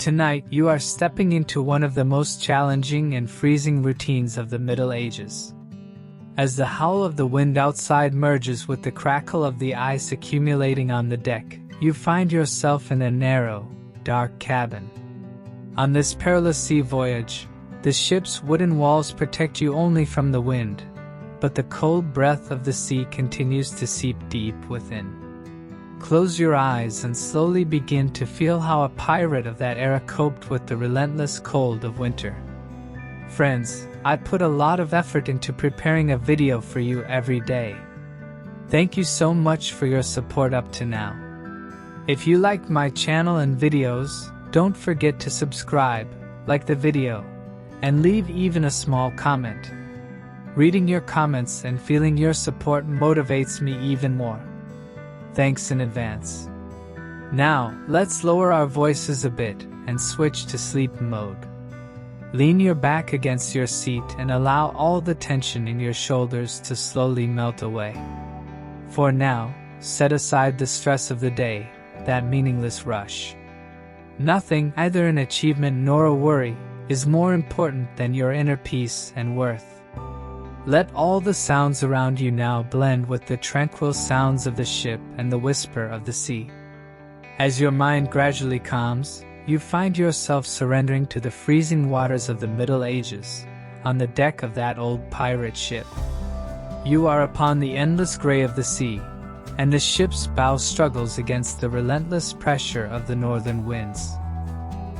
Tonight, you are stepping into one of the most challenging and freezing routines of the Middle Ages. As the howl of the wind outside merges with the crackle of the ice accumulating on the deck, you find yourself in a narrow, dark cabin. On this perilous sea voyage, the ship's wooden walls protect you only from the wind, but the cold breath of the sea continues to seep deep within. Close your eyes and slowly begin to feel how a pirate of that era coped with the relentless cold of winter. Friends, I put a lot of effort into preparing a video for you every day. Thank you so much for your support up to now. If you liked my channel and videos, don't forget to subscribe, like the video, and leave even a small comment. Reading your comments and feeling your support motivates me even more. Thanks in advance. Now, let's lower our voices a bit and switch to sleep mode. Lean your back against your seat and allow all the tension in your shoulders to slowly melt away. For now, set aside the stress of the day, that meaningless rush. Nothing, either an achievement nor a worry, is more important than your inner peace and worth. Let all the sounds around you now blend with the tranquil sounds of the ship and the whisper of the sea. As your mind gradually calms, you find yourself surrendering to the freezing waters of the Middle Ages, on the deck of that old pirate ship. You are upon the endless gray of the sea, and the ship's bow struggles against the relentless pressure of the northern winds.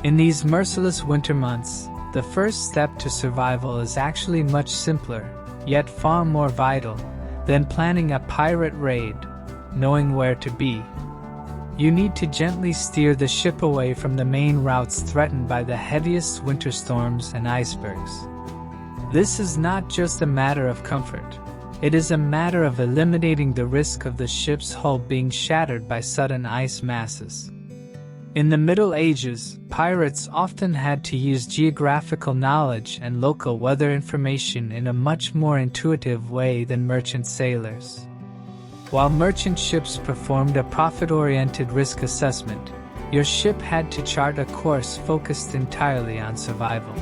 In these merciless winter months, the first step to survival is actually much simpler, yet far more vital, than planning a pirate raid, knowing where to be. You need to gently steer the ship away from the main routes threatened by the heaviest winter storms and icebergs. This is not just a matter of comfort. It is a matter of eliminating the risk of the ship's hull being shattered by sudden ice masses. In the Middle Ages, pirates often had to use geographical knowledge and local weather information in a much more intuitive way than merchant sailors. While merchant ships performed a profit-oriented risk assessment, your ship had to chart a course focused entirely on survival.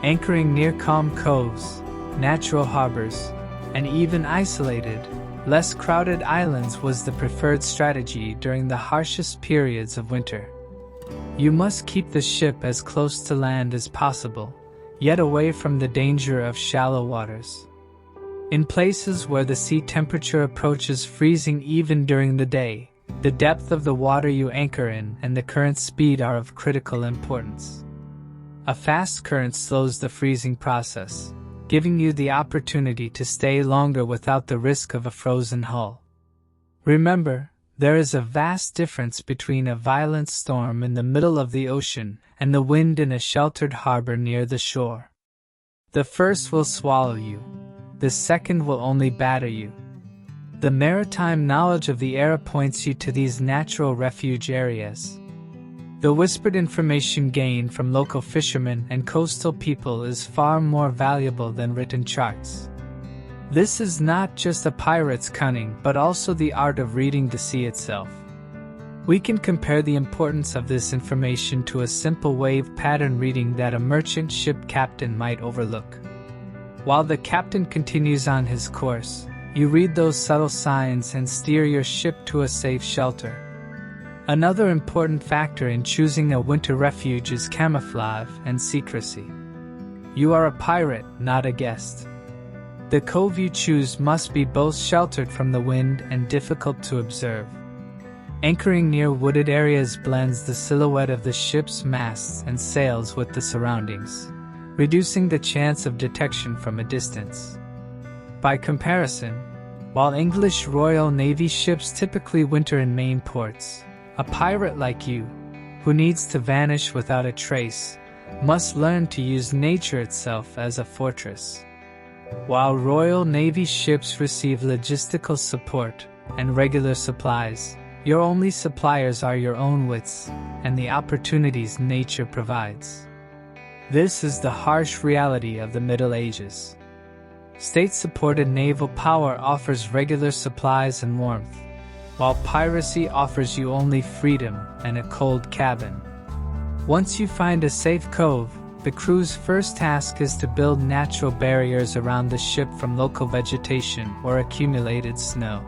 Anchoring near calm coves, natural harbors, and even isolated, less crowded islands was the preferred strategy during the harshest periods of winter. You must keep the ship as close to land as possible, yet away from the danger of shallow waters. In places where the sea temperature approaches freezing even during the day, the depth of the water you anchor in and the current speed are of critical importance. A fast current slows the freezing process, giving you the opportunity to stay longer without the risk of a frozen hull. Remember, there is a vast difference between a violent storm in the middle of the ocean and the wind in a sheltered harbor near the shore. The first will swallow you, the second will only batter you. The maritime knowledge of the era points you to these natural refuge areas. The whispered information gained from local fishermen and coastal people is far more valuable than written charts. This is not just a pirate's cunning but also the art of reading the sea itself. We can compare the importance of this information to a simple wave pattern reading that a merchant ship captain might overlook. While the captain continues on his course, you read those subtle signs and steer your ship to a safe shelter. Another important factor in choosing a winter refuge is camouflage and secrecy. You are a pirate, not a guest. The cove you choose must be both sheltered from the wind and difficult to observe. Anchoring near wooded areas blends the silhouette of the ship's masts and sails with the surroundings, reducing the chance of detection from a distance. By comparison, while English Royal Navy ships typically winter in main ports, a pirate like you, who needs to vanish without a trace, must learn to use nature itself as a fortress. While Royal Navy ships receive logistical support and regular supplies, your only suppliers are your own wits and the opportunities nature provides. This is the harsh reality of the Middle Ages. State-supported naval power offers regular supplies and warmth, while piracy offers you only freedom and a cold cabin. Once you find a safe cove, the crew's first task is to build natural barriers around the ship from local vegetation or accumulated snow.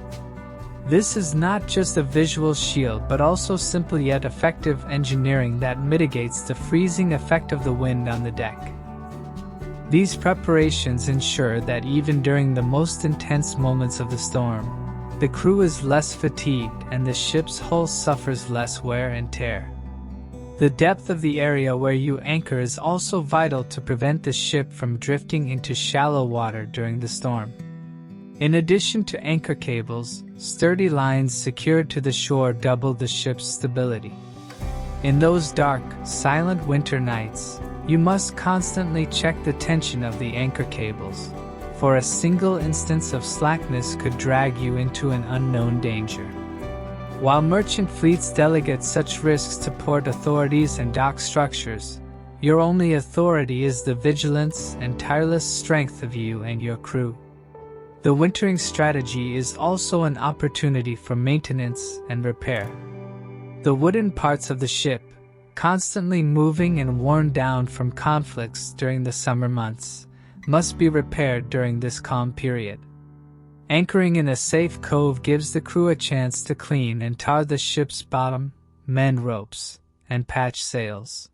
This is not just a visual shield but also simple yet effective engineering that mitigates the freezing effect of the wind on the deck. These preparations ensure that even during the most intense moments of the storm, the crew is less fatigued and the ship's hull suffers less wear and tear. The depth of the area where you anchor is also vital to prevent the ship from drifting into shallow water during the storm. In addition to anchor cables, sturdy lines secured to the shore double the ship's stability. In those dark, silent winter nights, you must constantly check the tension of the anchor cables, for a single instance of slackness could drag you into an unknown danger. While merchant fleets delegate such risks to port authorities and dock structures, your only authority is the vigilance and tireless strength of you and your crew. The wintering strategy is also an opportunity for maintenance and repair. The wooden parts of the ship, constantly moving and worn down from conflicts during the summer months, must be repaired during this calm period. Anchoring in a safe cove gives the crew a chance to clean and tar the ship's bottom, mend ropes, and patch sails.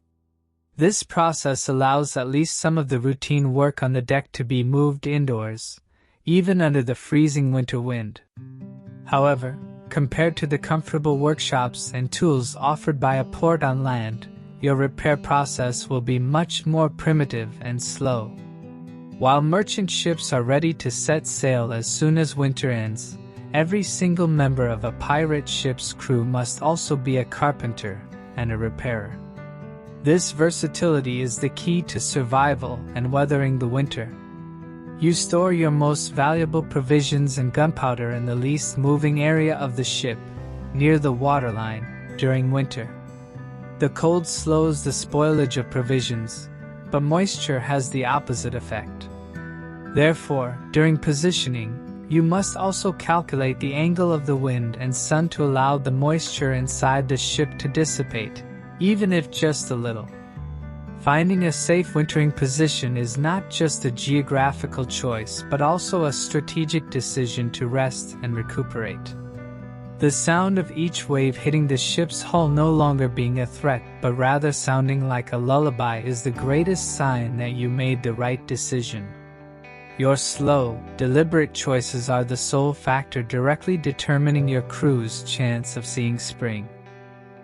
This process allows at least some of the routine work on the deck to be moved indoors, even under the freezing winter wind. However, compared to the comfortable workshops and tools offered by a port on land, your repair process will be much more primitive and slow. While merchant ships are ready to set sail as soon as winter ends, every single member of a pirate ship's crew must also be a carpenter and a repairer. This versatility is the key to survival and weathering the winter. You store your most valuable provisions and gunpowder in the least moving area of the ship, near the waterline, during winter. The cold slows the spoilage of provisions, but moisture has the opposite effect. Therefore, during positioning, you must also calculate the angle of the wind and sun to allow the moisture inside the ship to dissipate, even if just a little. Finding a safe wintering position is not just a geographical choice but also a strategic decision to rest and recuperate. The sound of each wave hitting the ship's hull no longer being a threat but rather sounding like a lullaby is the greatest sign that you made the right decision. Your slow, deliberate choices are the sole factor directly determining your crew's chance of seeing spring.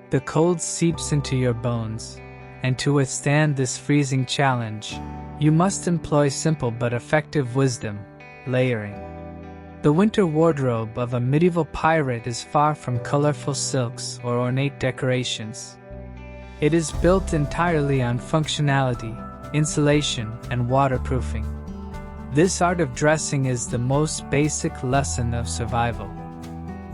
The cold seeps into your bones, and to withstand this freezing challenge, you must employ simple but effective wisdom: layering. The winter wardrobe of a medieval pirate is far from colorful silks or ornate decorations. It is built entirely on functionality, insulation, and waterproofing. This art of dressing is the most basic lesson of survival.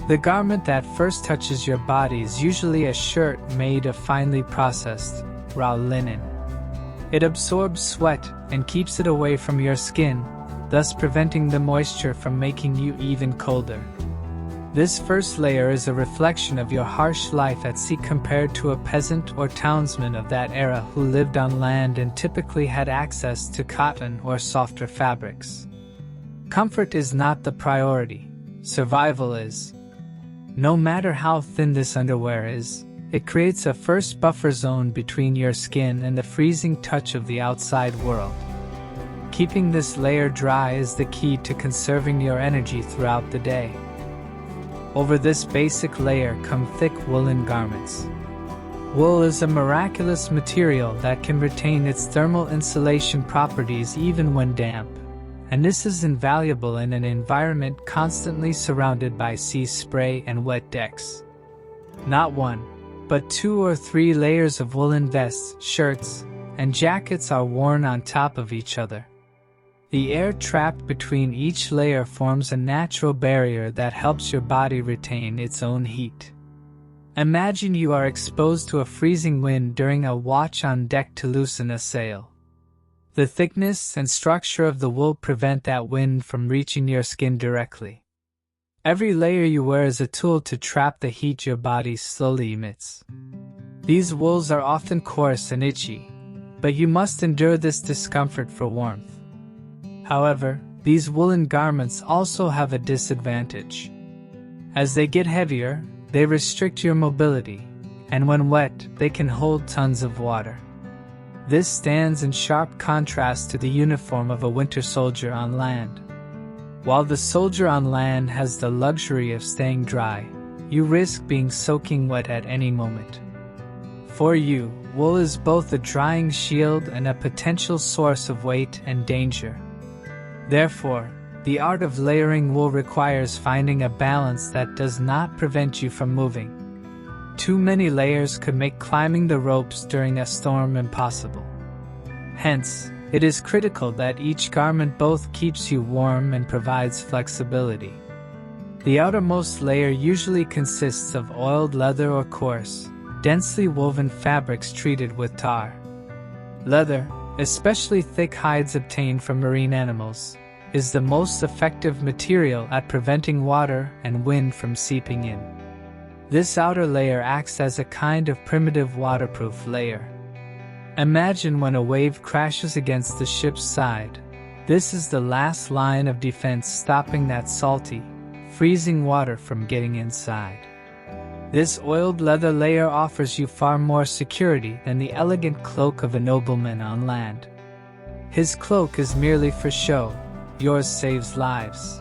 The garment that first touches your body is usually a shirt made of finely processed, raw linen. It absorbs sweat and keeps it away from your skin, thus preventing the moisture from making you even colder. This first layer is a reflection of your harsh life at sea compared to a peasant or townsman of that era who lived on land and typically had access to cotton or softer fabrics. Comfort is not the priority, survival is. No matter how thin this underwear is, it creates a first buffer zone between your skin and the freezing touch of the outside world. Keeping this layer dry is the key to conserving your energy throughout the day. Over this basic layer come thick woolen garments. Wool is a miraculous material that can retain its thermal insulation properties even when damp, and this is invaluable in an environment constantly surrounded by sea spray and wet decks. Not one, but 2 or 3 layers of woolen vests, shirts, and jackets are worn on top of each other. The air trapped between each layer forms a natural barrier that helps your body retain its own heat. Imagine you are exposed to a freezing wind during a watch on deck to loosen a sail. The thickness and structure of the wool prevent that wind from reaching your skin directly. Every layer you wear is a tool to trap the heat your body slowly emits. These wools are often coarse and itchy, but you must endure this discomfort for warmth. However, these woolen garments also have a disadvantage. As they get heavier, they restrict your mobility, and when wet, they can hold tons of water. This stands in sharp contrast to the uniform of a winter soldier on land. While the soldier on land has the luxury of staying dry, you risk being soaking wet at any moment. For you, wool is both a drying shield and a potential source of weight and danger. Therefore, the art of layering wool requires finding a balance that does not prevent you from moving. Too many layers could make climbing the ropes during a storm impossible. Hence, it is critical that each garment both keeps you warm and provides flexibility. The outermost layer usually consists of oiled leather or coarse, densely woven fabrics treated with tar. Leather, especially thick hides obtained from marine animals, is the most effective material at preventing water and wind from seeping in. This outer layer acts as a kind of primitive waterproof layer. Imagine when a wave crashes against the ship's side. This is the last line of defense stopping that salty, freezing water from getting inside. This oiled leather layer offers you far more security than the elegant cloak of a nobleman on land. His cloak is merely for show, yours saves lives.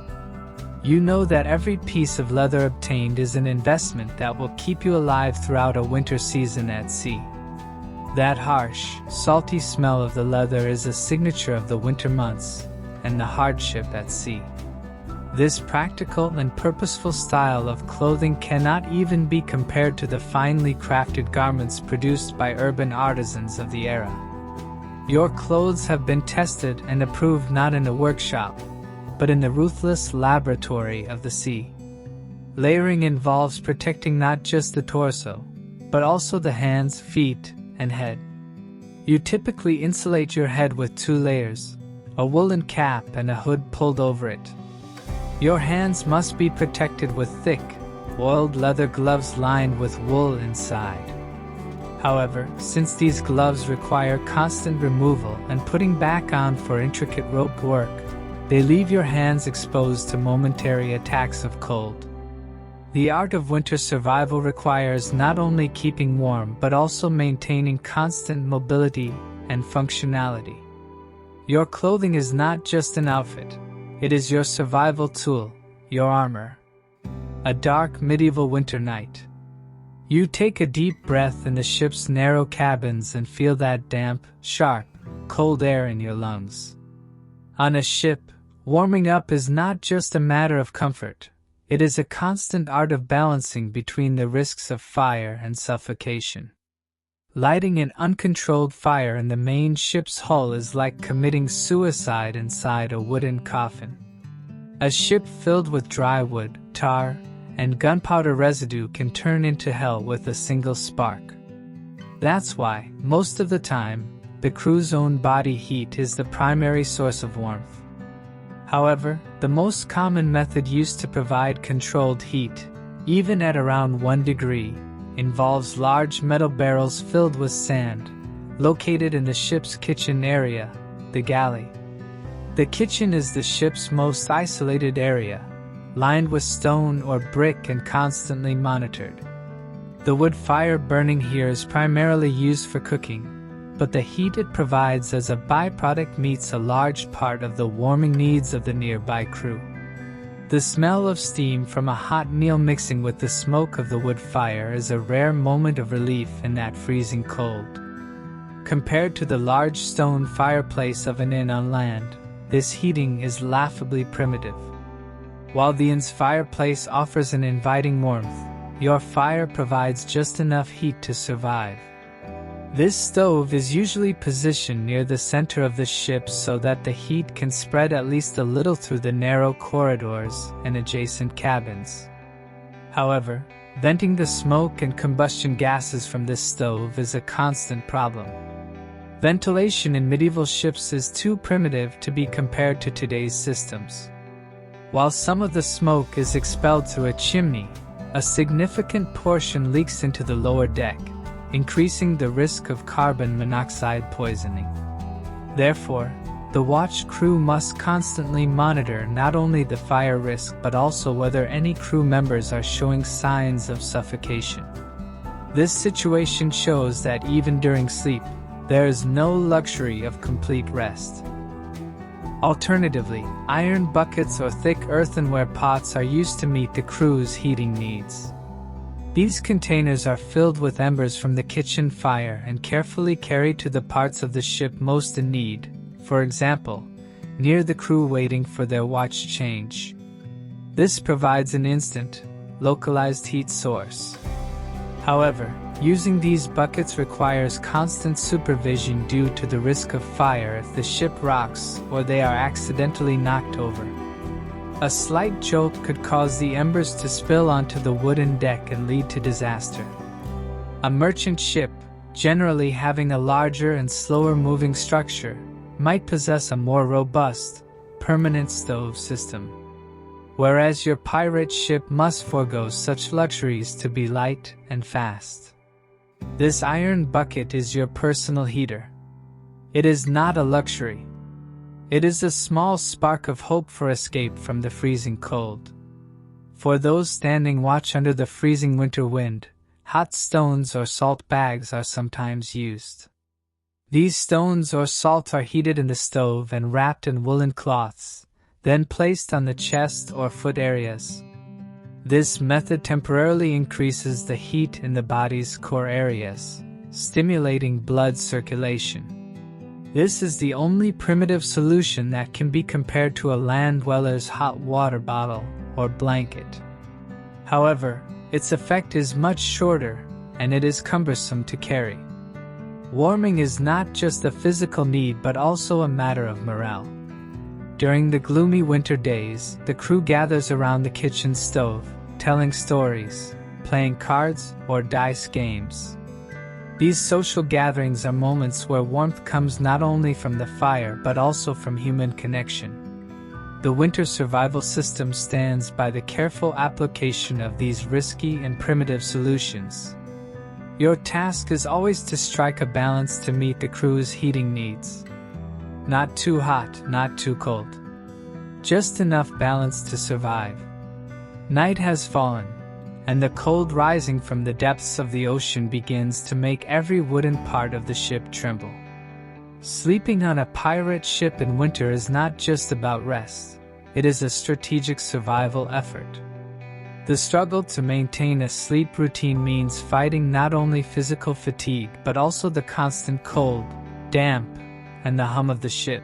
You know that every piece of leather obtained is an investment that will keep you alive throughout a winter season at sea. That harsh, salty smell of the leather is a signature of the winter months and the hardship at sea. This practical and purposeful style of clothing cannot even be compared to the finely crafted garments produced by urban artisans of the era. Your clothes have been tested and approved not in a workshop, but in the ruthless laboratory of the sea. Layering involves protecting not just the torso, but also the hands, feet, and head. You typically insulate your head with 2 layers, a woolen cap and a hood pulled over it. Your hands must be protected with thick, oiled leather gloves lined with wool inside. However, since these gloves require constant removal and putting back on for intricate rope work, they leave your hands exposed to momentary attacks of cold. The art of winter survival requires not only keeping warm but also maintaining constant mobility and functionality. Your clothing is not just an outfit. It is your survival tool, your armor. A dark medieval winter night. You take a deep breath in the ship's narrow cabins and feel that damp, sharp, cold air in your lungs. On a ship, warming up is not just a matter of comfort. It is a constant art of balancing between the risks of fire and suffocation. Lighting an uncontrolled fire in the main ship's hull is like committing suicide inside a wooden coffin. A ship filled with dry wood, tar, and gunpowder residue can turn into hell with a single spark. That's why, most of the time, the crew's own body heat is the primary source of warmth. However, the most common method used to provide controlled heat, even at around 1 degree, involves large metal barrels filled with sand, located in the ship's kitchen area, the galley. The kitchen is the ship's most isolated area, lined with stone or brick and constantly monitored. The wood fire burning here is primarily used for cooking, but the heat it provides as a byproduct meets a large part of the warming needs of the nearby crew. The smell of steam from a hot meal mixing with the smoke of the wood fire is a rare moment of relief in that freezing cold. Compared to the large stone fireplace of an inn on land, this heating is laughably primitive. While the inn's fireplace offers an inviting warmth, your fire provides just enough heat to survive. This stove is usually positioned near the center of the ship so that the heat can spread at least a little through the narrow corridors and adjacent cabins. However, venting the smoke and combustion gases from this stove is a constant problem. Ventilation in medieval ships is too primitive to be compared to today's systems. While some of the smoke is expelled through a chimney, a significant portion leaks into the lower deck, increasing the risk of carbon monoxide poisoning. Therefore, the watch crew must constantly monitor not only the fire risk but also whether any crew members are showing signs of suffocation. This situation shows that even during sleep, there is no luxury of complete rest. Alternatively, iron buckets or thick earthenware pots are used to meet the crew's heating needs. These containers are filled with embers from the kitchen fire and carefully carried to the parts of the ship most in need, for example, near the crew waiting for their watch change. This provides an instant, localized heat source. However, using these buckets requires constant supervision due to the risk of fire if the ship rocks or they are accidentally knocked over. A slight jolt could cause the embers to spill onto the wooden deck and lead to disaster. A merchant ship, generally having a larger and slower moving structure, might possess a more robust, permanent stove system. Whereas your pirate ship must forego such luxuries to be light and fast. This iron bucket is your personal heater. It is not a luxury. It is a small spark of hope for escape from the freezing cold. For those standing watch under the freezing winter wind, hot stones or salt bags are sometimes used. These stones or salt are heated in the stove and wrapped in woolen cloths, then placed on the chest or foot areas. This method temporarily increases the heat in the body's core areas, stimulating blood circulation. This is the only primitive solution that can be compared to a land dweller's hot water bottle or blanket. However, its effect is much shorter, and it is cumbersome to carry. Warming is not just a physical need but also a matter of morale. During the gloomy winter days, the crew gathers around the kitchen stove, telling stories, playing cards, or dice games. These social gatherings are moments where warmth comes not only from the fire but also from human connection. The winter survival system stands by the careful application of these risky and primitive solutions. Your task is always to strike a balance to meet the crew's heating needs. Not too hot, not too cold. Just enough balance to survive. Night has fallen, and the cold rising from the depths of the ocean begins to make every wooden part of the ship tremble. Sleeping on a pirate ship in winter is not just about rest, it is a strategic survival effort. The struggle to maintain a sleep routine means fighting not only physical fatigue but also the constant cold, damp, and the hum of the ship.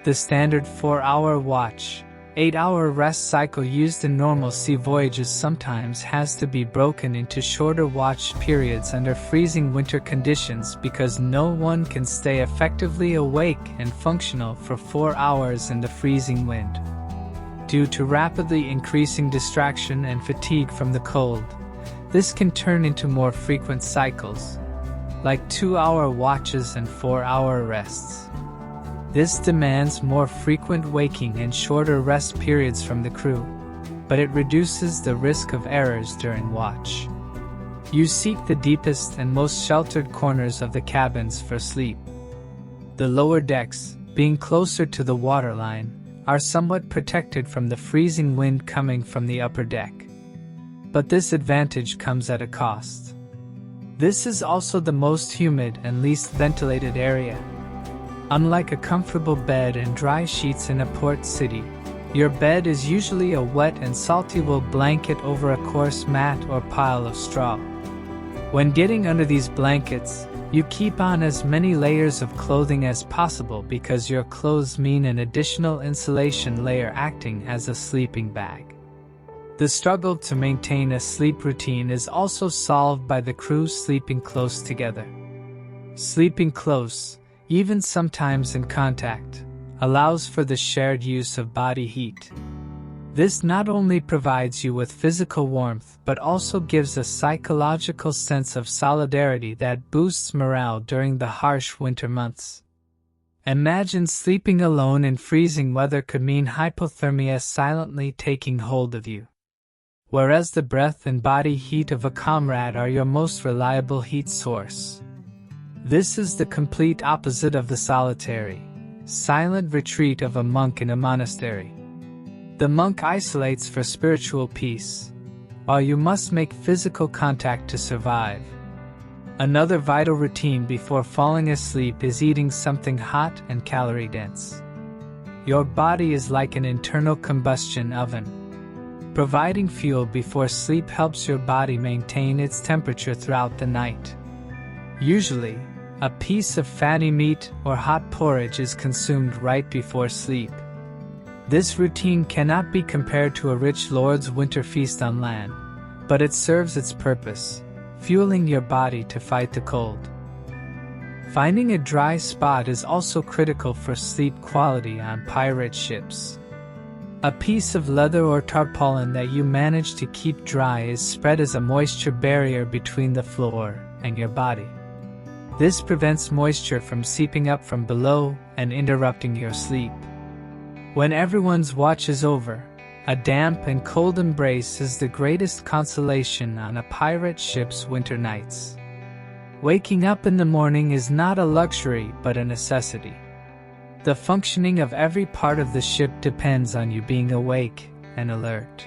The standard 4-hour watch, 8-hour rest cycle used in normal sea voyages sometimes has to be broken into shorter watch periods under freezing winter conditions because no one can stay effectively awake and functional for 4 hours in the freezing wind. Due to rapidly increasing distraction and fatigue from the cold, this can turn into more frequent cycles, like 2-hour watches and 4-hour rests. This demands more frequent waking and shorter rest periods from the crew, but it reduces the risk of errors during watch. You seek the deepest and most sheltered corners of the cabins for sleep. The lower decks, being closer to the waterline, are somewhat protected from the freezing wind coming from the upper deck. But this advantage comes at a cost. This is also the most humid and least ventilated area. Unlike a comfortable bed and dry sheets in a port city, your bed is usually a wet and salty wool blanket over a coarse mat or pile of straw. When getting under these blankets, you keep on as many layers of clothing as possible because your clothes mean an additional insulation layer acting as a sleeping bag. The struggle to maintain a sleep routine is also solved by the crew sleeping close together. Sleeping close, even sometimes in contact, allows for the shared use of body heat. This not only provides you with physical warmth but also gives a psychological sense of solidarity that boosts morale during the harsh winter months. Imagine sleeping alone in freezing weather could mean hypothermia silently taking hold of you. whereas the breath and body heat of a comrade are your most reliable heat source. This is the complete opposite of the solitary, silent retreat of a monk in a monastery. The monk isolates for spiritual peace, while you must make physical contact to survive. Another vital routine before falling asleep is eating something hot and calorie-dense. Your body is like an internal combustion oven. Providing fuel before sleep helps your body maintain its temperature throughout the night. Usually, a piece of fatty meat or hot porridge is consumed right before sleep. This routine cannot be compared to a rich lord's winter feast on land, but it serves its purpose, fueling your body to fight the cold. Finding a dry spot is also critical for sleep quality on pirate ships. A piece of leather or tarpaulin that you manage to keep dry is spread as a moisture barrier between the floor and your body. This prevents moisture from seeping up from below and interrupting your sleep. When everyone's watch is over, a damp and cold embrace is the greatest consolation on a pirate ship's winter nights. Waking up in the morning is not a luxury but a necessity. The functioning of every part of the ship depends on you being awake and alert.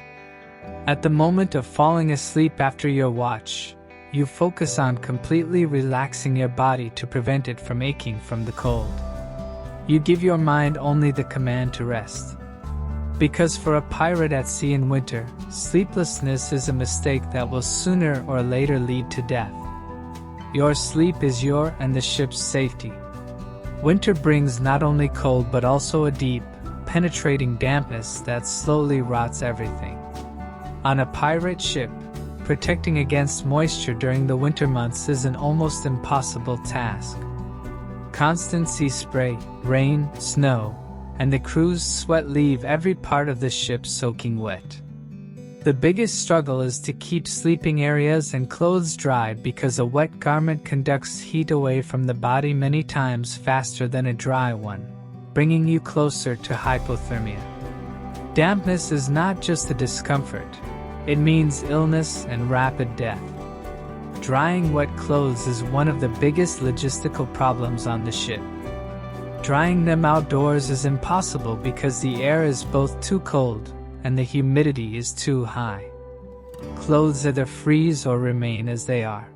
At the moment of falling asleep after your watch, you focus on completely relaxing your body to prevent it from aching from the cold. You give your mind only the command to rest. Because for a pirate at sea in winter, sleeplessness is a mistake that will sooner or later lead to death. Your sleep is your and the ship's safety. Winter brings not only cold but also a deep, penetrating dampness that slowly rots everything. On a pirate ship, protecting against moisture during the winter months is an almost impossible task. Constant sea spray, rain, snow, and the crew's sweat leave every part of the ship soaking wet. The biggest struggle is to keep sleeping areas and clothes dry because a wet garment conducts heat away from the body many times faster than a dry one, bringing you closer to hypothermia. Dampness is not just a discomfort, it means illness and rapid death. Drying wet clothes is one of the biggest logistical problems on the ship. Drying them outdoors is impossible because the air is both too cold and the humidity is too high. Clothes either freeze or remain as they are.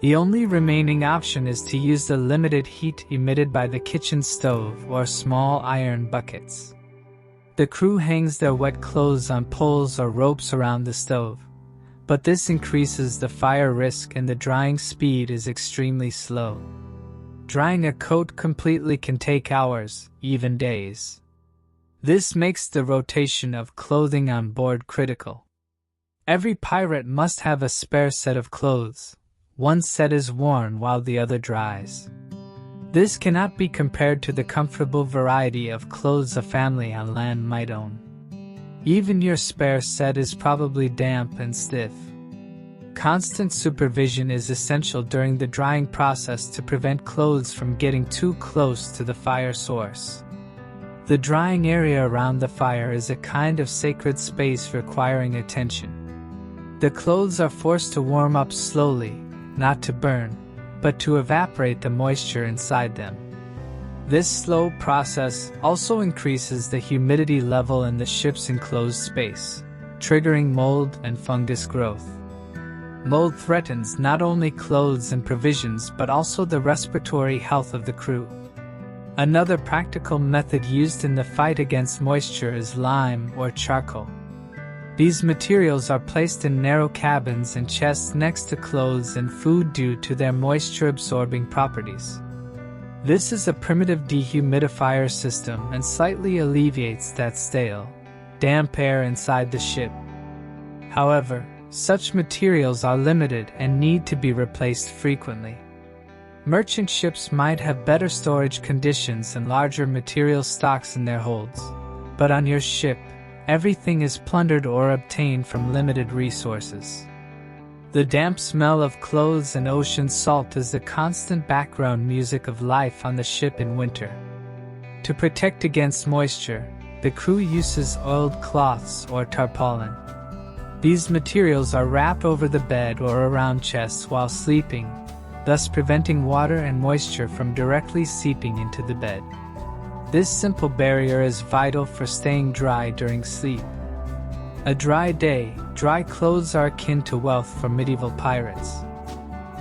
The only remaining option is to use the limited heat emitted by the kitchen stove or small iron buckets. The crew hangs their wet clothes on poles or ropes around the stove, but this increases the fire risk and the drying speed is extremely slow. Drying a coat completely can take hours, even days. This makes the rotation of clothing on board critical. Every pirate must have a spare set of clothes. One set is worn while the other dries. This cannot be compared to the comfortable variety of clothes a family on land might own. Even your spare set is probably damp and stiff. Constant supervision is essential during the drying process to prevent clothes from getting too close to the fire source. The drying area around the fire is a kind of sacred space requiring attention. The clothes are forced to warm up slowly, not to burn, but to evaporate the moisture inside them. This slow process also increases the humidity level in the ship's enclosed space, triggering mold and fungus growth. Mold threatens not only clothes and provisions but also the respiratory health of the crew. Another practical method used in the fight against moisture is lime or charcoal. These materials are placed in narrow cabins and chests next to clothes and food due to their moisture-absorbing properties. This is a primitive dehumidifier system and slightly alleviates that stale, damp air inside the ship. However, such materials are limited and need to be replaced frequently. Merchant ships might have better storage conditions and larger material stocks in their holds, but on your ship, everything is plundered or obtained from limited resources. The damp smell of clothes and ocean salt is the constant background music of life on the ship in winter. To protect against moisture, the crew uses oiled cloths or tarpaulin. These materials are wrapped over the bed or around chests while sleeping, thus preventing water and moisture from directly seeping into the bed. This simple barrier is vital for staying dry during sleep. A dry day, dry clothes are akin to wealth for medieval pirates.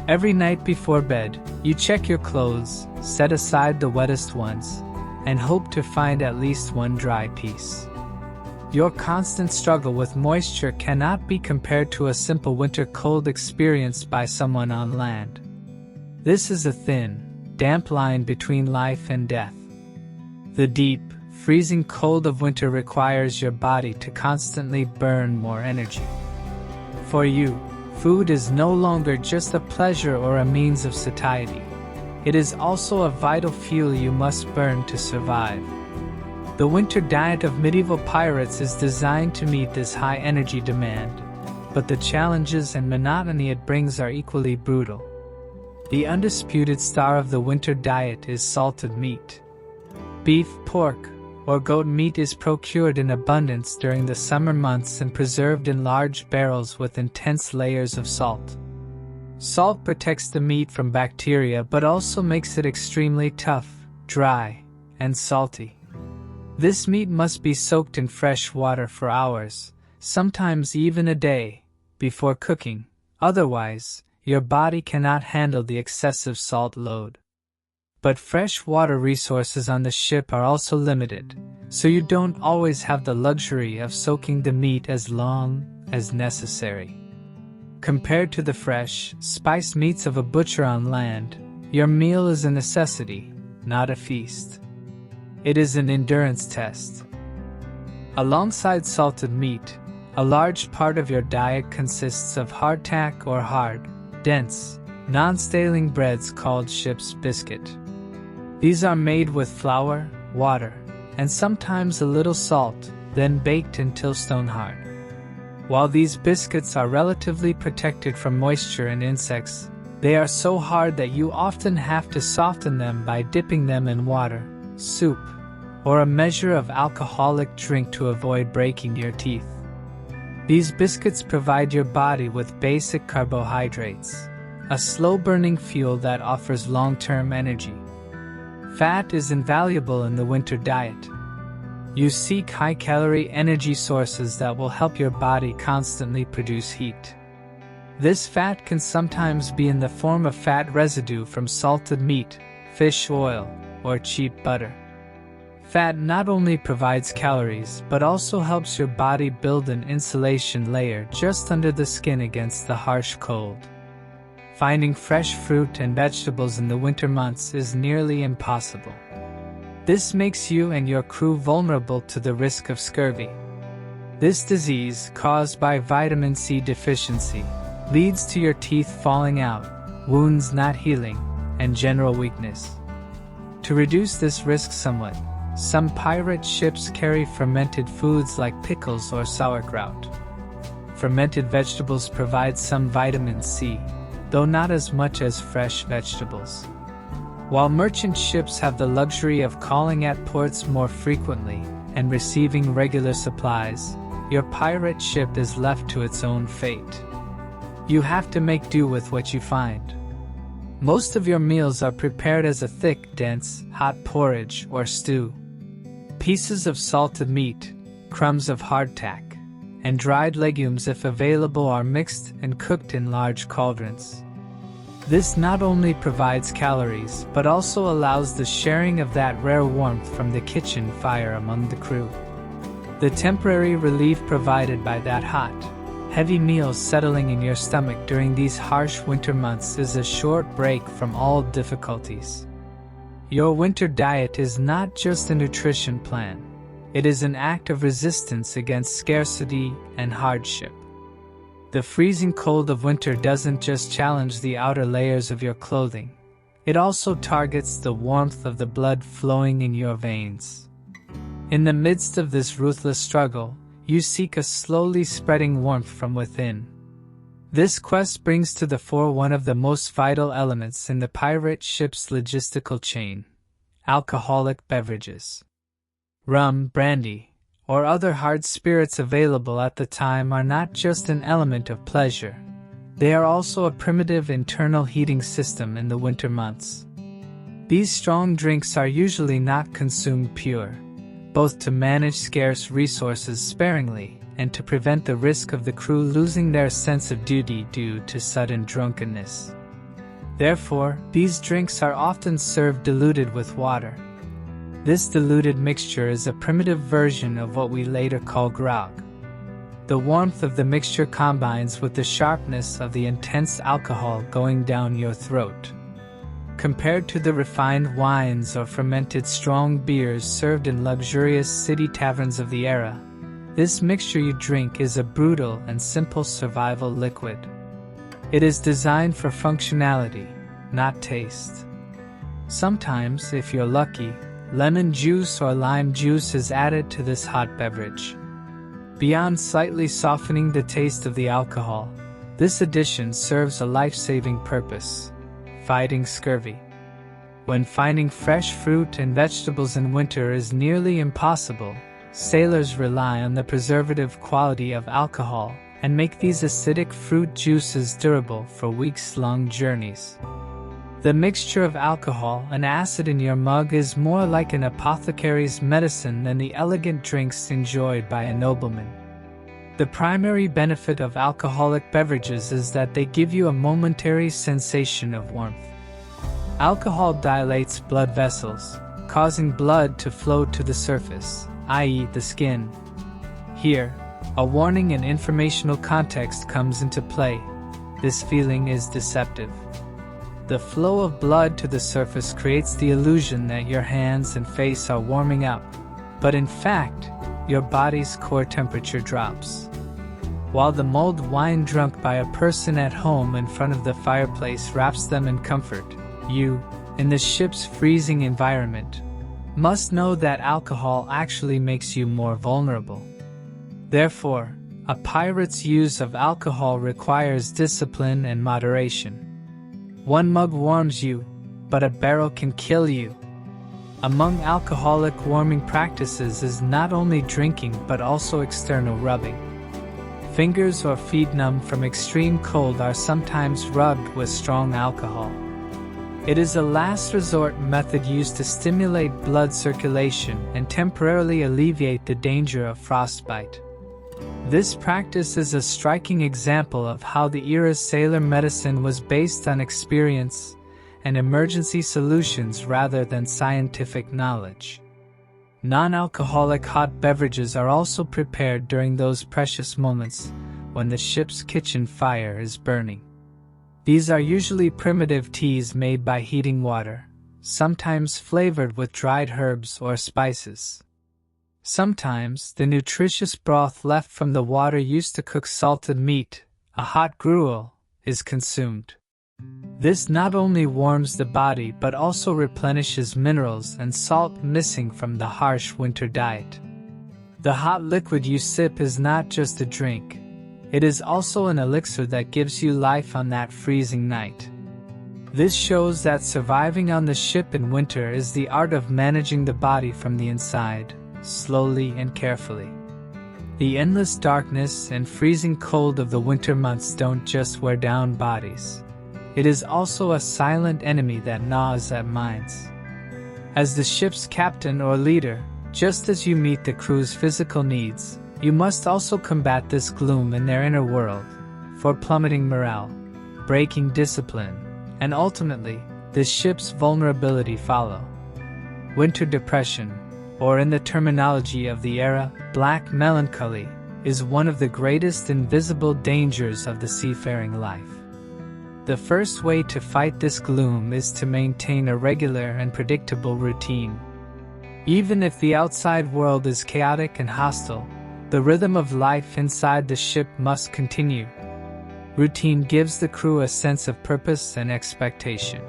Every night before bed, you check your clothes, set aside the wettest ones, and hope to find at least one dry piece. Your constant struggle with moisture cannot be compared to a simple winter cold experienced by someone on land. This is a thin, damp line between life and death. The deep, freezing cold of winter requires your body to constantly burn more energy. For you, food is no longer just a pleasure or a means of satiety. It is also a vital fuel you must burn to survive. The winter diet of medieval pirates is designed to meet this high energy demand, but the challenges and monotony it brings are equally brutal. The undisputed star of the winter diet is salted meat. Beef, pork, or goat meat is procured in abundance during the summer months and preserved in large barrels with intense layers of salt. Salt protects the meat from bacteria but also makes it extremely tough, dry, and salty. This meat must be soaked in fresh water for hours, sometimes even a day, before cooking. Otherwise, your body cannot handle the excessive salt load. But fresh water resources on the ship are also limited, so you don't always have the luxury of soaking the meat as long as necessary. Compared to the fresh, spiced meats of a butcher on land, your meal is a necessity, not a feast. It is an endurance test. Alongside salted meat, a large part of your diet consists of hardtack or hard, dense, non-staling breads called ship's biscuit. These are made with flour, water, and sometimes a little salt, then baked until stone hard. While these biscuits are relatively protected from moisture and insects, they are so hard that you often have to soften them by dipping them in water, soup, or a measure of alcoholic drink to avoid breaking your teeth. These biscuits provide your body with basic carbohydrates, a slow-burning fuel that offers long-term energy. Fat is invaluable in the winter diet. You seek high-calorie energy sources that will help your body constantly produce heat. This fat can sometimes be in the form of fat residue from salted meat, fish oil, or cheap butter. Fat not only provides calories but also helps your body build an insulation layer just under the skin against the harsh cold. Finding fresh fruit and vegetables in the winter months is nearly impossible. This makes you and your crew vulnerable to the risk of scurvy. This disease, caused by vitamin C deficiency, leads to your teeth falling out, wounds not healing, and general weakness. To reduce this risk somewhat, some pirate ships carry fermented foods like pickles or sauerkraut. Fermented vegetables provide some vitamin C, though not as much as fresh vegetables. While merchant ships have the luxury of calling at ports more frequently and receiving regular supplies, your pirate ship is left to its own fate. You have to make do with what you find. Most of your meals are prepared as a thick, dense, hot porridge or stew. Pieces of salted meat, crumbs of hardtack, and dried legumes if available are mixed and cooked in large cauldrons. This not only provides calories but also allows the sharing of that rare warmth from the kitchen fire among the crew. The temporary relief provided by that hot, heavy meal settling in your stomach during these harsh winter months is a short break from all difficulties. Your winter diet is not just a nutrition plan. It is an act of resistance against scarcity and hardship. The freezing cold of winter doesn't just challenge the outer layers of your clothing. It also targets the warmth of the blood flowing in your veins. In the midst of this ruthless struggle, you seek a slowly spreading warmth from within. This quest brings to the fore one of the most vital elements in the pirate ship's logistical chain: alcoholic beverages. Rum, brandy, or other hard spirits available at the time are not just an element of pleasure. They are also a primitive internal heating system in the winter months. These strong drinks are usually not consumed pure, both to manage scarce resources sparingly and to prevent the risk of the crew losing their sense of duty due to sudden drunkenness. Therefore, these drinks are often served diluted with water. This diluted mixture is a primitive version of what we later call grog. The warmth of the mixture combines with the sharpness of the intense alcohol going down your throat. Compared to the refined wines or fermented strong beers served in luxurious city taverns of the era, this mixture you drink is a brutal and simple survival liquid. It is designed for functionality, not taste. Sometimes, if you're lucky, lemon juice or lime juice is added to this hot beverage. Beyond slightly softening the taste of the alcohol, this addition serves a life-saving purpose: fighting scurvy. When finding fresh fruit and vegetables in winter is nearly impossible, sailors rely on the preservative quality of alcohol and make these acidic fruit juices durable for weeks-long journeys. The mixture of alcohol and acid in your mug is more like an apothecary's medicine than the elegant drinks enjoyed by a nobleman. The primary benefit of alcoholic beverages is that they give you a momentary sensation of warmth. Alcohol dilates blood vessels, causing blood to flow to the surface, i.e., the skin. Here, a warning and informational context comes into play. This feeling is deceptive. The flow of blood to the surface creates the illusion that your hands and face are warming up, but in fact, your body's core temperature drops. While the mulled wine drunk by a person at home in front of the fireplace wraps them in comfort, you, in the ship's freezing environment, must know that alcohol actually makes you more vulnerable. Therefore, a pirate's use of alcohol requires discipline and moderation. One mug warms you, but a barrel can kill you. Among alcoholic warming practices is not only drinking but also external rubbing. Fingers or feet numb from extreme cold are sometimes rubbed with strong alcohol. It is a last resort method used to stimulate blood circulation and temporarily alleviate the danger of frostbite. This practice is a striking example of how the era's sailor medicine was based on experience and emergency solutions rather than scientific knowledge. Non-alcoholic hot beverages are also prepared during those precious moments when the ship's kitchen fire is burning. These are usually primitive teas made by heating water, sometimes flavored with dried herbs or spices. Sometimes, the nutritious broth left from the water used to cook salted meat, a hot gruel, is consumed. This not only warms the body but also replenishes minerals and salt missing from the harsh winter diet. The hot liquid you sip is not just a drink. It is also an elixir that gives you life on that freezing night. This shows that surviving on the ship in winter is the art of managing the body from the inside, slowly and carefully. The endless darkness and freezing cold of the winter months don't just wear down bodies. It is also a silent enemy that gnaws at minds. As the ship's captain or leader, just as you meet the crew's physical needs, you must also combat this gloom in their inner world, for plummeting morale, breaking discipline, and ultimately, the ship's vulnerability follow. Winter depression, or in the terminology of the era, black melancholy, is one of the greatest invisible dangers of the seafaring life. The first way to fight this gloom is to maintain a regular and predictable routine. Even if the outside world is chaotic and hostile, the rhythm of life inside the ship must continue. Routine gives the crew a sense of purpose and expectation.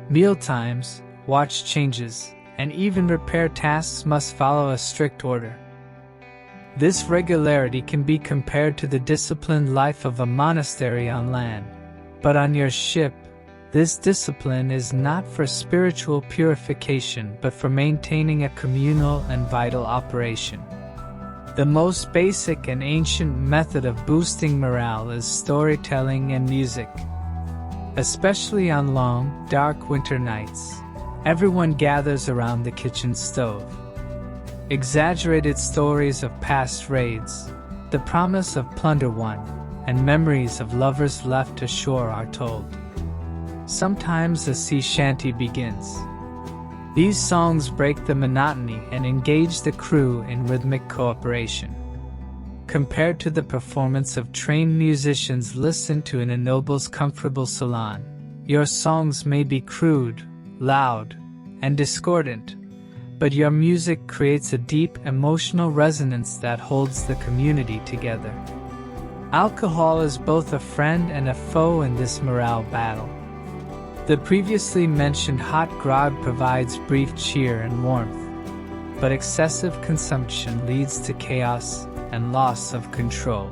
Meal times, watch changes, and even repair tasks must follow a strict order. This regularity can be compared to the disciplined life of a monastery on land, but on your ship, this discipline is not for spiritual purification but for maintaining a communal and vital operation. The most basic and ancient method of boosting morale is storytelling and music. Especially on long, dark winter nights, everyone gathers around the kitchen stove. Exaggerated stories of past raids, the promise of plunder won, and memories of lovers left ashore are told. Sometimes a sea shanty begins. These songs break the monotony and engage the crew in rhythmic cooperation. Compared to the performance of trained musicians listened to in a noble's comfortable salon, your songs may be crude, loud, and discordant, but your music creates a deep emotional resonance that holds the community together. Alcohol is both a friend and a foe in this morale battle. The previously mentioned hot grog provides brief cheer and warmth, but excessive consumption leads to chaos and loss of control.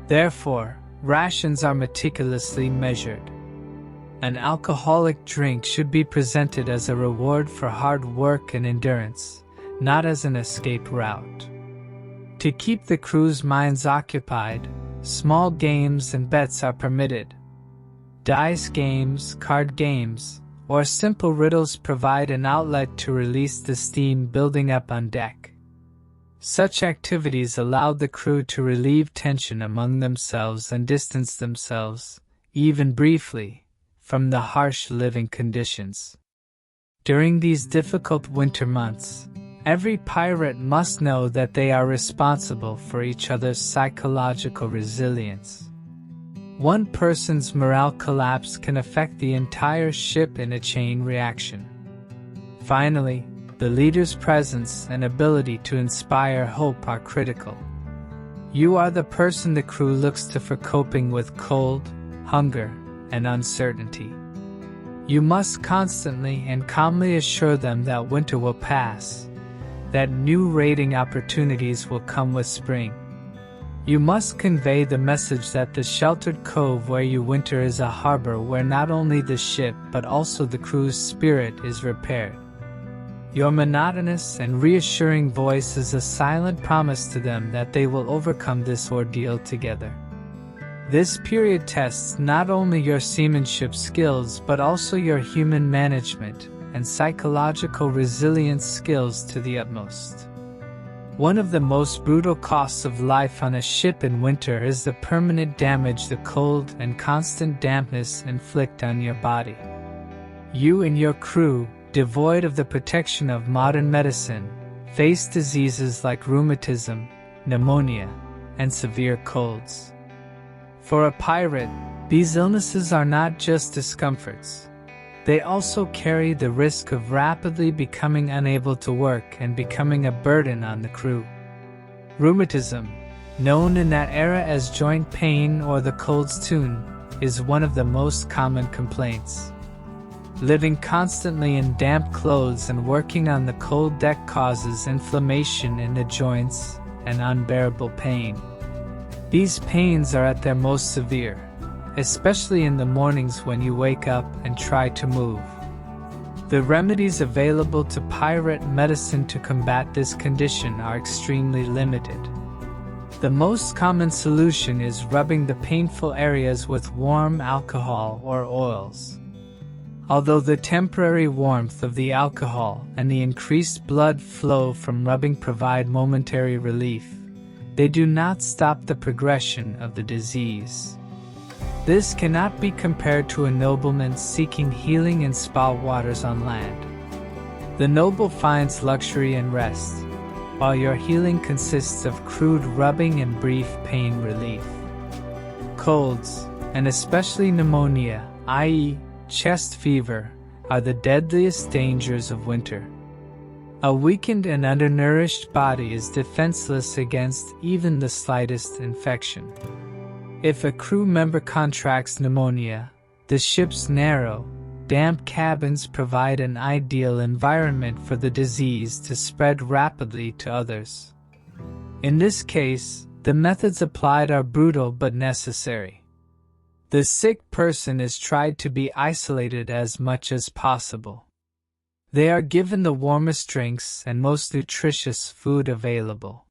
Therefore, rations are meticulously measured. An alcoholic drink should be presented as a reward for hard work and endurance, not as an escape route. To keep the crew's minds occupied, small games and bets are permitted. Dice games, card games, or simple riddles provide an outlet to release the steam building up on deck. Such activities allowed the crew to relieve tension among themselves and distance themselves, even briefly, from the harsh living conditions. During these difficult winter months, every pirate must know that they are responsible for each other's psychological resilience. One person's morale collapse can affect the entire ship in a chain reaction. Finally, the leader's presence and ability to inspire hope are critical. You are the person the crew looks to for coping with cold, hunger, and uncertainty. You must constantly and calmly assure them that winter will pass, that new raiding opportunities will come with spring. You must convey the message that the sheltered cove where you winter is a harbor where not only the ship but also the crew's spirit is repaired. Your monotonous and reassuring voice is a silent promise to them that they will overcome this ordeal together. This period tests not only your seamanship skills but also your human management and psychological resilience skills to the utmost. One of the most brutal costs of life on a ship in winter is the permanent damage the cold and constant dampness inflict on your body. You and your crew, devoid of the protection of modern medicine, face diseases like rheumatism, pneumonia, and severe colds. For a pirate, these illnesses are not just discomforts. They also carry the risk of rapidly becoming unable to work and becoming a burden on the crew. Rheumatism, known in that era as joint pain or the cold's tune, is one of the most common complaints. Living constantly in damp clothes and working on the cold deck causes inflammation in the joints and unbearable pain. These pains are at their most severe, especially in the mornings when you wake up and try to move. The remedies available to pirate medicine to combat this condition are extremely limited. The most common solution is rubbing the painful areas with warm alcohol or oils. Although the temporary warmth of the alcohol and the increased blood flow from rubbing provide momentary relief, they do not stop the progression of the disease. This cannot be compared to a nobleman seeking healing in spa waters on land. The noble finds luxury and rest, while your healing consists of crude rubbing and brief pain relief. Colds, and especially pneumonia, i.e., chest fever, are the deadliest dangers of winter. A weakened and undernourished body is defenseless against even the slightest infection. If a crew member contracts pneumonia, the ship's narrow, damp cabins provide an ideal environment for the disease to spread rapidly to others. In this case, the methods applied are brutal but necessary. The sick person is tried to be isolated as much as possible. They are given the warmest drinks and most nutritious food available.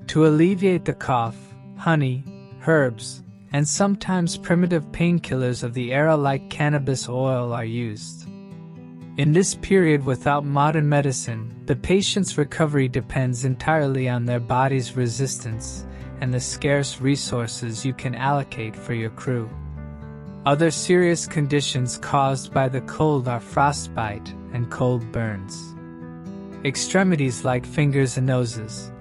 To alleviate the cough, honey, herbs, and sometimes primitive painkillers of the era like cannabis oil are used. In this period without modern medicine, the patient's recovery depends entirely on their body's resistance and the scarce resources you can allocate for your crew. Other serious conditions caused by the cold are frostbite and cold burns. Extremities like fingers and noses,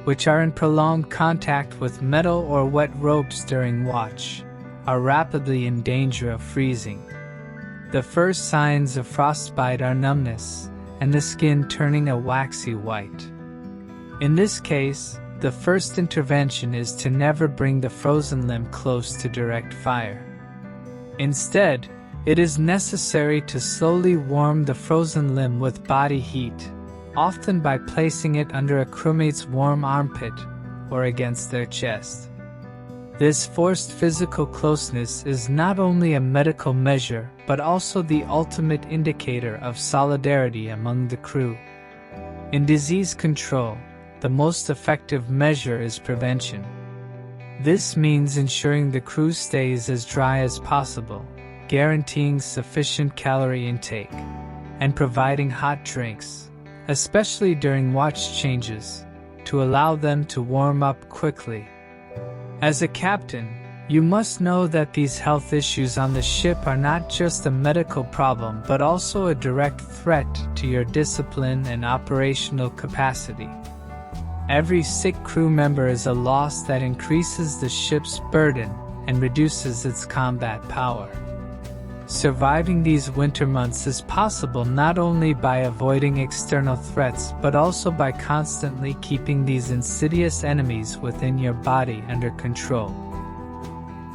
which are in prolonged contact with metal or wet ropes during watch, are rapidly in danger of freezing. The first signs of frostbite are numbness and the skin turning a waxy white. In this case, the first intervention is to never bring the frozen limb close to direct fire. Instead, it is necessary to slowly warm the frozen limb with body heat, often by placing it under a crewmate's warm armpit or against their chest. This forced physical closeness is not only a medical measure but also the ultimate indicator of solidarity among the crew. In disease control, the most effective measure is prevention. This means ensuring the crew stays as dry as possible, guaranteeing sufficient calorie intake, and providing hot drinks, especially during watch changes, to allow them to warm up quickly. As a captain, you must know that these health issues on the ship are not just a medical problem but also a direct threat to your discipline and operational capacity. Every sick crew member is a loss that increases the ship's burden and reduces its combat power. Surviving these winter months is possible not only by avoiding external threats but also by constantly keeping these insidious enemies within your body under control.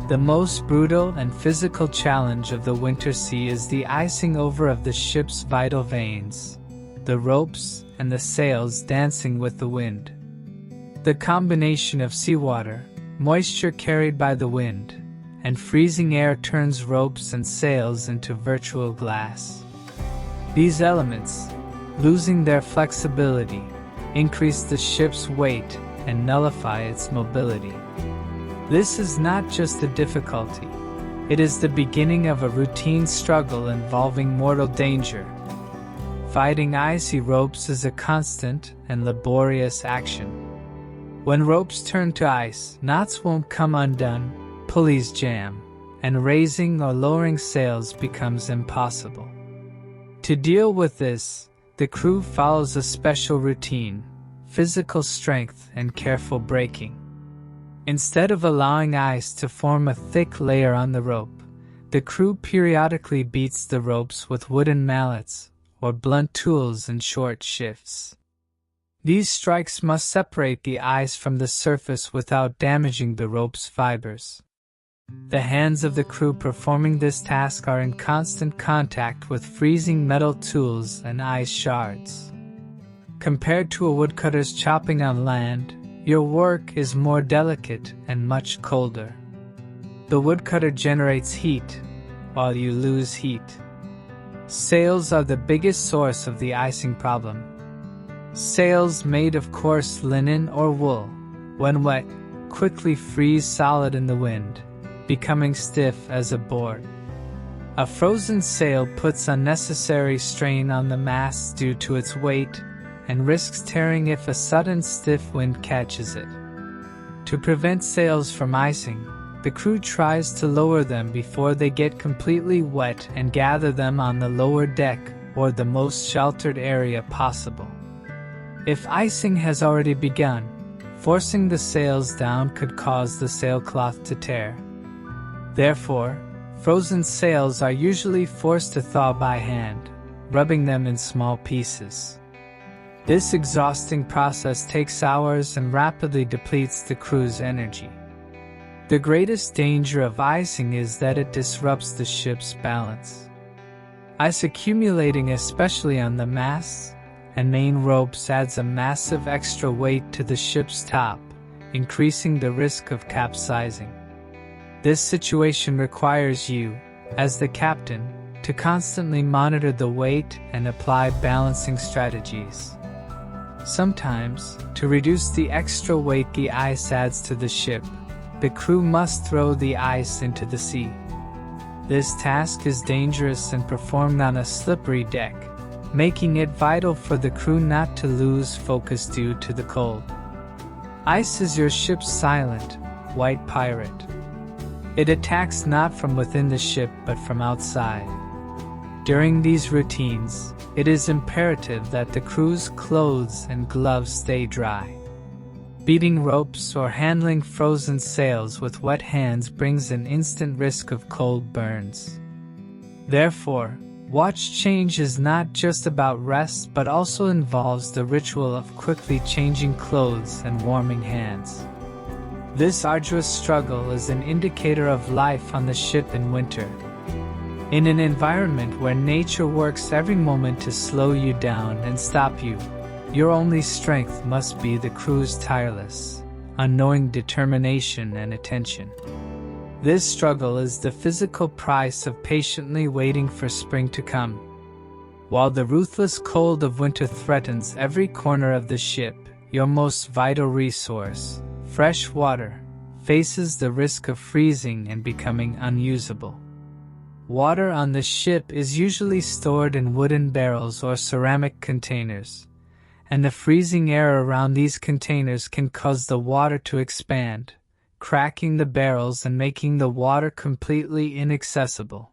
The most brutal and physical challenge of the winter sea is the icing over of the ship's vital veins, the ropes and the sails dancing with the wind. The combination of seawater, moisture carried by the wind, and freezing air turns ropes and sails into virtual glass. These elements, losing their flexibility, increase the ship's weight and nullify its mobility. This is not just a difficulty, it is the beginning of a routine struggle involving mortal danger. Fighting icy ropes is a constant and laborious action. When ropes turn to ice, knots won't come undone, pulleys jam, and raising or lowering sails becomes impossible. To deal with this, the crew follows a special routine, physical strength and careful braking. Instead of allowing ice to form a thick layer on the rope, the crew periodically beats the ropes with wooden mallets or blunt tools in short shifts. These strikes must separate the ice from the surface without damaging the rope's fibers. The hands of the crew performing this task are in constant contact with freezing metal tools and ice shards. Compared to a woodcutter's chopping on land, your work is more delicate and much colder. The woodcutter generates heat, while you lose heat. Sails are the biggest source of the icing problem. Sails made of coarse linen or wool, when wet, quickly freeze solid in the wind, becoming stiff as a board. A frozen sail puts unnecessary strain on the mast due to its weight and risks tearing if a sudden stiff wind catches it. To prevent sails from icing, the crew tries to lower them before they get completely wet and gather them on the lower deck or the most sheltered area possible. If icing has already begun, forcing the sails down could cause the sailcloth to tear. Therefore, frozen sails are usually forced to thaw by hand, rubbing them in small pieces. This exhausting process takes hours and rapidly depletes the crew's energy. The greatest danger of icing is that it disrupts the ship's balance. Ice accumulating especially on the masts and main ropes adds a massive extra weight to the ship's top, increasing the risk of capsizing. This situation requires you, as the captain, to constantly monitor the weight and apply balancing strategies. Sometimes, to reduce the extra weight the ice adds to the ship, the crew must throw the ice into the sea. This task is dangerous and performed on a slippery deck, making it vital for the crew not to lose focus due to the cold. Ice is your ship's silent, white pirate. It attacks not from within the ship but from outside. During these routines, it is imperative that the crew's clothes and gloves stay dry. Beating ropes or handling frozen sails with wet hands brings an instant risk of cold burns. Therefore, watch change is not just about rest but also involves the ritual of quickly changing clothes and warming hands. This arduous struggle is an indicator of life on the ship in winter. In an environment where nature works every moment to slow you down and stop you, your only strength must be the crew's tireless, unknowing determination and attention. This struggle is the physical price of patiently waiting for spring to come. While the ruthless cold of winter threatens every corner of the ship, your most vital resource, fresh water, faces the risk of freezing and becoming unusable. Water on the ship is usually stored in wooden barrels or ceramic containers, and the freezing air around these containers can cause the water to expand, cracking the barrels and making the water completely inaccessible.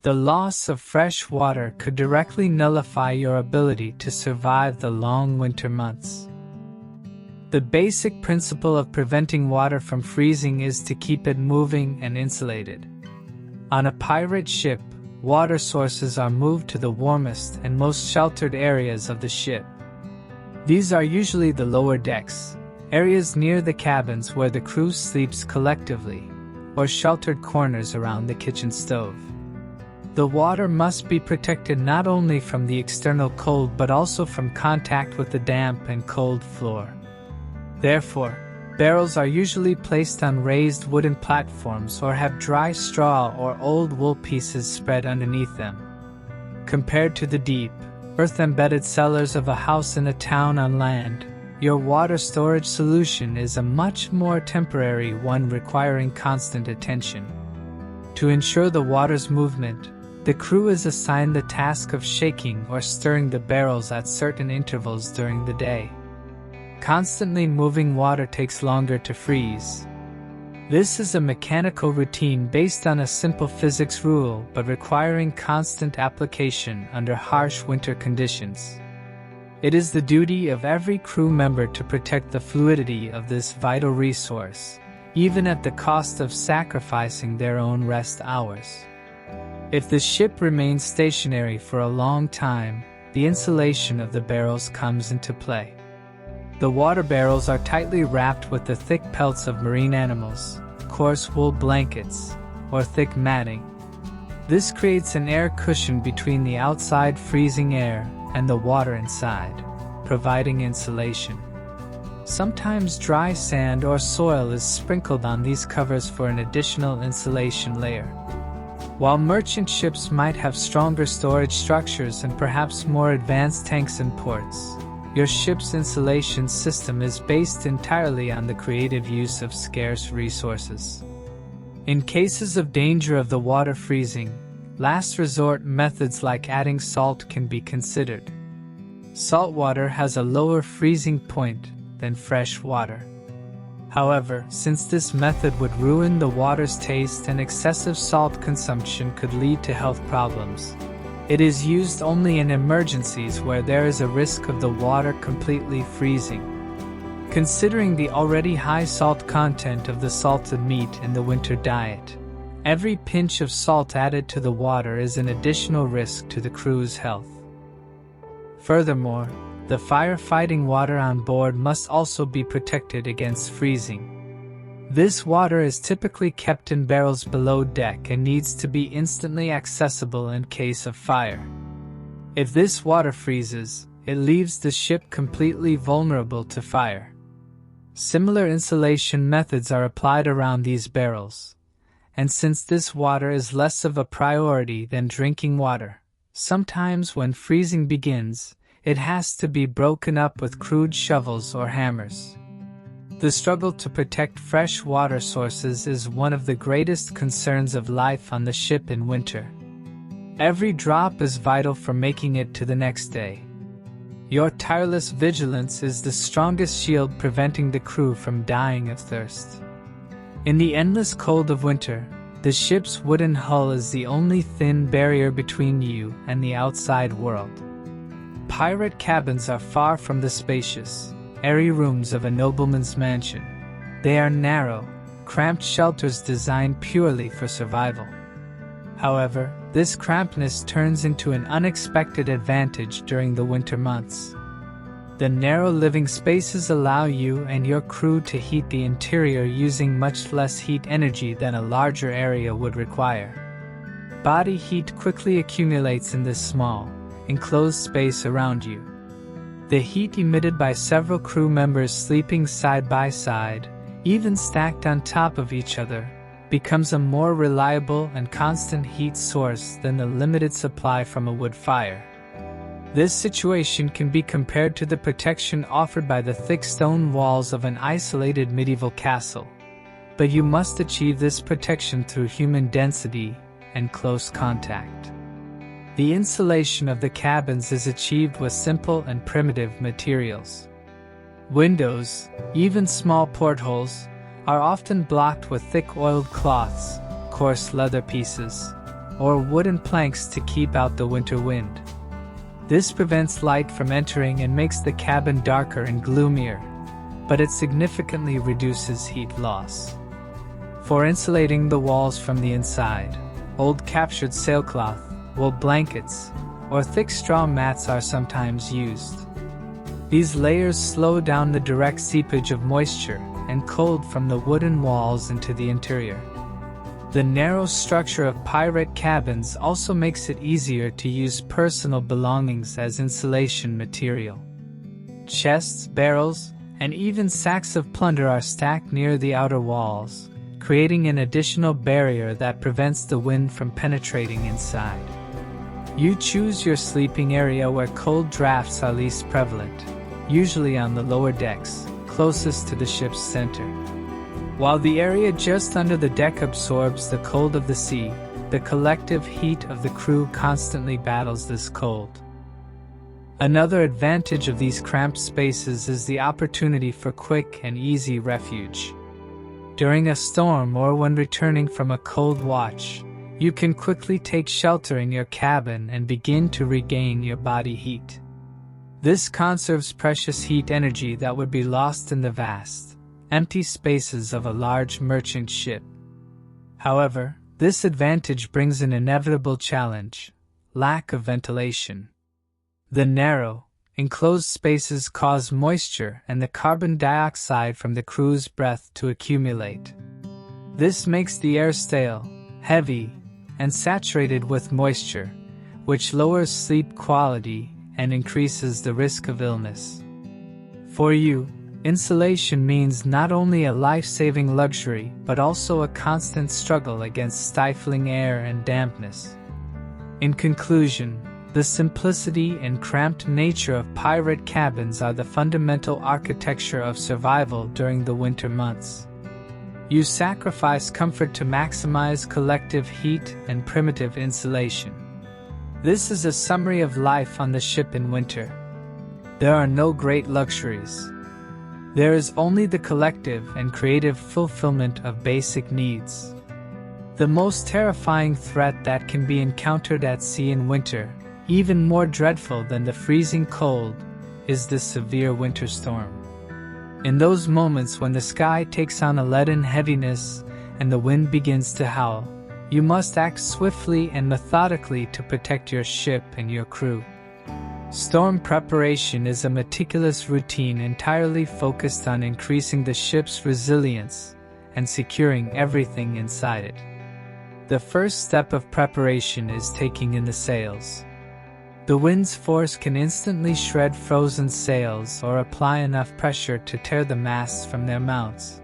The loss of fresh water could directly nullify your ability to survive the long winter months. The basic principle of preventing water from freezing is to keep it moving and insulated. On a pirate ship, water sources are moved to the warmest and most sheltered areas of the ship. These are usually the lower decks, areas near the cabins where the crew sleeps collectively, or sheltered corners around the kitchen stove. The water must be protected not only from the external cold but also from contact with the damp and cold floor. Therefore, barrels are usually placed on raised wooden platforms or have dry straw or old wool pieces spread underneath them. Compared to the deep, earth-embedded cellars of a house in a town on land, your water storage solution is a much more temporary one requiring constant attention. To ensure the water's movement, the crew is assigned the task of shaking or stirring the barrels at certain intervals during the day. Constantly moving water takes longer to freeze. This is a mechanical routine based on a simple physics rule but requiring constant application under harsh winter conditions. It is the duty of every crew member to protect the fluidity of this vital resource, even at the cost of sacrificing their own rest hours. If the ship remains stationary for a long time, the insulation of the barrels comes into play. The water barrels are tightly wrapped with the thick pelts of marine animals, coarse wool blankets, or thick matting. This creates an air cushion between the outside freezing air and the water inside, providing insulation. Sometimes dry sand or soil is sprinkled on these covers for an additional insulation layer. While merchant ships might have stronger storage structures and perhaps more advanced tanks and ports, your ship's insulation system is based entirely on the creative use of scarce resources. In cases of danger of the water freezing, last resort methods like adding salt can be considered. Salt water has a lower freezing point than fresh water. However, since this method would ruin the water's taste and excessive salt consumption could lead to health problems, it is used only in emergencies where there is a risk of the water completely freezing. Considering the already high salt content of the salted meat in the winter diet, every pinch of salt added to the water is an additional risk to the crew's health. Furthermore, the firefighting water on board must also be protected against freezing. This water is typically kept in barrels below deck and needs to be instantly accessible in case of fire. If this water freezes, it leaves the ship completely vulnerable to fire. Similar insulation methods are applied around these barrels, and since this water is less of a priority than drinking water, sometimes when freezing begins, it has to be broken up with crude shovels or hammers. The struggle to protect fresh water sources is one of the greatest concerns of life on the ship in winter. Every drop is vital for making it to the next day. Your tireless vigilance is the strongest shield preventing the crew from dying of thirst. In the endless cold of winter, the ship's wooden hull is the only thin barrier between you and the outside world. Pirate cabins are far from the spacious, airy rooms of a nobleman's mansion. They are narrow, cramped shelters designed purely for survival. However, this crampedness turns into an unexpected advantage during the winter months. The narrow living spaces allow you and your crew to heat the interior using much less heat energy than a larger area would require. Body heat quickly accumulates in this small, enclosed space around you. The heat emitted by several crew members sleeping side by side, even stacked on top of each other, becomes a more reliable and constant heat source than the limited supply from a wood fire. This situation can be compared to the protection offered by the thick stone walls of an isolated medieval castle, but you must achieve this protection through human density and close contact. The insulation of the cabins is achieved with simple and primitive materials. Windows, even small portholes, are often blocked with thick oiled cloths, coarse leather pieces, or wooden planks to keep out the winter wind. This prevents light from entering and makes the cabin darker and gloomier, but it significantly reduces heat loss. For insulating the walls from the inside, old captured sailcloth, wool blankets, or thick straw mats are sometimes used. These layers slow down the direct seepage of moisture and cold from the wooden walls into the interior. The narrow structure of pirate cabins also makes it easier to use personal belongings as insulation material. Chests, barrels, and even sacks of plunder are stacked near the outer walls, creating an additional barrier that prevents the wind from penetrating inside. You choose your sleeping area where cold drafts are least prevalent, usually on the lower decks, closest to the ship's center. While the area just under the deck absorbs the cold of the sea, the collective heat of the crew constantly battles this cold. Another advantage of these cramped spaces is the opportunity for quick and easy refuge. During a storm or when returning from a cold watch, you can quickly take shelter in your cabin and begin to regain your body heat. This conserves precious heat energy that would be lost in the vast, empty spaces of a large merchant ship. However, this advantage brings an inevitable challenge: lack of ventilation. The narrow, enclosed spaces cause moisture and the carbon dioxide from the crew's breath to accumulate. This makes the air stale, heavy, and saturated with moisture, which lowers sleep quality and increases the risk of illness. For you, insulation means not only a life-saving luxury but also a constant struggle against stifling air and dampness. In conclusion, the simplicity and cramped nature of pirate cabins are the fundamental architecture of survival during the winter months. You sacrifice comfort to maximize collective heat and primitive insulation. This is a summary of life on the ship in winter. There are no great luxuries. There is only the collective and creative fulfillment of basic needs. The most terrifying threat that can be encountered at sea in winter, even more dreadful than the freezing cold, is the severe winter storm. In those moments when the sky takes on a leaden heaviness and the wind begins to howl, you must act swiftly and methodically to protect your ship and your crew. Storm preparation is a meticulous routine entirely focused on increasing the ship's resilience and securing everything inside it. The first step of preparation is taking in the sails. The wind's force can instantly shred frozen sails or apply enough pressure to tear the masts from their mounts.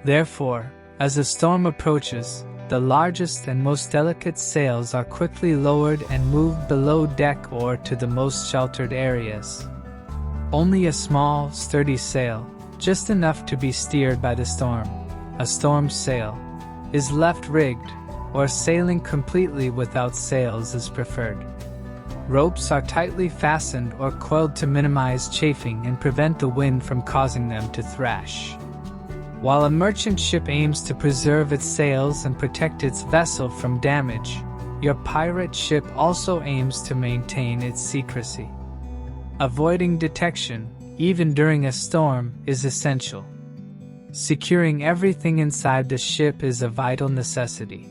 Therefore, as a storm approaches, the largest and most delicate sails are quickly lowered and moved below deck or to the most sheltered areas. Only a small, sturdy sail, just enough to be steered by the storm, a storm sail, is left rigged, or sailing completely without sails is preferred. Ropes are tightly fastened or coiled to minimize chafing and prevent the wind from causing them to thrash. While a merchant ship aims to preserve its sails and protect its vessel from damage, your pirate ship also aims to maintain its secrecy. Avoiding detection, even during a storm, is essential. Securing everything inside the ship is a vital necessity.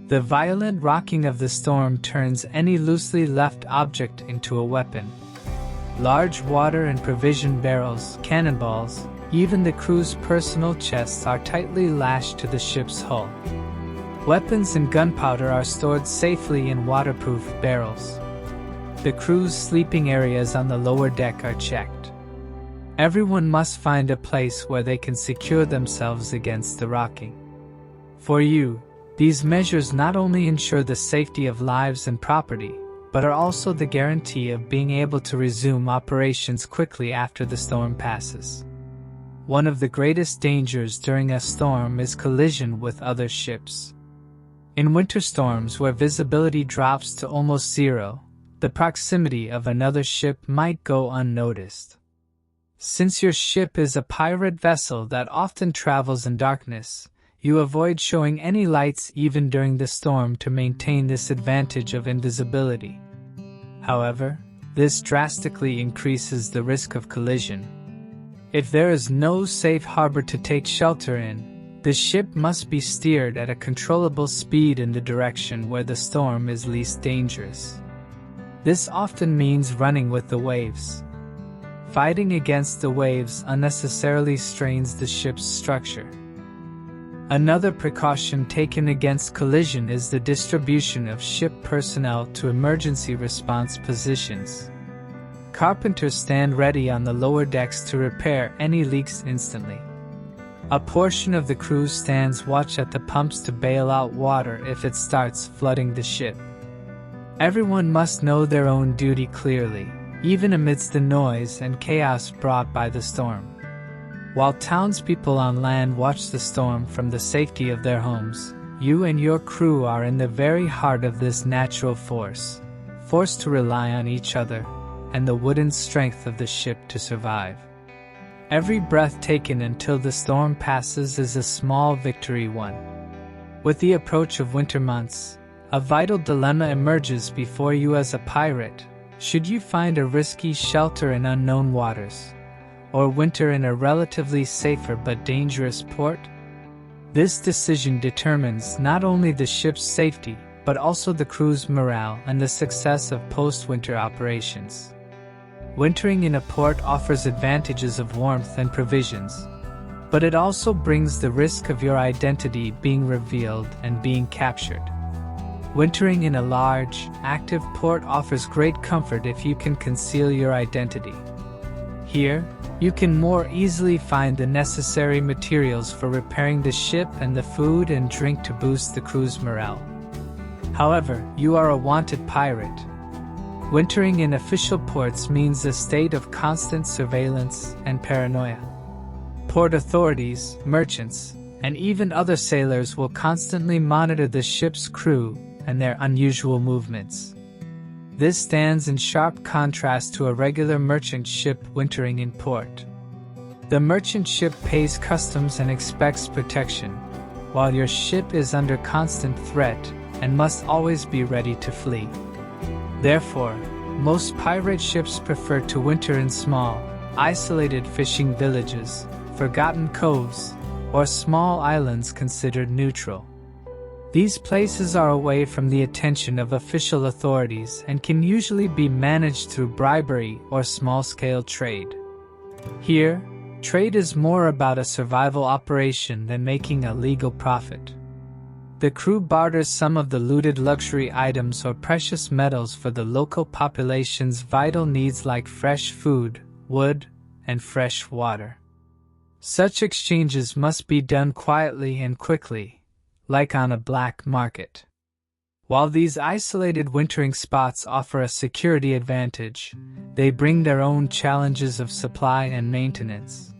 The violent rocking of the storm turns any loosely left object into a weapon. Large water and provision barrels, cannonballs, even the crew's personal chests are tightly lashed to the ship's hull. Weapons and gunpowder are stored safely in waterproof barrels. The crew's sleeping areas on the lower deck are checked. Everyone must find a place where they can secure themselves against the rocking. For you, these measures not only ensure the safety of lives and property, but are also the guarantee of being able to resume operations quickly after the storm passes. One of the greatest dangers during a storm is collision with other ships. In winter storms where visibility drops to almost zero, the proximity of another ship might go unnoticed. Since your ship is a pirate vessel that often travels in darkness, you avoid showing any lights even during the storm to maintain this advantage of invisibility. However, this drastically increases the risk of collision. If there is no safe harbor to take shelter in, the ship must be steered at a controllable speed in the direction where the storm is least dangerous. This often means running with the waves. Fighting against the waves unnecessarily strains the ship's structure. Another precaution taken against collision is the distribution of ship personnel to emergency response positions. Carpenters stand ready on the lower decks to repair any leaks instantly. A portion of the crew stands watch at the pumps to bail out water if it starts flooding the ship. Everyone must know their own duty clearly, even amidst the noise and chaos brought by the storm. While townspeople on land watch the storm from the safety of their homes, you and your crew are in the very heart of this natural force, forced to rely on each other and the wooden strength of the ship to survive. Every breath taken until the storm passes is a small victory won. With the approach of winter months, a vital dilemma emerges before you as a pirate. Should you find a risky shelter in unknown waters, or winter in a relatively safer but dangerous port? This decision determines not only the ship's safety, but also the crew's morale and the success of post-winter operations. Wintering in a port offers advantages of warmth and provisions, but it also brings the risk of your identity being revealed and being captured. Wintering in a large, active port offers great comfort if you can conceal your identity. Here, you can more easily find the necessary materials for repairing the ship and the food and drink to boost the crew's morale. However, you are a wanted pirate. Wintering in official ports means a state of constant surveillance and paranoia. Port authorities, merchants, and even other sailors will constantly monitor the ship's crew and their unusual movements. This stands in sharp contrast to a regular merchant ship wintering in port. The merchant ship pays customs and expects protection, while your ship is under constant threat and must always be ready to flee. Therefore, most pirate ships prefer to winter in small, isolated fishing villages, forgotten coves, or small islands considered neutral. These places are away from the attention of official authorities and can usually be managed through bribery or small-scale trade. Here, trade is more about a survival operation than making a legal profit. The crew barters some of the looted luxury items or precious metals for the local population's vital needs like fresh food, wood, and fresh water. Such exchanges must be done quietly and quickly, like on a black market. While these isolated wintering spots offer a security advantage, they bring their own challenges of supply and maintenance.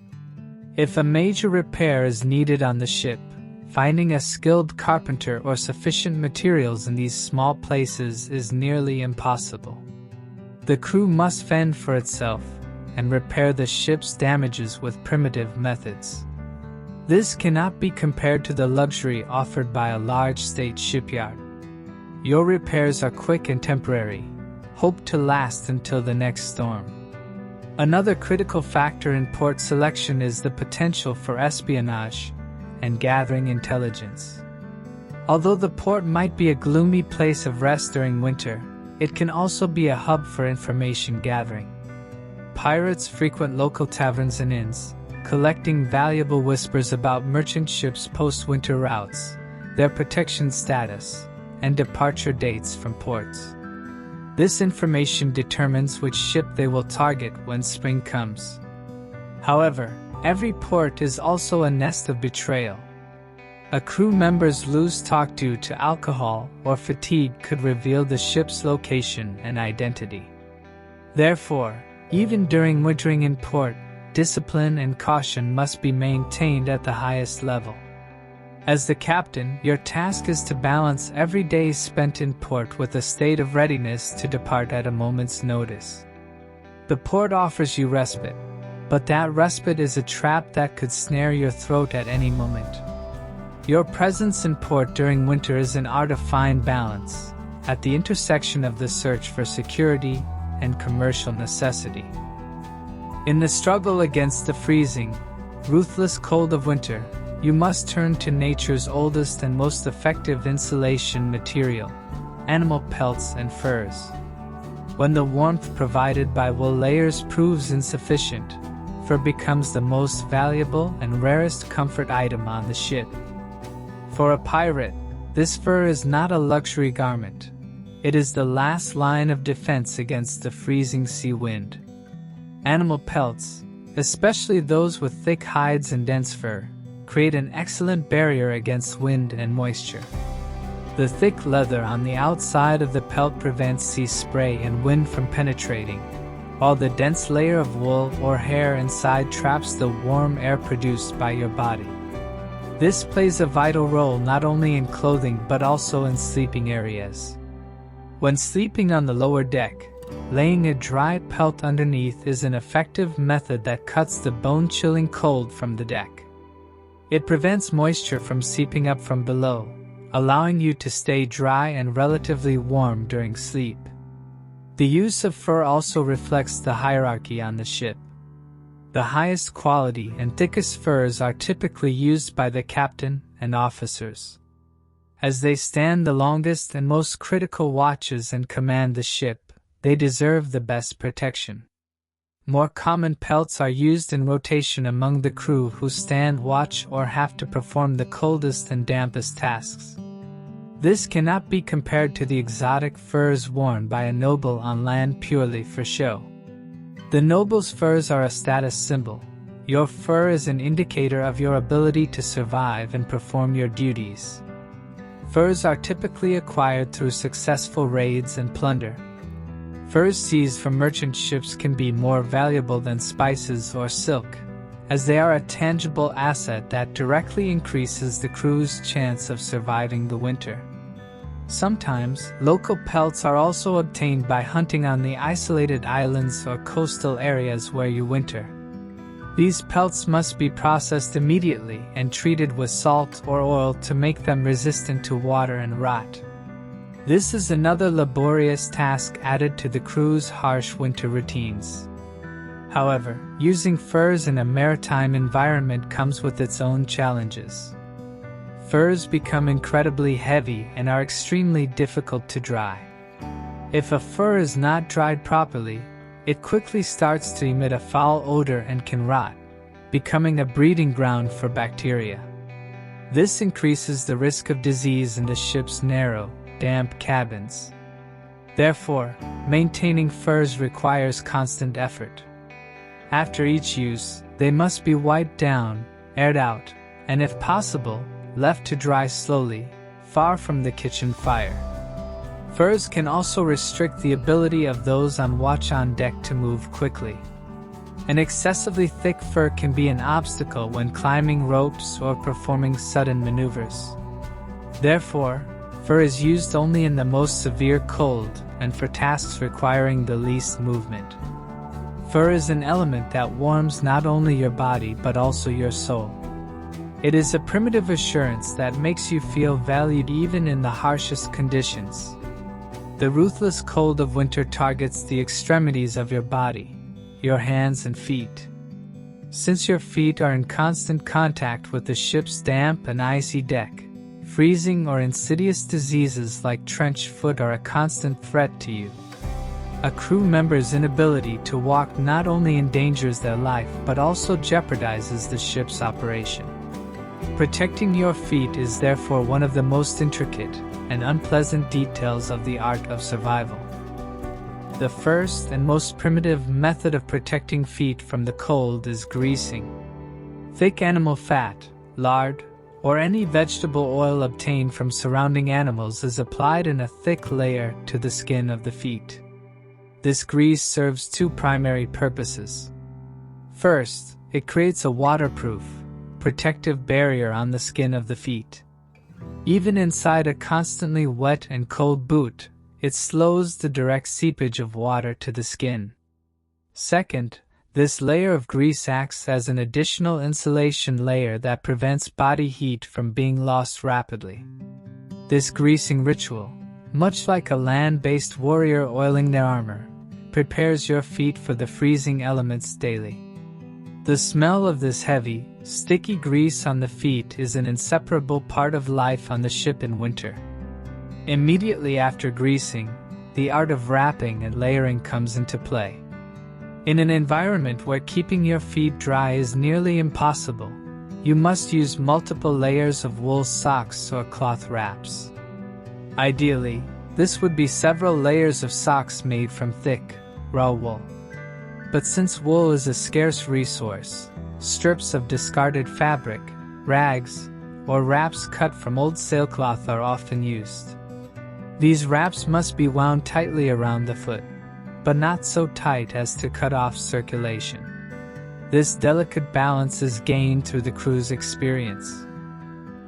If a major repair is needed on the ship, finding a skilled carpenter or sufficient materials in these small places is nearly impossible. The crew must fend for itself and repair the ship's damages with primitive methods. This cannot be compared to the luxury offered by a large state shipyard. Your repairs are quick and temporary, hoped to last until the next storm. Another critical factor in port selection is the potential for espionage and gathering intelligence. Although the port might be a gloomy place of rest during winter, it can also be a hub for information gathering. Pirates frequent local taverns and inns, collecting valuable whispers about merchant ships' post-winter routes, their protection status, and departure dates from ports. This information determines which ship they will target when spring comes. However, every port is also a nest of betrayal. A crew member's loose talk due to alcohol or fatigue could reveal the ship's location and identity. Therefore, even during wintering in port, discipline and caution must be maintained at the highest level. As the captain, your task is to balance every day spent in port with a state of readiness to depart at a moment's notice. The port offers you respite, but that respite is a trap that could snare your throat at any moment. Your presence in port during winter is an art of fine balance, at the intersection of the search for security and commercial necessity. In the struggle against the freezing, ruthless cold of winter, you must turn to nature's oldest and most effective insulation material, animal pelts and furs. When the warmth provided by wool layers proves insufficient, fur becomes the most valuable and rarest comfort item on the ship. For a pirate, this fur is not a luxury garment. It is the last line of defense against the freezing sea wind. Animal pelts, especially those with thick hides and dense fur, create an excellent barrier against wind and moisture. The thick leather on the outside of the pelt prevents sea spray and wind from penetrating, while the dense layer of wool or hair inside traps the warm air produced by your body. This plays a vital role not only in clothing but also in sleeping areas. When sleeping on the lower deck, laying a dry pelt underneath is an effective method that cuts the bone-chilling cold from the deck. It prevents moisture from seeping up from below, allowing you to stay dry and relatively warm during sleep. The use of fur also reflects the hierarchy on the ship. The highest quality and thickest furs are typically used by the captain and officers. As they stand the longest and most critical watches and command the ship, they deserve the best protection. More common pelts are used in rotation among the crew who stand watch or have to perform the coldest and dampest tasks. This cannot be compared to the exotic furs worn by a noble on land purely for show. The noble's furs are a status symbol. Your fur is an indicator of your ability to survive and perform your duties. Furs are typically acquired through successful raids and plunder. Furs seized from merchant ships can be more valuable than spices or silk, as they are a tangible asset that directly increases the crew's chance of surviving the winter. Sometimes, local pelts are also obtained by hunting on the isolated islands or coastal areas where you winter. These pelts must be processed immediately and treated with salt or oil to make them resistant to water and rot. This is another laborious task added to the crew's harsh winter routines. However, using furs in a maritime environment comes with its own challenges. Furs become incredibly heavy and are extremely difficult to dry. If a fur is not dried properly, it quickly starts to emit a foul odor and can rot, becoming a breeding ground for bacteria. This increases the risk of disease in the ship's narrow, damp cabins. Therefore, maintaining furs requires constant effort. After each use, they must be wiped down, aired out, and if possible, left to dry slowly, far from the kitchen fire. Furs can also restrict the ability of those on watch on deck to move quickly. An excessively thick fur can be an obstacle when climbing ropes or performing sudden maneuvers. Therefore, fur is used only in the most severe cold and for tasks requiring the least movement. Fur is an element that warms not only your body but also your soul. It is a primitive assurance that makes you feel valued even in the harshest conditions. The ruthless cold of winter targets the extremities of your body, your hands and feet. Since your feet are in constant contact with the ship's damp and icy deck, freezing or insidious diseases like trench foot are a constant threat to you. A crew member's inability to walk not only endangers their life but also jeopardizes the ship's operation. Protecting your feet is therefore one of the most intricate and unpleasant details of the art of survival. The first and most primitive method of protecting feet from the cold is greasing. Thick animal fat, lard, or any vegetable oil obtained from surrounding animals is applied in a thick layer to the skin of the feet. This grease serves two primary purposes. First, it creates a waterproof, protective barrier on the skin of the feet. Even inside a constantly wet and cold boot, it slows the direct seepage of water to the skin. Second, this layer of grease acts as an additional insulation layer that prevents body heat from being lost rapidly. This greasing ritual, much like a land-based warrior oiling their armor, prepares your feet for the freezing elements daily. The smell of this heavy, sticky grease on the feet is an inseparable part of life on the ship in winter. Immediately after greasing, the art of wrapping and layering comes into play. In an environment where keeping your feet dry is nearly impossible, you must use multiple layers of wool socks or cloth wraps. Ideally, this would be several layers of socks made from thick, raw wool. But since wool is a scarce resource, strips of discarded fabric, rags, or wraps cut from old sailcloth are often used. These wraps must be wound tightly around the foot, but not so tight as to cut off circulation. This delicate balance is gained through the crew's experience.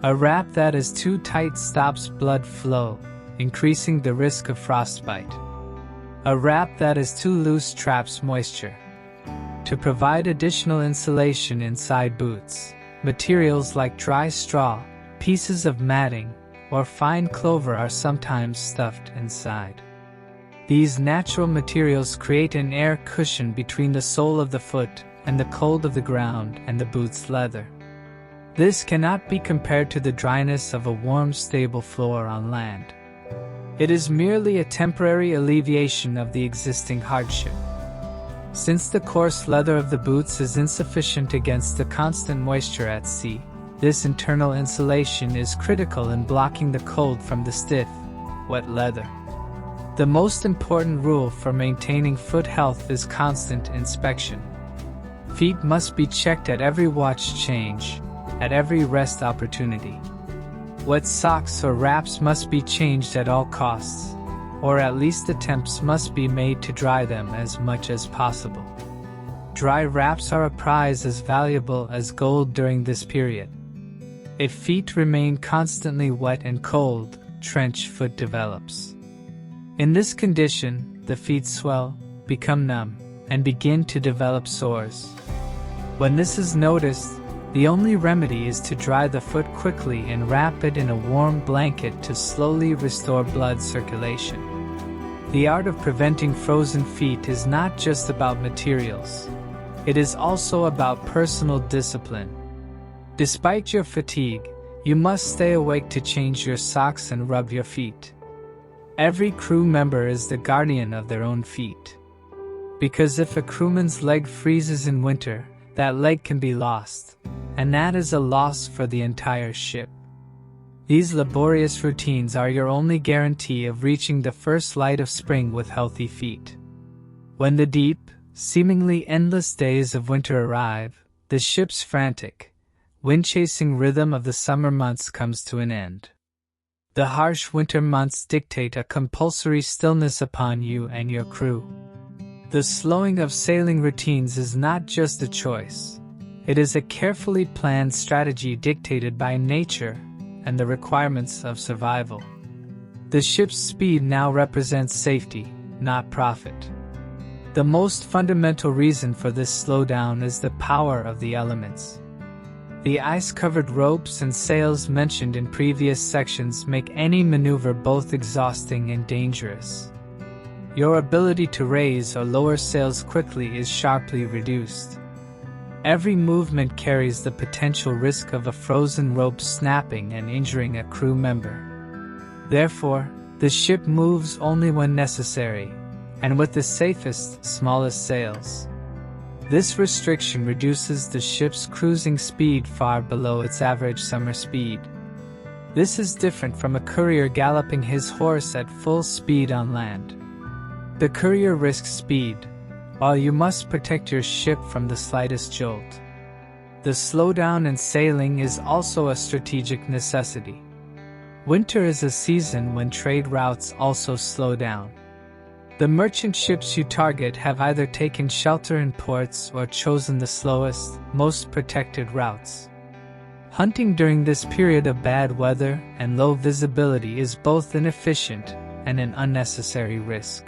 A wrap that is too tight stops blood flow, increasing the risk of frostbite. A wrap that is too loose traps moisture. To provide additional insulation inside boots, materials like dry straw, pieces of matting, or fine clover are sometimes stuffed inside. These natural materials create an air cushion between the sole of the foot and the cold of the ground and the boot's leather. This cannot be compared to the dryness of a warm, stable floor on land. It is merely a temporary alleviation of the existing hardship. Since the coarse leather of the boots is insufficient against the constant moisture at sea, this internal insulation is critical in blocking the cold from the stiff, wet leather. The most important rule for maintaining foot health is constant inspection. Feet must be checked at every watch change, at every rest opportunity. Wet socks or wraps must be changed at all costs, or at least attempts must be made to dry them as much as possible. Dry wraps are a prize as valuable as gold during this period. If feet remain constantly wet and cold, trench foot develops. In this condition, the feet swell, become numb, and begin to develop sores. When this is noticed, the only remedy is to dry the foot quickly and wrap it in a warm blanket to slowly restore blood circulation. The art of preventing frozen feet is not just about materials. It is also about personal discipline. Despite your fatigue, you must stay awake to change your socks and rub your feet. Every crew member is the guardian of their own feet. Because if a crewman's leg freezes in winter, that leg can be lost, and that is a loss for the entire ship. These laborious routines are your only guarantee of reaching the first light of spring with healthy feet. When the deep, seemingly endless days of winter arrive, the ship's frantic, wind-chasing rhythm of the summer months comes to an end. The harsh winter months dictate a compulsory stillness upon you and your crew. The slowing of sailing routines is not just a choice. It is a carefully planned strategy dictated by nature and the requirements of survival. The ship's speed now represents safety, not profit. The most fundamental reason for this slowdown is the power of the elements. The ice-covered ropes and sails mentioned in previous sections make any maneuver both exhausting and dangerous. Your ability to raise or lower sails quickly is sharply reduced. Every movement carries the potential risk of a frozen rope snapping and injuring a crew member. Therefore, the ship moves only when necessary, and with the safest, smallest sails. This restriction reduces the ship's cruising speed far below its average summer speed. This is different from a courier galloping his horse at full speed on land. The courier risks speed, while you must protect your ship from the slightest jolt. The slowdown in sailing is also a strategic necessity. Winter is a season when trade routes also slow down. The merchant ships you target have either taken shelter in ports or chosen the slowest, most protected routes. Hunting during this period of bad weather and low visibility is both inefficient and an unnecessary risk.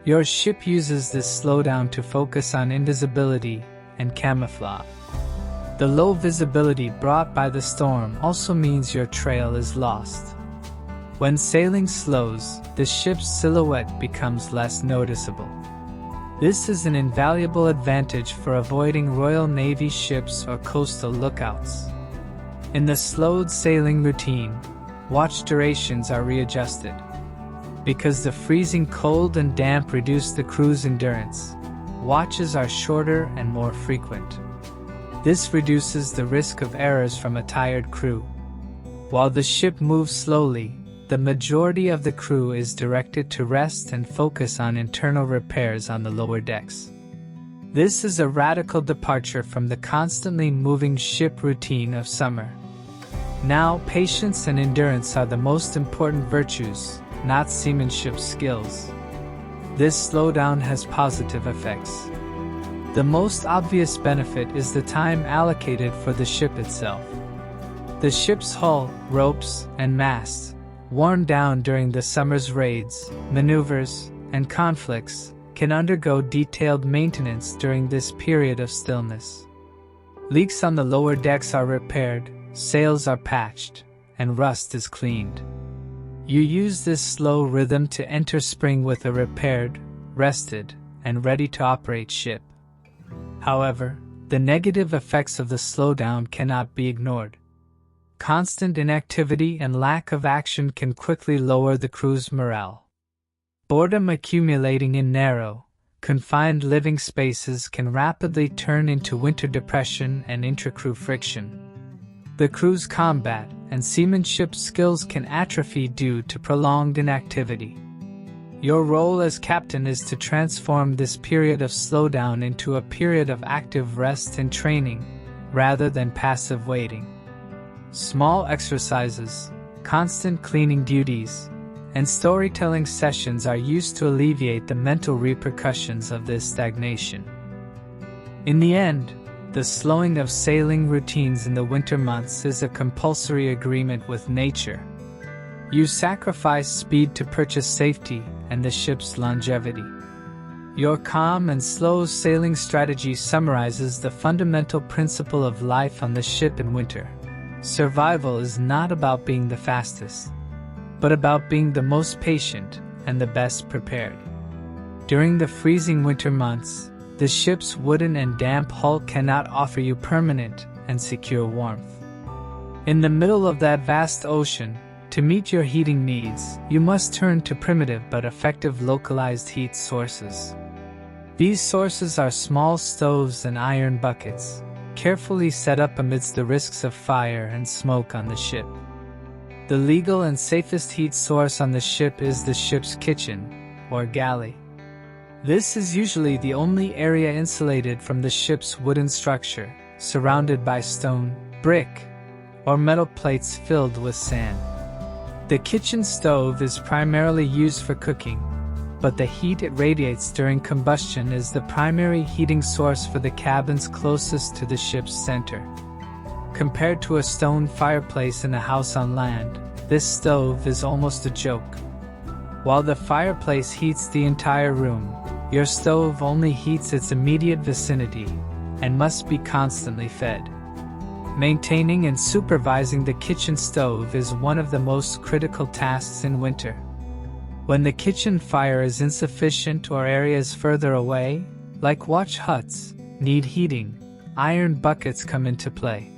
Your ship uses this slowdown to focus on invisibility and camouflage. The low visibility brought by the storm also means your trail is lost. When sailing slows, the ship's silhouette becomes less noticeable. This is an invaluable advantage for avoiding Royal Navy ships or coastal lookouts. In the slowed sailing routine, watch durations are readjusted. Because the freezing cold and damp reduce the crew's endurance, watches are shorter and more frequent. This reduces the risk of errors from a tired crew. While the ship moves slowly, the majority of the crew is directed to rest and focus on internal repairs on the lower decks. This is a radical departure from the constantly moving ship routine of summer. Now, patience and endurance are the most important virtues, not seamanship skills. This slowdown has positive effects. The most obvious benefit is the time allocated for the ship itself. The ship's hull, ropes, and masts, worn down during the summer's raids, maneuvers, and conflicts, can undergo detailed maintenance during this period of stillness. Leaks on the lower decks are repaired, sails are patched, and rust is cleaned. You use this slow rhythm to enter spring with a repaired, rested, and ready-to-operate ship. However, the negative effects of the slowdown cannot be ignored. Constant inactivity and lack of action can quickly lower the crew's morale. Boredom accumulating in narrow, confined living spaces can rapidly turn into winter depression and intra-crew friction. The crew's combat and seamanship skills can atrophy due to prolonged inactivity. Your role as captain is to transform this period of slowdown into a period of active rest and training, rather than passive waiting. Small exercises, constant cleaning duties, and storytelling sessions are used to alleviate the mental repercussions of this stagnation. In the end, the slowing of sailing routines in the winter months is a compulsory agreement with nature. You sacrifice speed to purchase safety and the ship's longevity. Your calm and slow sailing strategy summarizes the fundamental principle of life on the ship in winter. Survival is not about being the fastest, but about being the most patient and the best prepared. During the freezing winter months, the ship's wooden and damp hull cannot offer you permanent and secure warmth. In the middle of that vast ocean, to meet your heating needs, you must turn to primitive but effective localized heat sources. These sources are small stoves and iron buckets, carefully set up amidst the risks of fire and smoke on the ship. The legal and safest heat source on the ship is the ship's kitchen, or galley. This is usually the only area insulated from the ship's wooden structure, surrounded by stone, brick, or metal plates filled with sand. The kitchen stove is primarily used for cooking, but the heat it radiates during combustion is the primary heating source for the cabins closest to the ship's center. Compared to a stone fireplace in a house on land, this stove is almost a joke. While the fireplace heats the entire room, your stove only heats its immediate vicinity and must be constantly fed. Maintaining and supervising the kitchen stove is one of the most critical tasks in winter. When the kitchen fire is insufficient or areas further away, like watch huts, need heating, iron buckets come into play.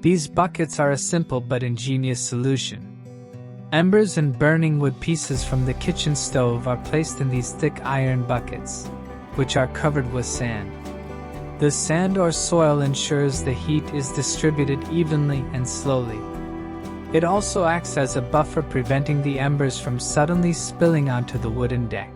These buckets are a simple but ingenious solution. Embers and burning wood pieces from the kitchen stove are placed in these thick iron buckets, which are covered with sand. The sand or soil ensures the heat is distributed evenly and slowly. It also acts as a buffer, preventing the embers from suddenly spilling onto the wooden deck.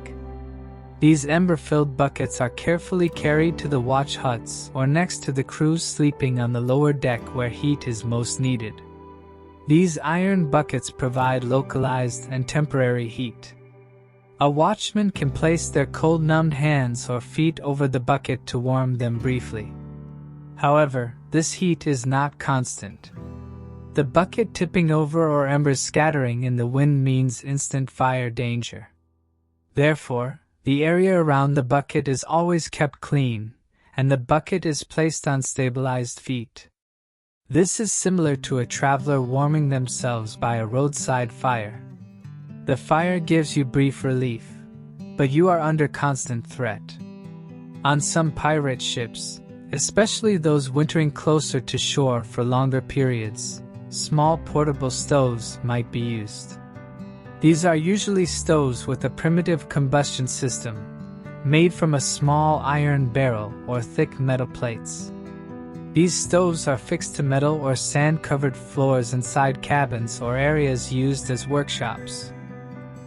These ember-filled buckets are carefully carried to the watch huts or next to the crew sleeping on the lower deck where heat is most needed. These iron buckets provide localized and temporary heat. A watchman can place their cold-numbed hands or feet over the bucket to warm them briefly. However, this heat is not constant. The bucket tipping over or embers scattering in the wind means instant fire danger. Therefore, the area around the bucket is always kept clean, and the bucket is placed on stabilized feet. This is similar to a traveler warming themselves by a roadside fire. The fire gives you brief relief, but you are under constant threat. On some pirate ships, especially those wintering closer to shore for longer periods, small portable stoves might be used. These are usually stoves with a primitive combustion system, made from a small iron barrel or thick metal plates. These stoves are fixed to metal or sand-covered floors inside cabins or areas used as workshops.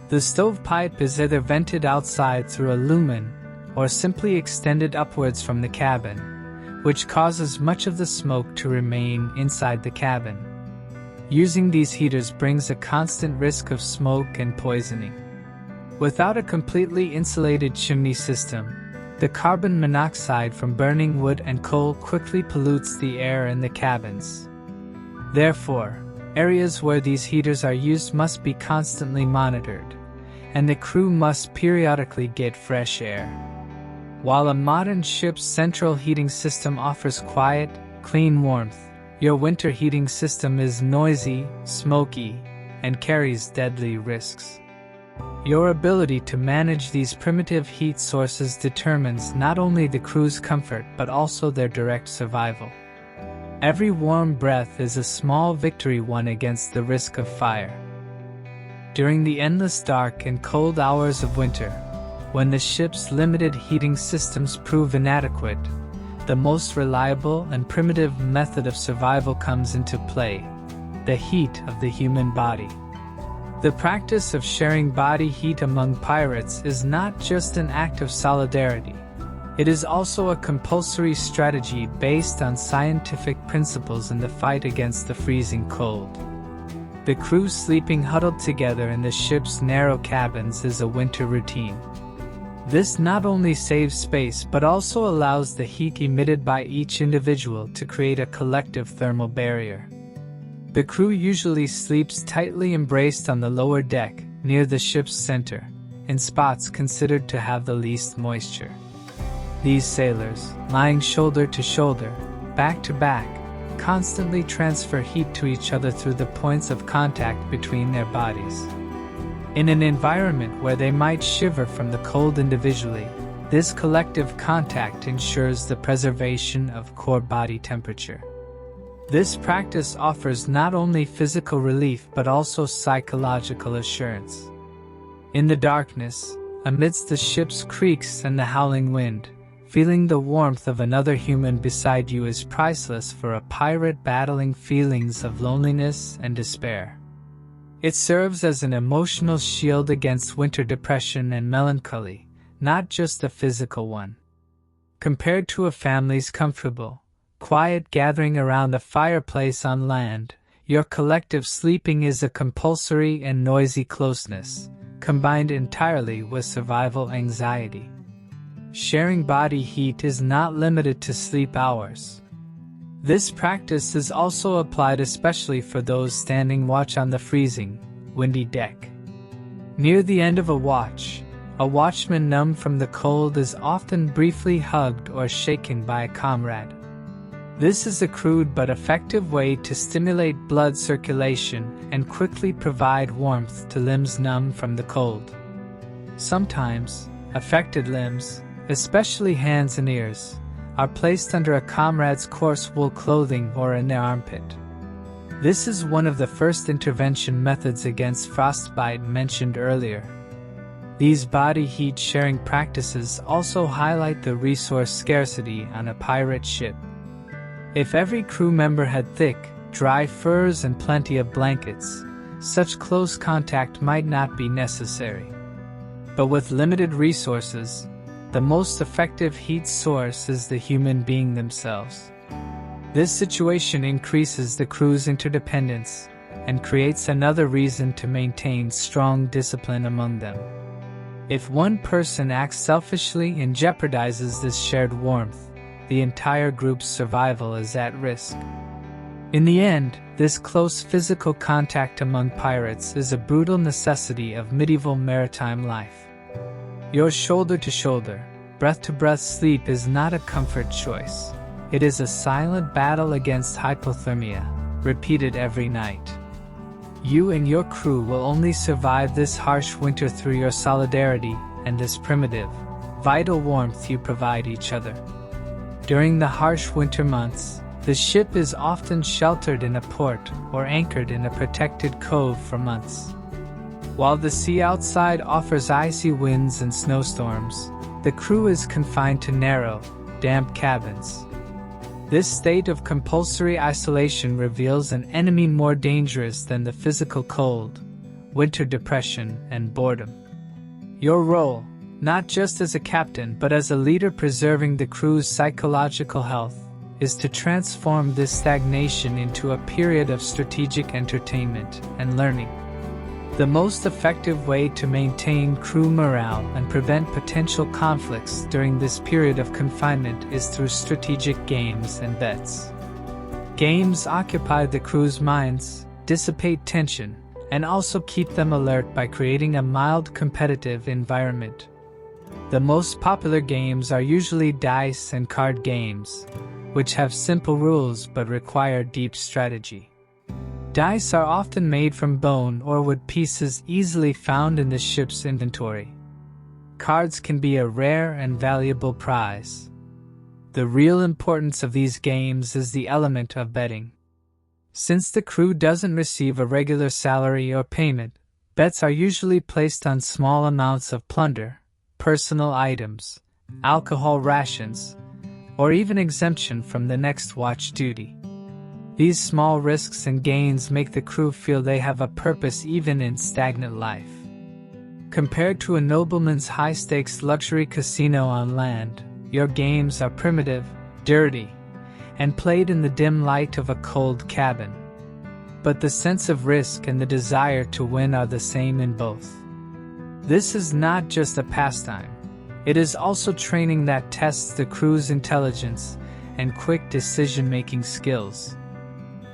The stovepipe is either vented outside through a lumen or simply extended upwards from the cabin, which causes much of the smoke to remain inside the cabin. Using these heaters brings a constant risk of smoke and poisoning. Without a completely insulated chimney system, the carbon monoxide from burning wood and coal quickly pollutes the air in the cabins. Therefore, areas where these heaters are used must be constantly monitored, and the crew must periodically get fresh air. While a modern ship's central heating system offers quiet, clean warmth, your winter heating system is noisy, smoky, and carries deadly risks. Your ability to manage these primitive heat sources determines not only the crew's comfort but also their direct survival. Every warm breath is a small victory won against the risk of fire. During the endless dark and cold hours of winter, when the ship's limited heating systems prove inadequate, the most reliable and primitive method of survival comes into play: the heat of the human body. The practice of sharing body heat among pirates is not just an act of solidarity. It is also a compulsory strategy based on scientific principles in the fight against the freezing cold. The crew sleeping huddled together in the ship's narrow cabins is a winter routine. This not only saves space but also allows the heat emitted by each individual to create a collective thermal barrier. The crew usually sleeps tightly embraced on the lower deck, near the ship's center, in spots considered to have the least moisture. These sailors, lying shoulder to shoulder, back to back, constantly transfer heat to each other through the points of contact between their bodies. In an environment where they might shiver from the cold individually, this collective contact ensures the preservation of core body temperature. This practice offers not only physical relief but also psychological assurance. In the darkness, amidst the ship's creaks and the howling wind, feeling the warmth of another human beside you is priceless for a pirate battling feelings of loneliness and despair. It serves as an emotional shield against winter depression and melancholy, not just a physical one. Compared to a family's comfortable, quiet gathering around a fireplace on land, your collective sleeping is a compulsory and noisy closeness, combined entirely with survival anxiety. Sharing body heat is not limited to sleep hours. This practice is also applied especially for those standing watch on the freezing, windy deck. Near the end of a watchman numb from the cold is often briefly hugged or shaken by a comrade. This is a crude but effective way to stimulate blood circulation and quickly provide warmth to limbs numb from the cold. Sometimes, affected limbs, especially hands and ears, are placed under a comrade's coarse wool clothing or in their armpit. This is one of the first intervention methods against frostbite mentioned earlier. These body heat sharing practices also highlight the resource scarcity on a pirate ship. If every crew member had thick, dry furs and plenty of blankets, such close contact might not be necessary. But with limited resources, the most effective heat source is the human being themselves. This situation increases the crew's interdependence and creates another reason to maintain strong discipline among them. If one person acts selfishly and jeopardizes this shared warmth, the entire group's survival is at risk. In the end, this close physical contact among pirates is a brutal necessity of medieval maritime life. Your shoulder-to-shoulder, breath-to-breath sleep is not a comfort choice. It is a silent battle against hypothermia, repeated every night. You and your crew will only survive this harsh winter through your solidarity and this primitive, vital warmth you provide each other. During the harsh winter months, the ship is often sheltered in a port or anchored in a protected cove for months. While the sea outside offers icy winds and snowstorms, the crew is confined to narrow, damp cabins. This state of compulsory isolation reveals an enemy more dangerous than the physical cold, winter depression, and boredom. Your role, not just as a captain but as a leader preserving the crew's psychological health, is to transform this stagnation into a period of strategic entertainment and learning. The most effective way to maintain crew morale and prevent potential conflicts during this period of confinement is through strategic games and bets. Games occupy the crew's minds, dissipate tension, and also keep them alert by creating a mild competitive environment. The most popular games are usually dice and card games, which have simple rules but require deep strategy. Dice are often made from bone or wood pieces easily found in the ship's inventory. Cards can be a rare and valuable prize. The real importance of these games is the element of betting. Since the crew doesn't receive a regular salary or payment, bets are usually placed on small amounts of plunder, personal items, alcohol rations, or even exemption from the next watch duty. These small risks and gains make the crew feel they have a purpose even in stagnant life. Compared to a nobleman's high-stakes luxury casino on land, your games are primitive, dirty, and played in the dim light of a cold cabin. But the sense of risk and the desire to win are the same in both. This is not just a pastime. It is also training that tests the crew's intelligence and quick decision-making skills.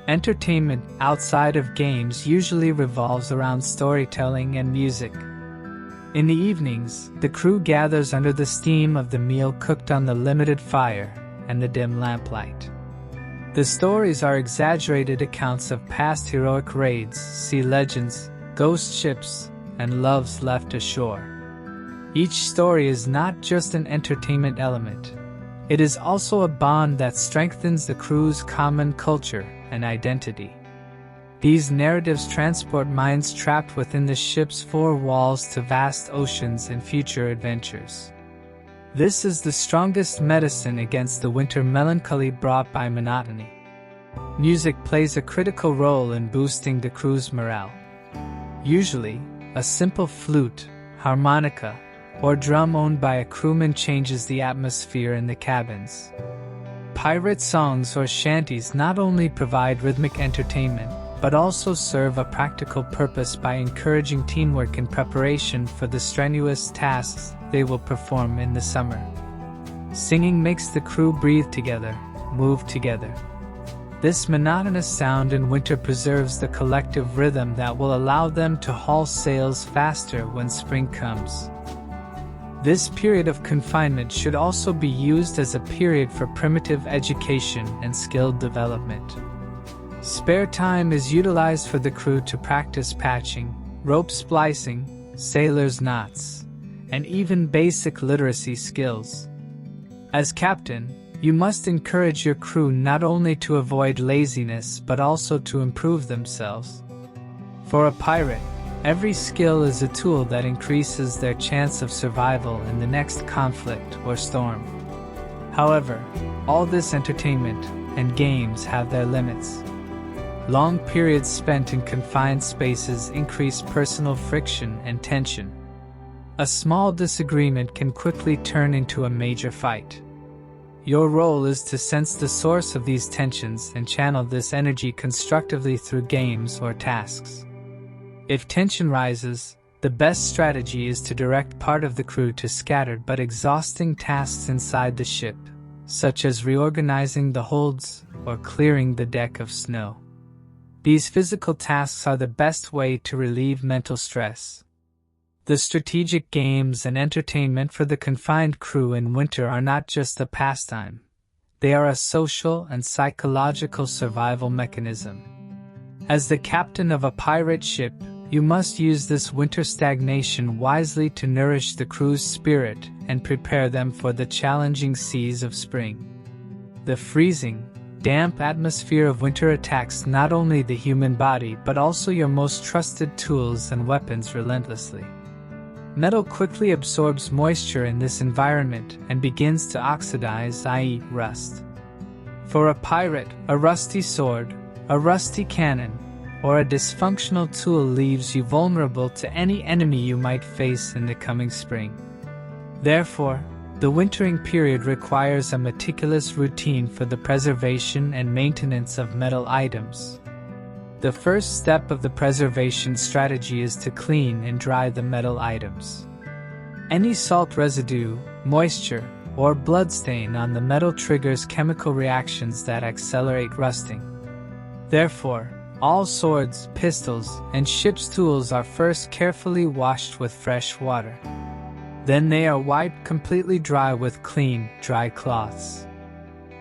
Entertainment outside of games usually revolves around storytelling and music. In the evenings, the crew gathers under the steam of the meal cooked on the limited fire and the dim lamplight. The stories are exaggerated accounts of past heroic raids, sea legends, ghost ships, and loves left ashore. Each story is not just an entertainment element. It is also a bond that strengthens the crew's common culture and identity. These narratives transport minds trapped within the ship's four walls to vast oceans and future adventures. This is the strongest medicine against the winter melancholy brought by monotony. Music plays a critical role in boosting the crew's morale. Usually, a simple flute, harmonica, or drum owned by a crewman changes the atmosphere in the cabins. Pirate songs or shanties not only provide rhythmic entertainment, but also serve a practical purpose by encouraging teamwork in preparation for the strenuous tasks they will perform in the summer. Singing makes the crew breathe together, move together. This monotonous sound in winter preserves the collective rhythm that will allow them to haul sails faster when spring comes. This period of confinement should also be used as a period for primitive education and skill development. Spare time is utilized for the crew to practice patching, rope splicing, sailor's knots, and even basic literacy skills. As captain, you must encourage your crew not only to avoid laziness but also to improve themselves. For a pirate, every skill is a tool that increases their chance of survival in the next conflict or storm. However, all this entertainment and games have their limits. Long periods spent in confined spaces increase personal friction and tension. A small disagreement can quickly turn into a major fight. Your role is to sense the source of these tensions and channel this energy constructively through games or tasks. If tension rises, the best strategy is to direct part of the crew to scattered but exhausting tasks inside the ship, such as reorganizing the holds or clearing the deck of snow. These physical tasks are the best way to relieve mental stress. The strategic games and entertainment for the confined crew in winter are not just a pastime. They are a social and psychological survival mechanism. As the captain of a pirate ship, you must use this winter stagnation wisely to nourish the crew's spirit and prepare them for the challenging seas of spring. The freezing, damp atmosphere of winter attacks not only the human body but also your most trusted tools and weapons relentlessly. Metal quickly absorbs moisture in this environment and begins to oxidize, i.e., rust. For a pirate, a rusty sword, a rusty cannon, or a dysfunctional tool leaves you vulnerable to any enemy you might face in the coming spring. Therefore, the wintering period requires a meticulous routine for the preservation and maintenance of metal items. The first step of the preservation strategy is to clean and dry the metal items. Any salt residue, moisture, or bloodstain on the metal triggers chemical reactions that accelerate rusting. Therefore, all swords, pistols, and ship's tools are first carefully washed with fresh water. Then they are wiped completely dry with clean, dry cloths.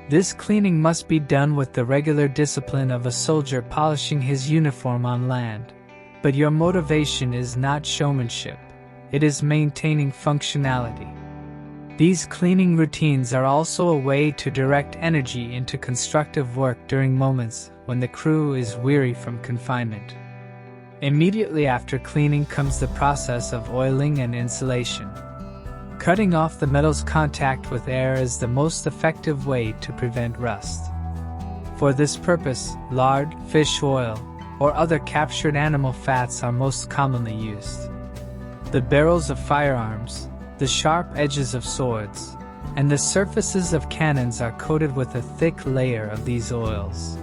This cleaning must be done with the regular discipline of a soldier polishing his uniform on land. But your motivation is not showmanship, it is maintaining functionality. These cleaning routines are also a way to direct energy into constructive work during moments when the crew is weary from confinement. Immediately after cleaning comes the process of oiling and insulation. Cutting off the metal's contact with air is the most effective way to prevent rust. For this purpose, lard, fish oil, or other captured animal fats are most commonly used. The barrels of firearms, the sharp edges of swords, and the surfaces of cannons are coated with a thick layer of these oils.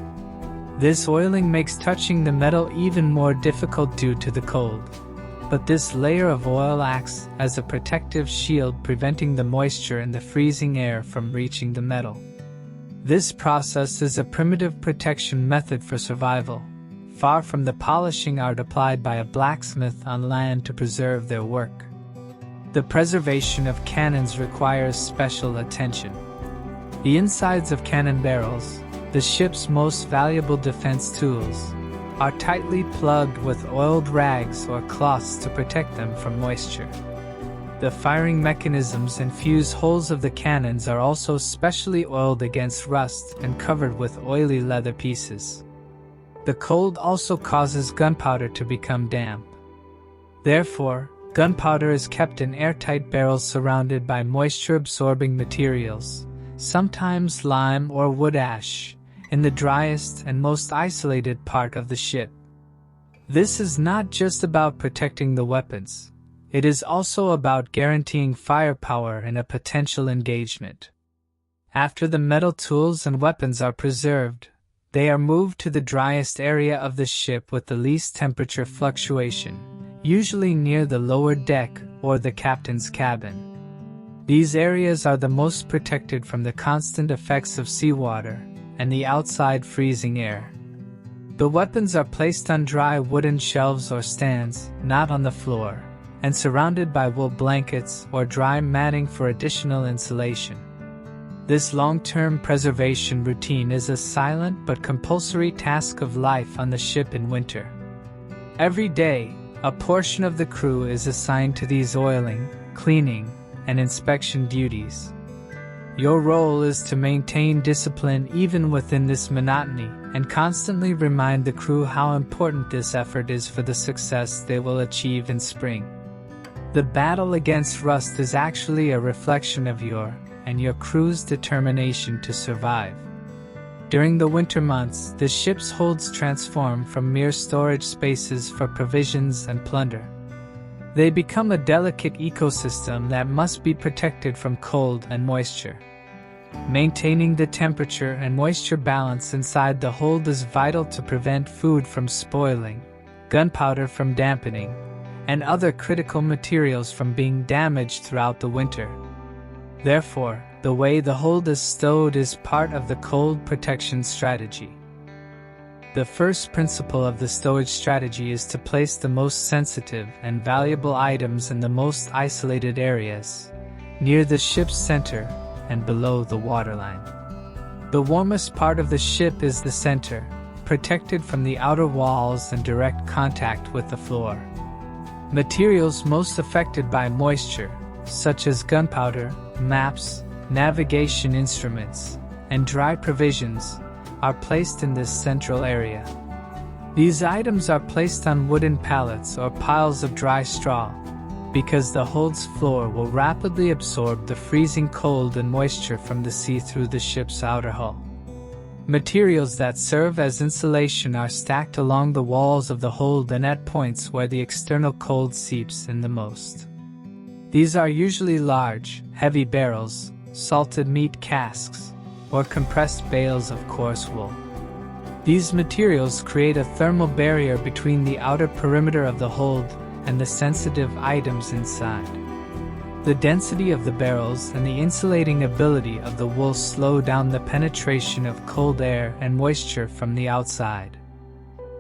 This oiling makes touching the metal even more difficult due to the cold. But this layer of oil acts as a protective shield, preventing the moisture and the freezing air from reaching the metal. This process is a primitive protection method for survival, far from the polishing art applied by a blacksmith on land to preserve their work. The preservation of cannons requires special attention. The insides of cannon barrels, the ship's most valuable defense tools, are tightly plugged with oiled rags or cloths to protect them from moisture. The firing mechanisms and fuse holes of the cannons are also specially oiled against rust and covered with oily leather pieces. The cold also causes gunpowder to become damp. Therefore, gunpowder is kept in airtight barrels surrounded by moisture-absorbing materials, sometimes lime or wood ash, in the driest and most isolated part of the ship. This is not just about protecting the weapons, it is also about guaranteeing firepower in a potential engagement. After the metal tools and weapons are preserved, they are moved to the driest area of the ship with the least temperature fluctuation, usually near the lower deck or the captain's cabin. These areas are the most protected from the constant effects of seawater and the outside freezing air. The weapons are placed on dry wooden shelves or stands, not on the floor, and surrounded by wool blankets or dry matting for additional insulation. This long-term preservation routine is a silent but compulsory task of life on the ship in winter. Every day, a portion of the crew is assigned to these oiling, cleaning, and inspection duties. Your role is to maintain discipline even within this monotony and constantly remind the crew how important this effort is for the success they will achieve in spring. The battle against rust is actually a reflection of your crew's determination to survive. During the winter months, the ship's holds transform from mere storage spaces for provisions and plunder. They become a delicate ecosystem that must be protected from cold and moisture. Maintaining the temperature and moisture balance inside the hold is vital to prevent food from spoiling, gunpowder from dampening, and other critical materials from being damaged throughout the winter. Therefore, the way the hold is stowed is part of the cold protection strategy. The first principle of the stowage strategy is to place the most sensitive and valuable items in the most isolated areas, near the ship's center and below the waterline. The warmest part of the ship is the center, protected from the outer walls and direct contact with the floor. Materials most affected by moisture, such as gunpowder, maps, navigation instruments, and dry provisions, are placed in this central area. These items are placed on wooden pallets or piles of dry straw, because the hold's floor will rapidly absorb the freezing cold and moisture from the sea through the ship's outer hull. Materials that serve as insulation are stacked along the walls of the hold and at points where the external cold seeps in the most. These are usually large, heavy barrels, salted meat casks, or compressed bales of coarse wool. These materials create a thermal barrier between the outer perimeter of the hold and the sensitive items inside. The density of the barrels and the insulating ability of the wool slow down the penetration of cold air and moisture from the outside.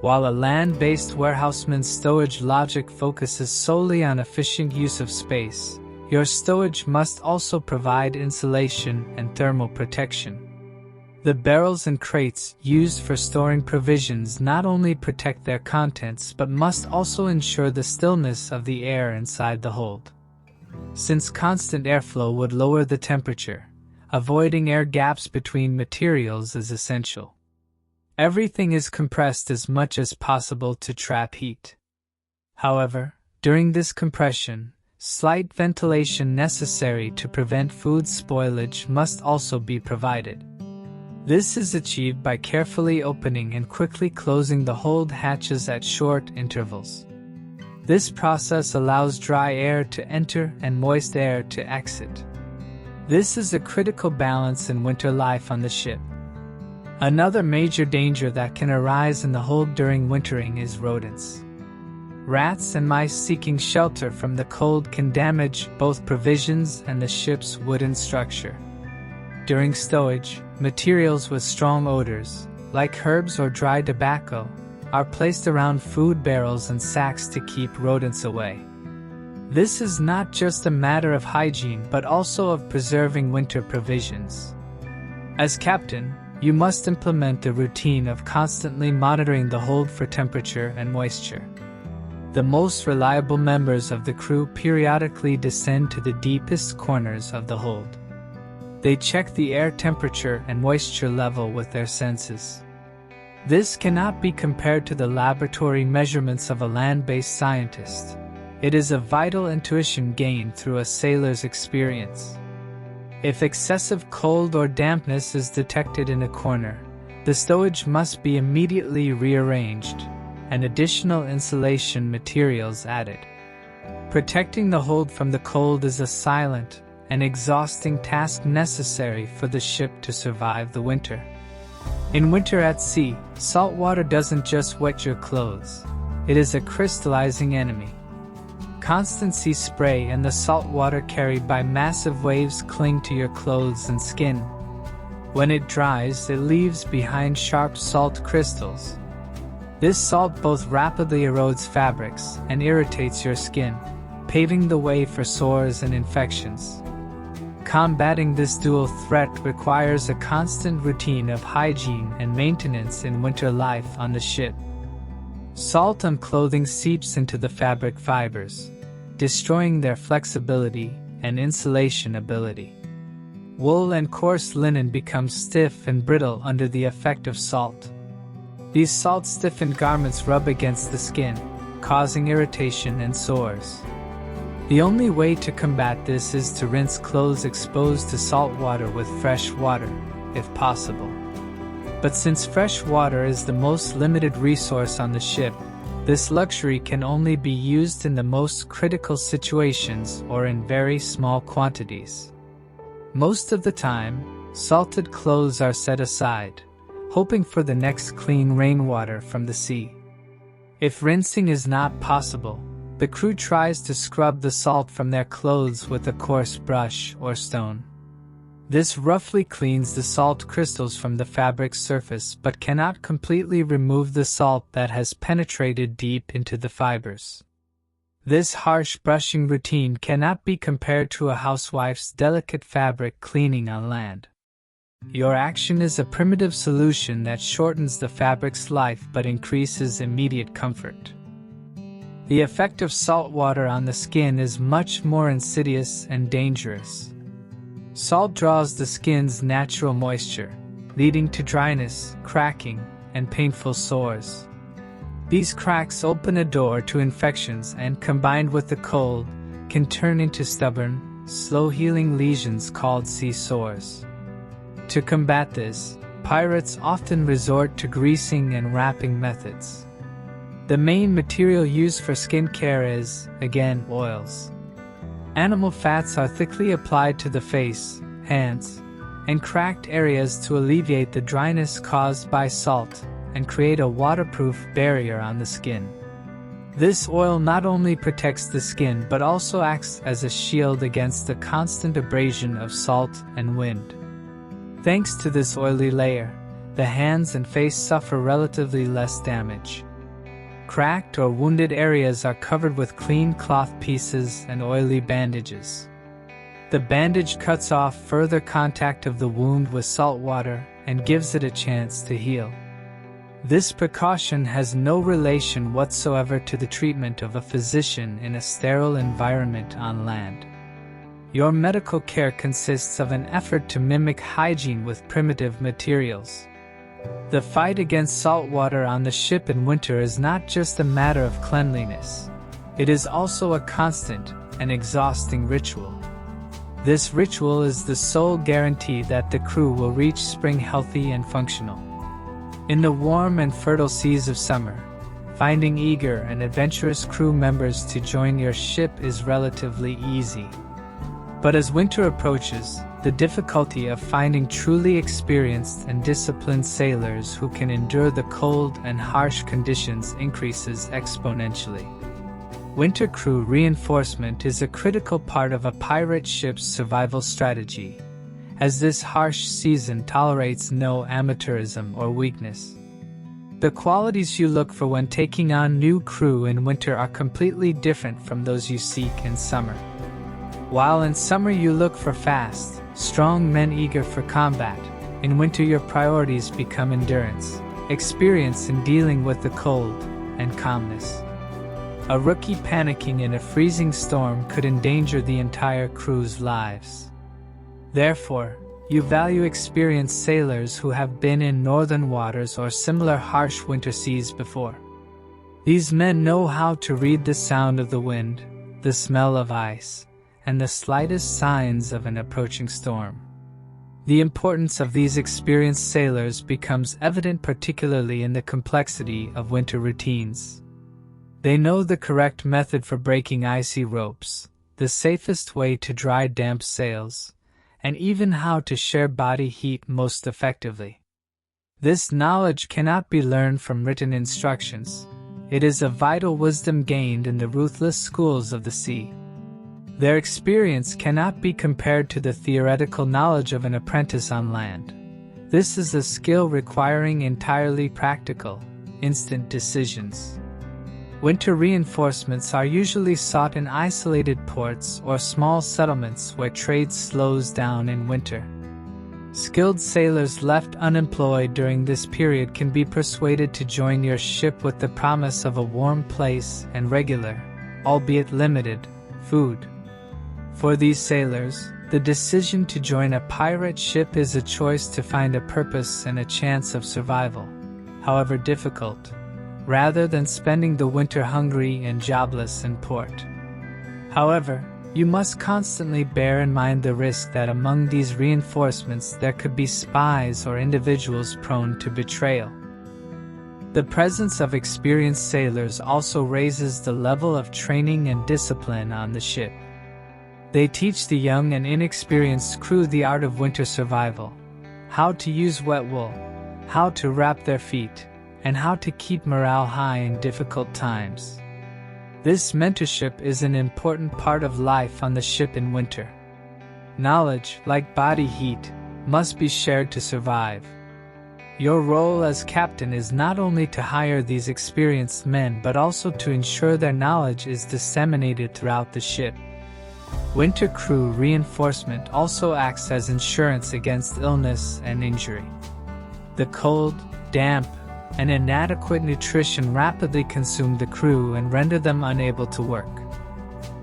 While a land-based warehouseman's stowage logic focuses solely on efficient use of space, your stowage must also provide insulation and thermal protection. The barrels and crates used for storing provisions not only protect their contents but must also ensure the stillness of the air inside the hold. Since constant airflow would lower the temperature, avoiding air gaps between materials is essential. Everything is compressed as much as possible to trap heat. However, during this compression, slight ventilation necessary to prevent food spoilage must also be provided. This is achieved by carefully opening and quickly closing the hold hatches at short intervals. This process allows dry air to enter and moist air to exit. This is a critical balance in winter life on the ship. Another major danger that can arise in the hold during wintering is rodents. Rats and mice seeking shelter from the cold can damage both provisions and the ship's wooden structure. During stowage, materials with strong odors, like herbs or dry tobacco, are placed around food barrels and sacks to keep rodents away. This is not just a matter of hygiene but also of preserving winter provisions. As captain, you must implement a routine of constantly monitoring the hold for temperature and moisture. The most reliable members of the crew periodically descend to the deepest corners of the hold. They check the air temperature and moisture level with their senses. This cannot be compared to the laboratory measurements of a land-based scientist. It is a vital intuition gained through a sailor's experience. If excessive cold or dampness is detected in a corner, the stowage must be immediately rearranged, and additional insulation materials added. Protecting the hold from the cold is a silent an exhausting task necessary for the ship to survive the winter. In winter at sea, salt water doesn't just wet your clothes. It is a crystallizing enemy. Constant sea spray and the salt water carried by massive waves cling to your clothes and skin. When it dries, it leaves behind sharp salt crystals. This salt both rapidly erodes fabrics and irritates your skin, paving the way for sores and infections. Combating this dual threat requires a constant routine of hygiene and maintenance in winter life on the ship. Salt on clothing seeps into the fabric fibers, destroying their flexibility and insulation ability. Wool and coarse linen become stiff and brittle under the effect of salt. These salt-stiffened garments rub against the skin, causing irritation and sores. The only way to combat this is to rinse clothes exposed to salt water with fresh water, if possible. But since fresh water is the most limited resource on the ship, this luxury can only be used in the most critical situations or in very small quantities. Most of the time, salted clothes are set aside, hoping for the next clean rainwater from the sea. If rinsing is not possible, the crew tries to scrub the salt from their clothes with a coarse brush or stone. This roughly cleans the salt crystals from the fabric's surface but cannot completely remove the salt that has penetrated deep into the fibers. This harsh brushing routine cannot be compared to a housewife's delicate fabric cleaning on land. Your action is a primitive solution that shortens the fabric's life but increases immediate comfort. The effect of salt water on the skin is much more insidious and dangerous. Salt draws the skin's natural moisture, leading to dryness, cracking, and painful sores. These cracks open a door to infections and, combined with the cold, can turn into stubborn, slow-healing lesions called sea sores. To combat this, pirates often resort to greasing and wrapping methods. The main material used for skin care is, again, oils. Animal fats are thickly applied to the face, hands, and cracked areas to alleviate the dryness caused by salt and create a waterproof barrier on the skin. This oil not only protects the skin but also acts as a shield against the constant abrasion of salt and wind. Thanks to this oily layer, the hands and face suffer relatively less damage. Cracked or wounded areas are covered with clean cloth pieces and oily bandages. The bandage cuts off further contact of the wound with salt water and gives it a chance to heal. This precaution has no relation whatsoever to the treatment of a physician in a sterile environment on land. Your medical care consists of an effort to mimic hygiene with primitive materials. The fight against salt water on the ship in winter is not just a matter of cleanliness. It is also a constant and exhausting ritual. This ritual is the sole guarantee that the crew will reach spring healthy and functional. In the warm and fertile seas of summer, finding eager and adventurous crew members to join your ship is relatively easy. But as winter approaches, the difficulty of finding truly experienced and disciplined sailors who can endure the cold and harsh conditions increases exponentially. Winter crew reinforcement is a critical part of a pirate ship's survival strategy, as this harsh season tolerates no amateurism or weakness. The qualities you look for when taking on new crew in winter are completely different from those you seek in summer. While in summer you look for fast, strong men eager for combat, in winter your priorities become endurance, experience in dealing with the cold, and calmness. A rookie panicking in a freezing storm could endanger the entire crew's lives. Therefore, you value experienced sailors who have been in northern waters or similar harsh winter seas before. These men know how to read the sound of the wind, the smell of ice, and the slightest signs of an approaching storm. The importance of these experienced sailors becomes evident particularly in the complexity of winter routines. They know the correct method for breaking icy ropes, the safest way to dry damp sails, and even how to share body heat most effectively. This knowledge cannot be learned from written instructions. It is a vital wisdom gained in the ruthless schools of the sea. Their experience cannot be compared to the theoretical knowledge of an apprentice on land. This is a skill requiring entirely practical, instant decisions. Winter reinforcements are usually sought in isolated ports or small settlements where trade slows down in winter. Skilled sailors left unemployed during this period can be persuaded to join your ship with the promise of a warm place and regular, albeit limited, food. For these sailors, the decision to join a pirate ship is a choice to find a purpose and a chance of survival, however difficult, rather than spending the winter hungry and jobless in port. However, you must constantly bear in mind the risk that among these reinforcements there could be spies or individuals prone to betrayal. The presence of experienced sailors also raises the level of training and discipline on the ship. They teach the young and inexperienced crew the art of winter survival, how to use wet wool, how to wrap their feet, and how to keep morale high in difficult times. This mentorship is an important part of life on the ship in winter. Knowledge, like body heat, must be shared to survive. Your role as captain is not only to hire these experienced men but also to ensure their knowledge is disseminated throughout the ship. Winter crew reinforcement also acts as insurance against illness and injury. The cold, damp, and inadequate nutrition rapidly consume the crew and render them unable to work.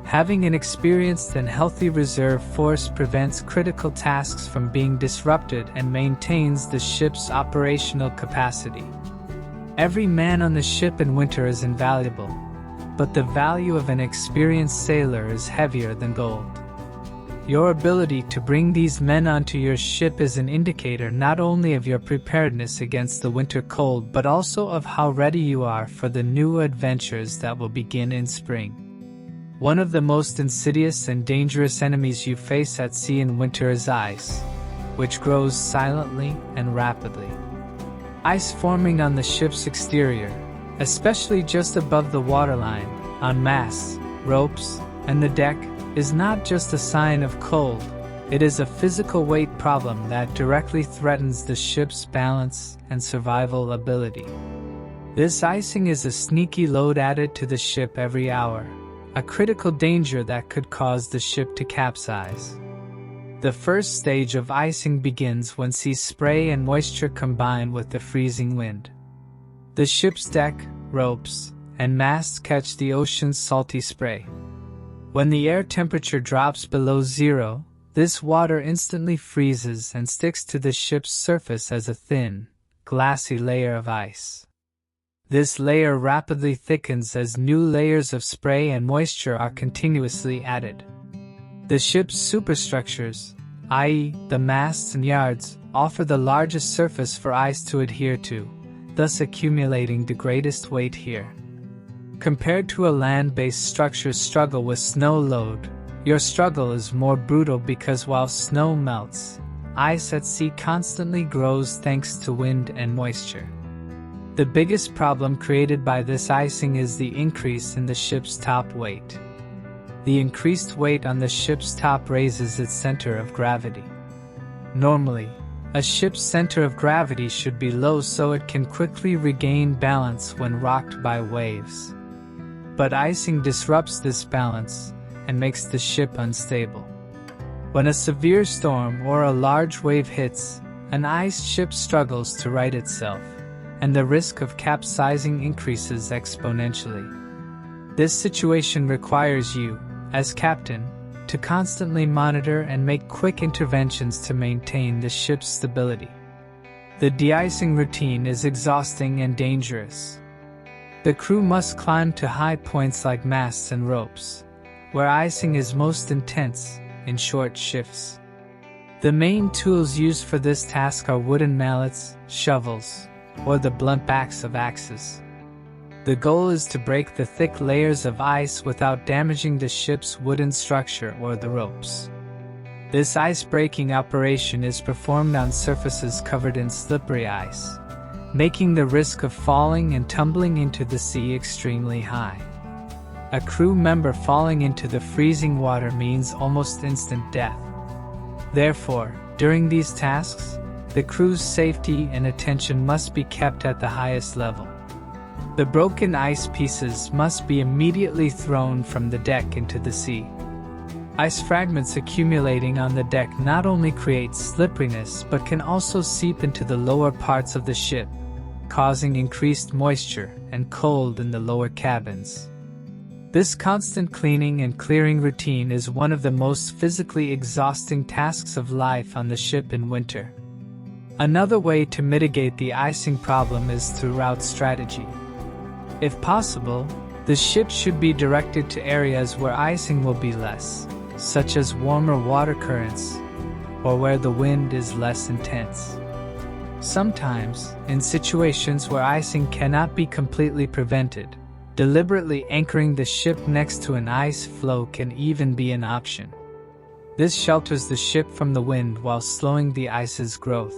Having an experienced and healthy reserve force prevents critical tasks from being disrupted and maintains the ship's operational capacity. Every man on the ship in winter is invaluable, but the value of an experienced sailor is heavier than gold. Your ability to bring these men onto your ship is an indicator not only of your preparedness against the winter cold but also of how ready you are for the new adventures that will begin in spring. One of the most insidious and dangerous enemies you face at sea in winter is ice, which grows silently and rapidly. Ice forming on the ship's exterior, especially just above the waterline, on masts, ropes, and the deck, is not just a sign of cold, it is a physical weight problem that directly threatens the ship's balance and survival ability. This icing is a sneaky load added to the ship every hour, a critical danger that could cause the ship to capsize. The first stage of icing begins when sea spray and moisture combine with the freezing wind. The ship's deck, ropes, and masts catch the ocean's salty spray. When the air temperature drops below zero, this water instantly freezes and sticks to the ship's surface as a thin, glassy layer of ice. This layer rapidly thickens as new layers of spray and moisture are continuously added. The ship's superstructures, i.e., the masts and yards, offer the largest surface for ice to adhere to, thus accumulating the greatest weight here. Compared to a land-based structure's struggle with snow load, your struggle is more brutal because while snow melts, ice at sea constantly grows thanks to wind and moisture. The biggest problem created by this icing is the increase in the ship's top weight. The increased weight on the ship's top raises its center of gravity. Normally, a ship's center of gravity should be low so it can quickly regain balance when rocked by waves. But icing disrupts this balance and makes the ship unstable. When a severe storm or a large wave hits, an iced ship struggles to right itself, and the risk of capsizing increases exponentially. This situation requires you, as captain, to constantly monitor and make quick interventions to maintain the ship's stability. The de-icing routine is exhausting and dangerous. The crew must climb to high points like masts and ropes, where icing is most intense, in short shifts. The main tools used for this task are wooden mallets, shovels, or the blunt backs of axes. The goal is to break the thick layers of ice without damaging the ship's wooden structure or the ropes. This ice-breaking operation is performed on surfaces covered in slippery ice, making the risk of falling and tumbling into the sea extremely high. A crew member falling into the freezing water means almost instant death. Therefore, during these tasks, the crew's safety and attention must be kept at the highest level. The broken ice pieces must be immediately thrown from the deck into the sea. Ice fragments accumulating on the deck not only create slipperiness but can also seep into the lower parts of the ship, causing increased moisture and cold in the lower cabins. This constant cleaning and clearing routine is one of the most physically exhausting tasks of life on the ship in winter. Another way to mitigate the icing problem is through route strategy. If possible, the ship should be directed to areas where icing will be less, such as warmer water currents, or where the wind is less intense. Sometimes, in situations where icing cannot be completely prevented, deliberately anchoring the ship next to an ice floe can even be an option. This shelters the ship from the wind while slowing the ice's growth.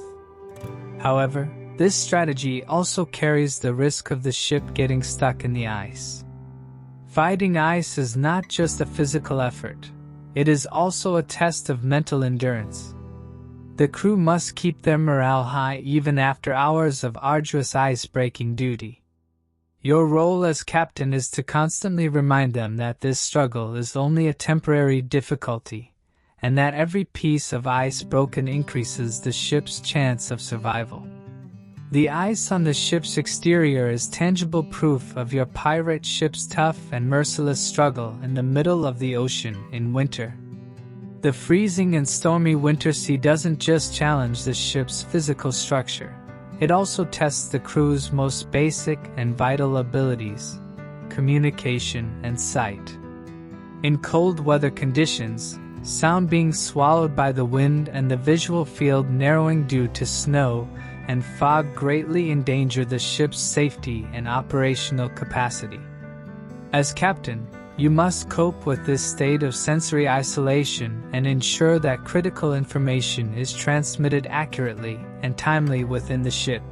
However, this strategy also carries the risk of the ship getting stuck in the ice. Fighting ice is not just a physical effort, it is also a test of mental endurance. The crew must keep their morale high even after hours of arduous ice-breaking duty. Your role as captain is to constantly remind them that this struggle is only a temporary difficulty, and that every piece of ice broken increases the ship's chance of survival. The ice on the ship's exterior is tangible proof of your pirate ship's tough and merciless struggle in the middle of the ocean in winter. The freezing and stormy winter sea doesn't just challenge the ship's physical structure, it also tests the crew's most basic and vital abilities: communication and sight. In cold weather conditions, sound being swallowed by the wind and the visual field narrowing due to snow and fog greatly endanger the ship's safety and operational capacity. As captain, you must cope with this state of sensory isolation and ensure that critical information is transmitted accurately and timely within the ship.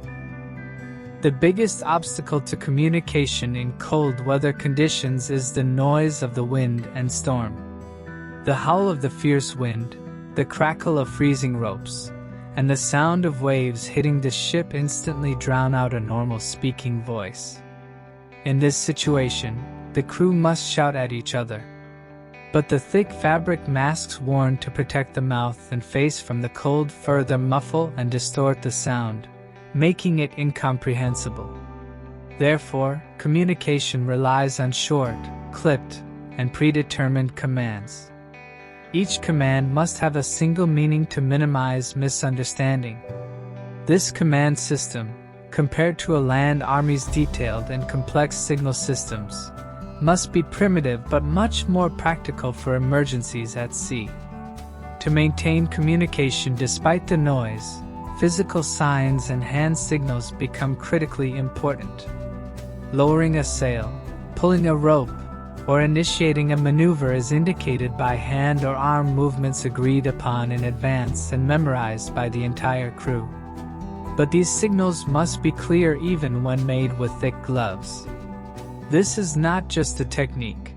The biggest obstacle to communication in cold weather conditions is the noise of the wind and storm. The howl of the fierce wind, the crackle of freezing ropes, and the sound of waves hitting the ship instantly drown out a normal speaking voice. In this situation, the crew must shout at each other. But the thick fabric masks worn to protect the mouth and face from the cold further muffle and distort the sound, making it incomprehensible. Therefore, communication relies on short, clipped, and predetermined commands. Each command must have a single meaning to minimize misunderstanding. This command system, compared to a land army's detailed and complex signal systems, must be primitive but much more practical for emergencies at sea. To maintain communication despite the noise, physical signs and hand signals become critically important. Lowering a sail, pulling a rope, or initiating a maneuver is indicated by hand or arm movements agreed upon in advance and memorized by the entire crew. But these signals must be clear even when made with thick gloves. This is not just a technique.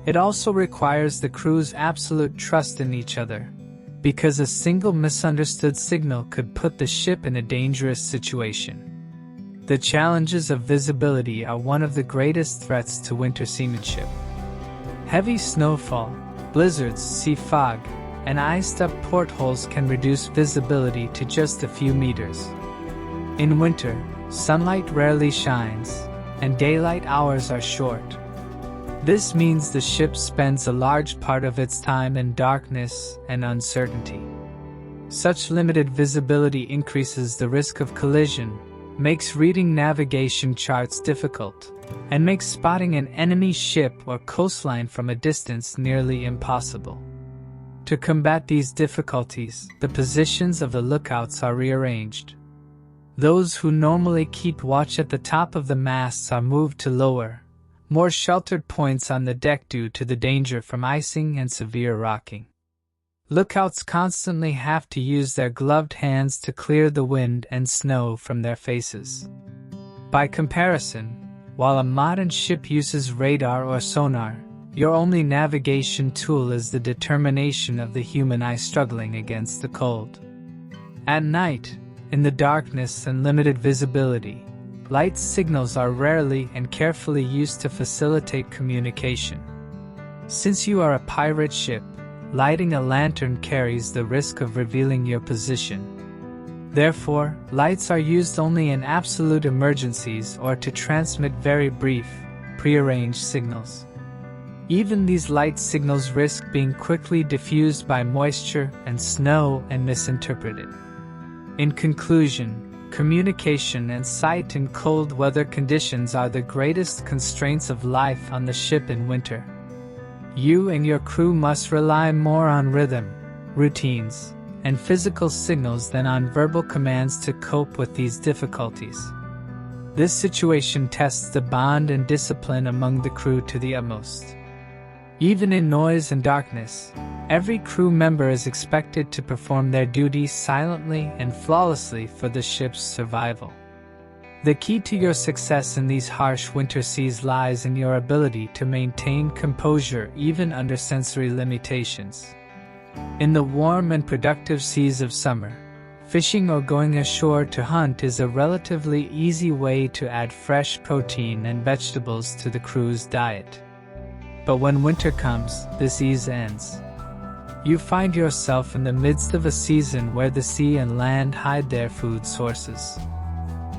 It also requires the crew's absolute trust in each other, because a single misunderstood signal could put the ship in a dangerous situation. The challenges of visibility are one of the greatest threats to winter seamanship. Heavy snowfall, blizzards, sea fog, and iced-up portholes can reduce visibility to just a few meters. In winter, sunlight rarely shines, and daylight hours are short. This means the ship spends a large part of its time in darkness and uncertainty. Such limited visibility increases the risk of collision, makes reading navigation charts difficult, and makes spotting an enemy ship or coastline from a distance nearly impossible. To combat these difficulties, the positions of the lookouts are rearranged. Those who normally keep watch at the top of the masts are moved to lower, more sheltered points on the deck due to the danger from icing and severe rocking. Lookouts constantly have to use their gloved hands to clear the wind and snow from their faces. By comparison, while a modern ship uses radar or sonar, your only navigation tool is the determination of the human eye struggling against the cold. At night, in the darkness and limited visibility, light signals are rarely and carefully used to facilitate communication. Since you are a pirate ship, lighting a lantern carries the risk of revealing your position. Therefore, lights are used only in absolute emergencies or to transmit very brief, prearranged signals. Even these light signals risk being quickly diffused by moisture and snow and misinterpreted. In conclusion, communication and sight in cold weather conditions are the greatest constraints of life on the ship in winter. You and your crew must rely more on rhythm, routines, and physical signals than on verbal commands to cope with these difficulties. This situation tests the bond and discipline among the crew to the utmost. Even in noise and darkness, every crew member is expected to perform their duties silently and flawlessly for the ship's survival. The key to your success in these harsh winter seas lies in your ability to maintain composure even under sensory limitations. In the warm and productive seas of summer, fishing or going ashore to hunt is a relatively easy way to add fresh protein and vegetables to the crew's diet. But when winter comes, this ease ends. You find yourself in the midst of a season where the sea and land hide their food sources.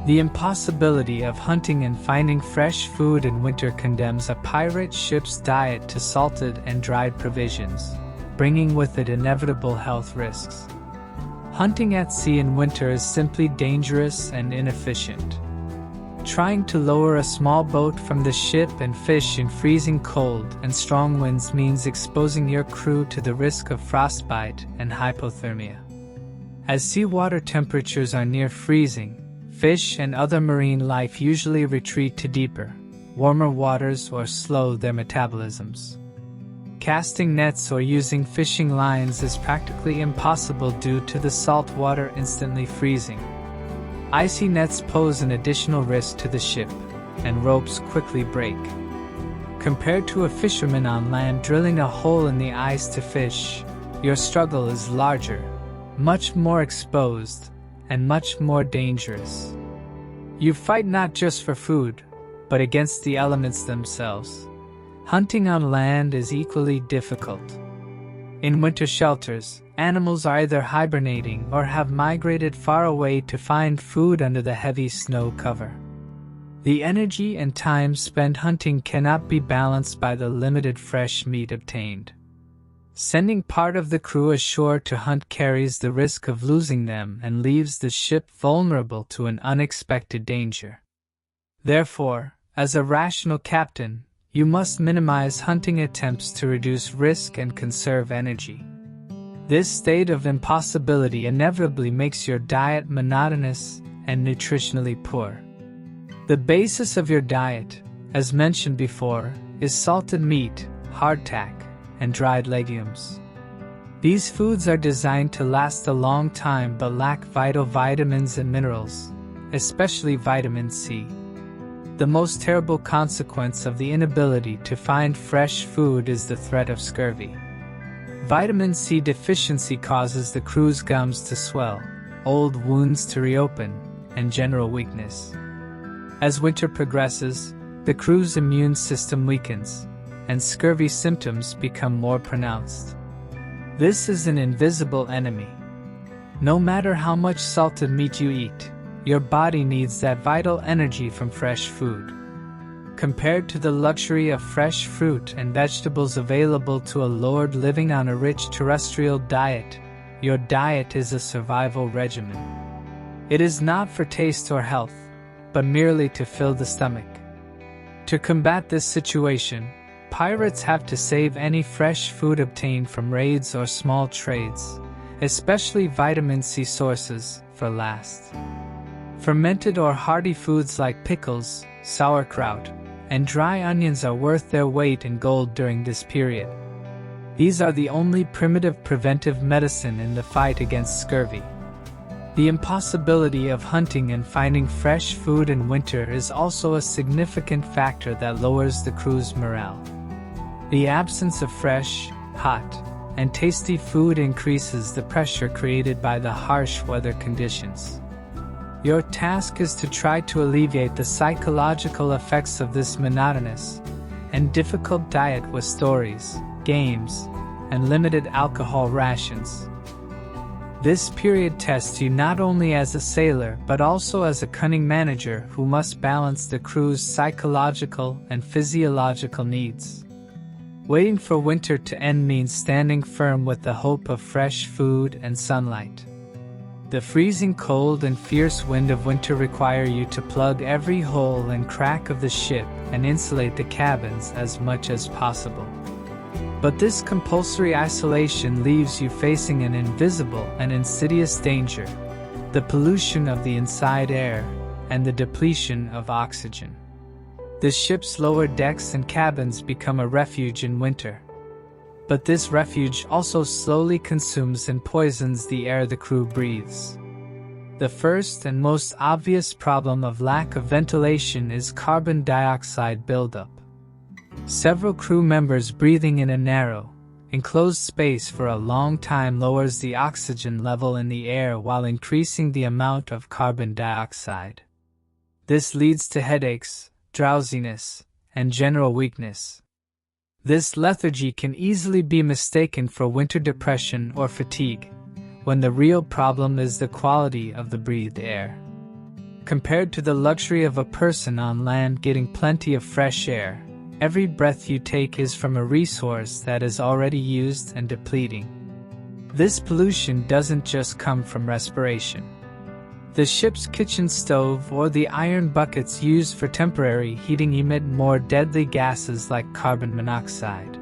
The impossibility of hunting and finding fresh food in winter condemns a pirate ship's diet to salted and dried provisions, bringing with it inevitable health risks. Hunting at sea in winter is simply dangerous and inefficient. Trying to lower a small boat from the ship and fish in freezing cold and strong winds means exposing your crew to the risk of frostbite and hypothermia. As seawater temperatures are near freezing, fish and other marine life usually retreat to deeper, warmer waters or slow their metabolisms. Casting nets or using fishing lines is practically impossible due to the salt water instantly freezing. Icy nets pose an additional risk to the ship, and ropes quickly break. Compared to a fisherman on land drilling a hole in the ice to fish, your struggle is larger, much more exposed, and much more dangerous. You fight not just for food, but against the elements themselves. Hunting on land is equally difficult. In winter shelters, animals are either hibernating or have migrated far away to find food under the heavy snow cover. The energy and time spent hunting cannot be balanced by the limited fresh meat obtained. Sending part of the crew ashore to hunt carries the risk of losing them and leaves the ship vulnerable to an unexpected danger. Therefore, as a rational captain, you must minimize hunting attempts to reduce risk and conserve energy. This state of impossibility inevitably makes your diet monotonous and nutritionally poor. The basis of your diet, as mentioned before, is salted meat, hardtack, and dried legumes. These foods are designed to last a long time but lack vital vitamins and minerals, especially vitamin C. The most terrible consequence of the inability to find fresh food is the threat of scurvy. Vitamin C deficiency causes the crew's gums to swell, old wounds to reopen, and general weakness. As winter progresses, the crew's immune system weakens, and scurvy symptoms become more pronounced. This is an invisible enemy. No matter how much salted meat you eat, your body needs that vital energy from fresh food. Compared to the luxury of fresh fruit and vegetables available to a lord living on a rich terrestrial diet, your diet is a survival regimen. It is not for taste or health, but merely to fill the stomach. To combat this situation, pirates have to save any fresh food obtained from raids or small trades, especially vitamin C sources, for last. Fermented or hearty foods like pickles, sauerkraut, and dry onions are worth their weight in gold during this period. These are the only primitive preventive medicine in the fight against scurvy. The impossibility of hunting and finding fresh food in winter is also a significant factor that lowers the crew's morale. The absence of fresh, hot, and tasty food increases the pressure created by the harsh weather conditions. Your task is to try to alleviate the psychological effects of this monotonous and difficult diet with stories, games, and limited alcohol rations. This period tests you not only as a sailor but also as a cunning manager who must balance the crew's psychological and physiological needs. Waiting for winter to end means standing firm with the hope of fresh food and sunlight. The freezing cold and fierce wind of winter require you to plug every hole and crack of the ship and insulate the cabins as much as possible. But this compulsory isolation leaves you facing an invisible and insidious danger: the pollution of the inside air and the depletion of oxygen. The ship's lower decks and cabins become a refuge in winter. But this refuge also slowly consumes and poisons the air the crew breathes. The first and most obvious problem of lack of ventilation is carbon dioxide buildup. Several crew members breathing in a narrow, enclosed space for a long time lowers the oxygen level in the air while increasing the amount of carbon dioxide. This leads to headaches, drowsiness, and general weakness. This lethargy can easily be mistaken for winter depression or fatigue, when the real problem is the quality of the breathed air. Compared to the luxury of a person on land getting plenty of fresh air, every breath you take is from a resource that is already used and depleting. This pollution doesn't just come from respiration. The ship's kitchen stove or the iron buckets used for temporary heating emit more deadly gases like carbon monoxide.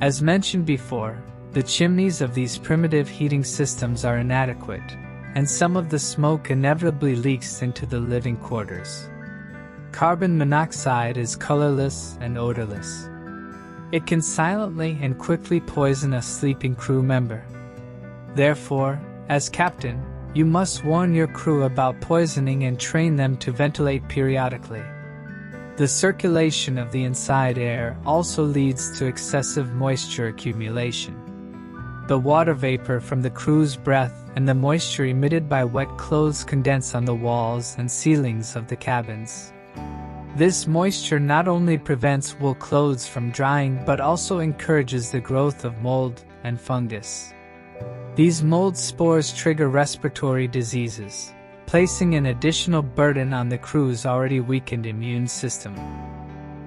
As mentioned before, the chimneys of these primitive heating systems are inadequate, and some of the smoke inevitably leaks into the living quarters. Carbon monoxide is colorless and odorless. It can silently and quickly poison a sleeping crew member. Therefore, as captain, you must warn your crew about poisoning and train them to ventilate periodically. The circulation of the inside air also leads to excessive moisture accumulation. The water vapor from the crew's breath and the moisture emitted by wet clothes condense on the walls and ceilings of the cabins. This moisture not only prevents wool clothes from drying but also encourages the growth of mold and fungus. These mold spores trigger respiratory diseases, placing an additional burden on the crew's already weakened immune system.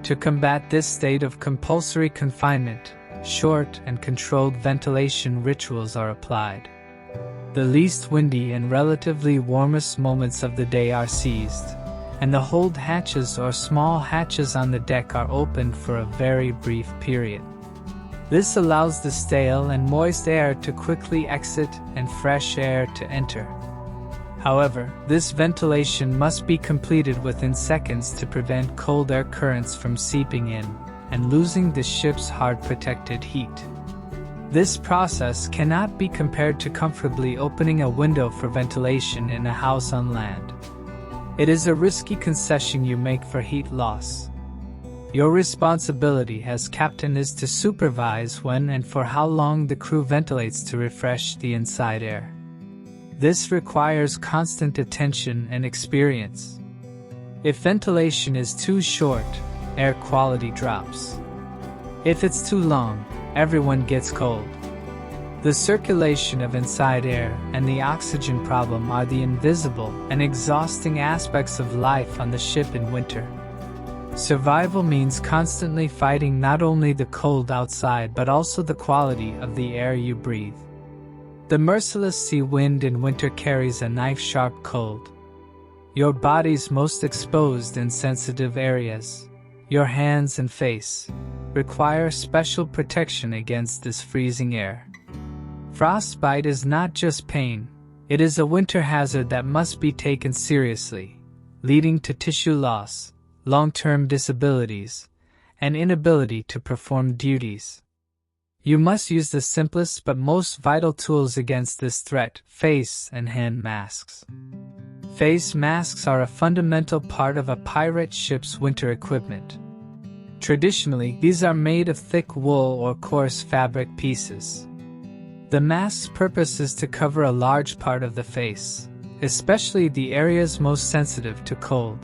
To combat this state of compulsory confinement, short and controlled ventilation rituals are applied. The least windy and relatively warmest moments of the day are seized, and the hold hatches or small hatches on the deck are opened for a very brief period. This allows the stale and moist air to quickly exit and fresh air to enter. However, this ventilation must be completed within seconds to prevent cold air currents from seeping in and losing the ship's hard protected heat. This process cannot be compared to comfortably opening a window for ventilation in a house on land. It is a risky concession you make for heat loss. Your responsibility as captain is to supervise when and for how long the crew ventilates to refresh the inside air. This requires constant attention and experience. If ventilation is too short, air quality drops. If it's too long, everyone gets cold. The circulation of inside air and the oxygen problem are the invisible and exhausting aspects of life on the ship in winter. Survival means constantly fighting not only the cold outside but also the quality of the air you breathe. The merciless sea wind in winter carries a knife-sharp cold. Your body's most exposed and sensitive areas, your hands and face, require special protection against this freezing air. Frostbite is not just pain, It is a winter hazard that must be taken seriously, leading to tissue loss, long-term disabilities, and inability to perform duties. You must use the simplest but most vital tools against this threat: face and hand masks. Face masks are a fundamental part of a pirate ship's winter equipment. Traditionally, these are made of thick wool or coarse fabric pieces. The mask's purpose is to cover a large part of the face, especially the areas most sensitive to cold,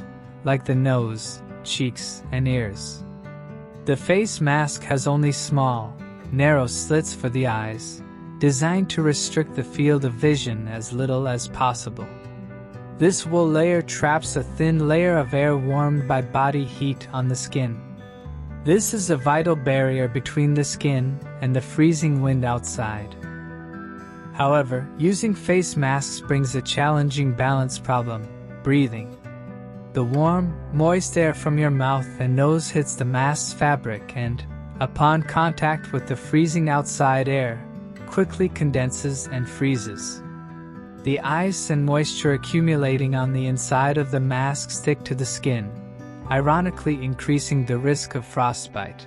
like the nose, cheeks, and ears. The face mask has only small, narrow slits for the eyes, designed to restrict the field of vision as little as possible. This wool layer traps a thin layer of air warmed by body heat on the skin. This is a vital barrier between the skin and the freezing wind outside. However, using face masks brings a challenging balance problem: breathing. The warm, moist air from your mouth and nose hits the mask's fabric and, upon contact with the freezing outside air, quickly condenses and freezes. The ice and moisture accumulating on the inside of the mask stick to the skin, ironically increasing the risk of frostbite.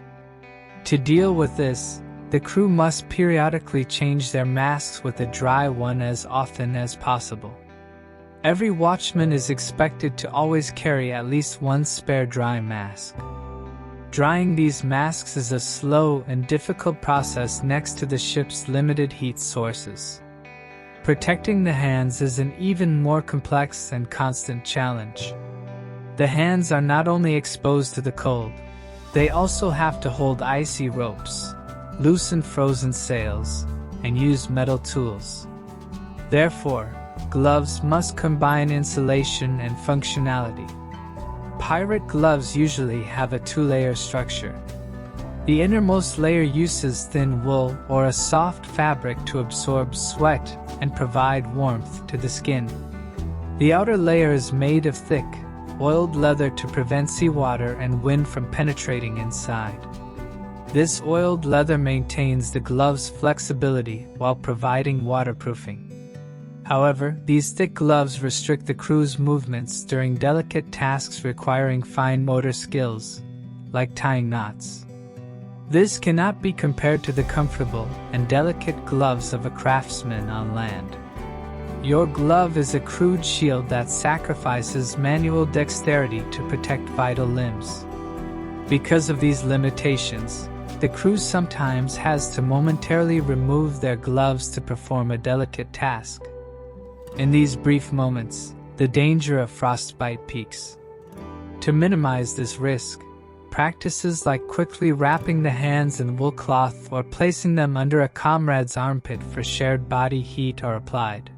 To deal with this, the crew must periodically change their masks with a dry one as often as possible. Every watchman is expected to always carry at least one spare dry mask. Drying these masks is a slow and difficult process next to the ship's limited heat sources. Protecting the hands is an even more complex and constant challenge. The hands are not only exposed to the cold, they also have to hold icy ropes, loosen frozen sails, and use metal tools. Therefore, gloves must combine insulation and functionality. Pirate gloves usually have a two-layer structure. The innermost layer uses thin wool or a soft fabric to absorb sweat and provide warmth to the skin. The outer layer is made of thick, oiled leather to prevent seawater and wind from penetrating inside. This oiled leather maintains the glove's flexibility while providing waterproofing. However, these thick gloves restrict the crew's movements during delicate tasks requiring fine motor skills, like tying knots. This cannot be compared to the comfortable and delicate gloves of a craftsman on land. Your glove is a crude shield that sacrifices manual dexterity to protect vital limbs. Because of these limitations, the crew sometimes has to momentarily remove their gloves to perform a delicate task. In these brief moments, the danger of frostbite peaks. To minimize this risk, practices like quickly wrapping the hands in wool cloth or placing them under a comrade's armpit for shared body heat are applied.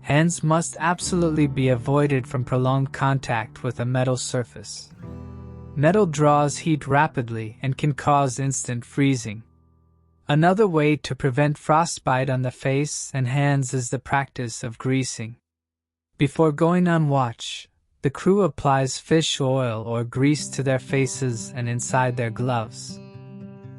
Hands must absolutely be avoided from prolonged contact with a metal surface. Metal draws heat rapidly and can cause instant freezing. Another way to prevent frostbite on the face and hands is the practice of greasing. Before going on watch, the crew applies fish oil or grease to their faces and inside their gloves.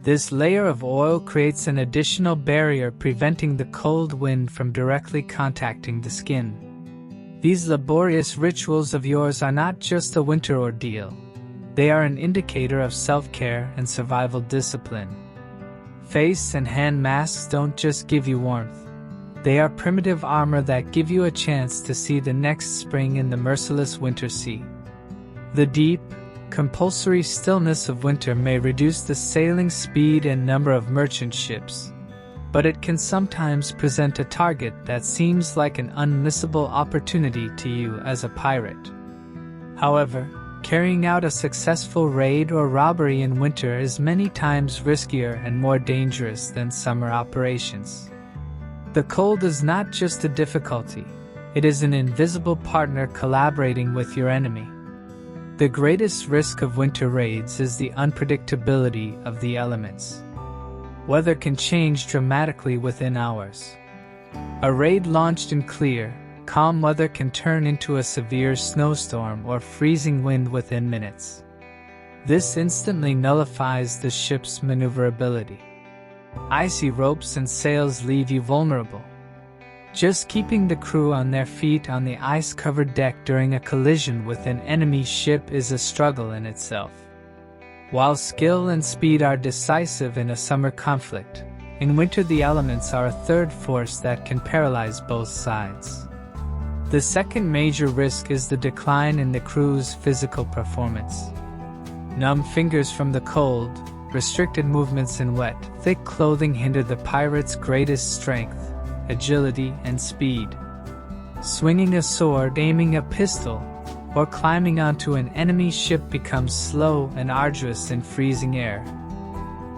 This layer of oil creates an additional barrier preventing the cold wind from directly contacting the skin. These laborious rituals of yours are not just a winter ordeal. They are an indicator of self-care and survival discipline. Face and hand masks don't just give you warmth. They are primitive armor that give you a chance to see the next spring in the merciless winter sea. The deep, compulsory stillness of winter may reduce the sailing speed and number of merchant ships, but it can sometimes present a target that seems like an unmissable opportunity to you as a pirate. However, carrying out a successful raid or robbery in winter is many times riskier and more dangerous than summer operations. The cold is not just a difficulty, it is an invisible partner collaborating with your enemy. The greatest risk of winter raids is the unpredictability of the elements. Weather can change dramatically within hours. A raid launched in clear, calm weather can turn into a severe snowstorm or freezing wind within minutes. This instantly nullifies the ship's maneuverability. Icy ropes and sails leave you vulnerable. Just keeping the crew on their feet on the ice-covered deck during a collision with an enemy ship is a struggle in itself. While skill and speed are decisive in a summer conflict, in winter the elements are a third force that can paralyze both sides. The second major risk is the decline in the crew's physical performance. Numb fingers from the cold, restricted movements in wet, thick clothing hinder the pirate's greatest strength, agility, and speed. Swinging a sword, aiming a pistol, or climbing onto an enemy ship becomes slow and arduous in freezing air.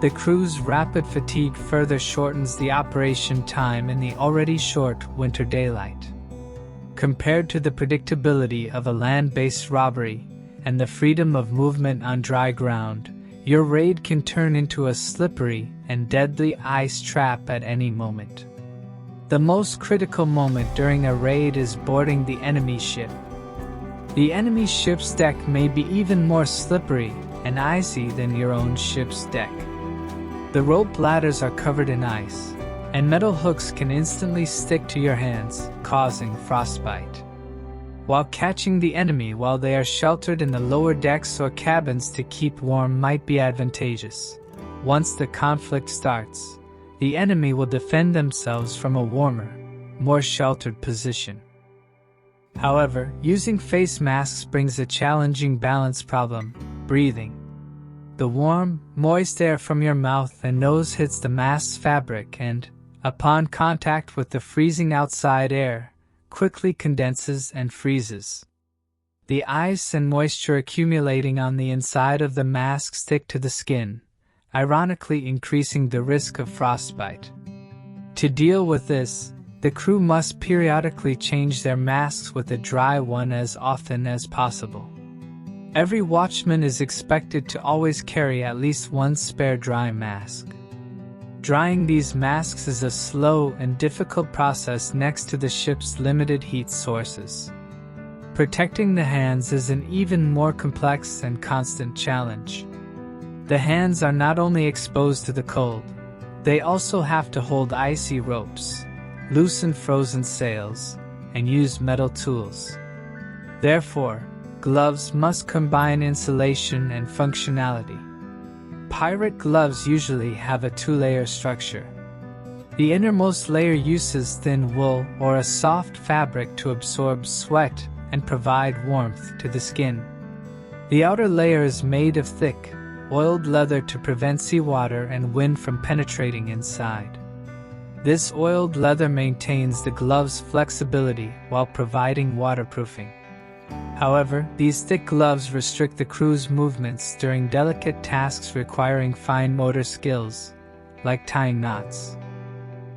The crew's rapid fatigue further shortens the operation time in the already short winter daylight. Compared to the predictability of a land-based robbery and the freedom of movement on dry ground, your raid can turn into a slippery and deadly ice trap at any moment. The most critical moment during a raid is boarding the enemy ship. The enemy ship's deck may be even more slippery and icy than your own ship's deck. The rope ladders are covered in ice, and metal hooks can instantly stick to your hands, causing frostbite. While catching the enemy while they are sheltered in the lower decks or cabins to keep warm might be advantageous. Once the conflict starts, the enemy will defend themselves from a warmer, more sheltered position. However, using face masks brings a challenging balance problem: breathing. The warm, moist air from your mouth and nose hits the mask's fabric and, upon contact with the freezing outside air, quickly condenses and freezes. The ice and moisture accumulating on the inside of the mask stick to the skin, ironically increasing the risk of frostbite. To deal with this, the crew must periodically change their masks with a dry one as often as possible. Every watchman is expected to always carry at least one spare dry mask. Drying these masks is a slow and difficult process next to the ship's limited heat sources. Protecting the hands is an even more complex and constant challenge. The hands are not only exposed to the cold, they also have to hold icy ropes, loosen frozen sails, and use metal tools. Therefore, gloves must combine insulation and functionality. Pirate gloves usually have a two-layer structure. The innermost layer uses thin wool or a soft fabric to absorb sweat and provide warmth to the skin. The outer layer is made of thick, oiled leather to prevent seawater and wind from penetrating inside. This oiled leather maintains the glove's flexibility while providing waterproofing. However, these thick gloves restrict the crew's movements during delicate tasks requiring fine motor skills, like tying knots.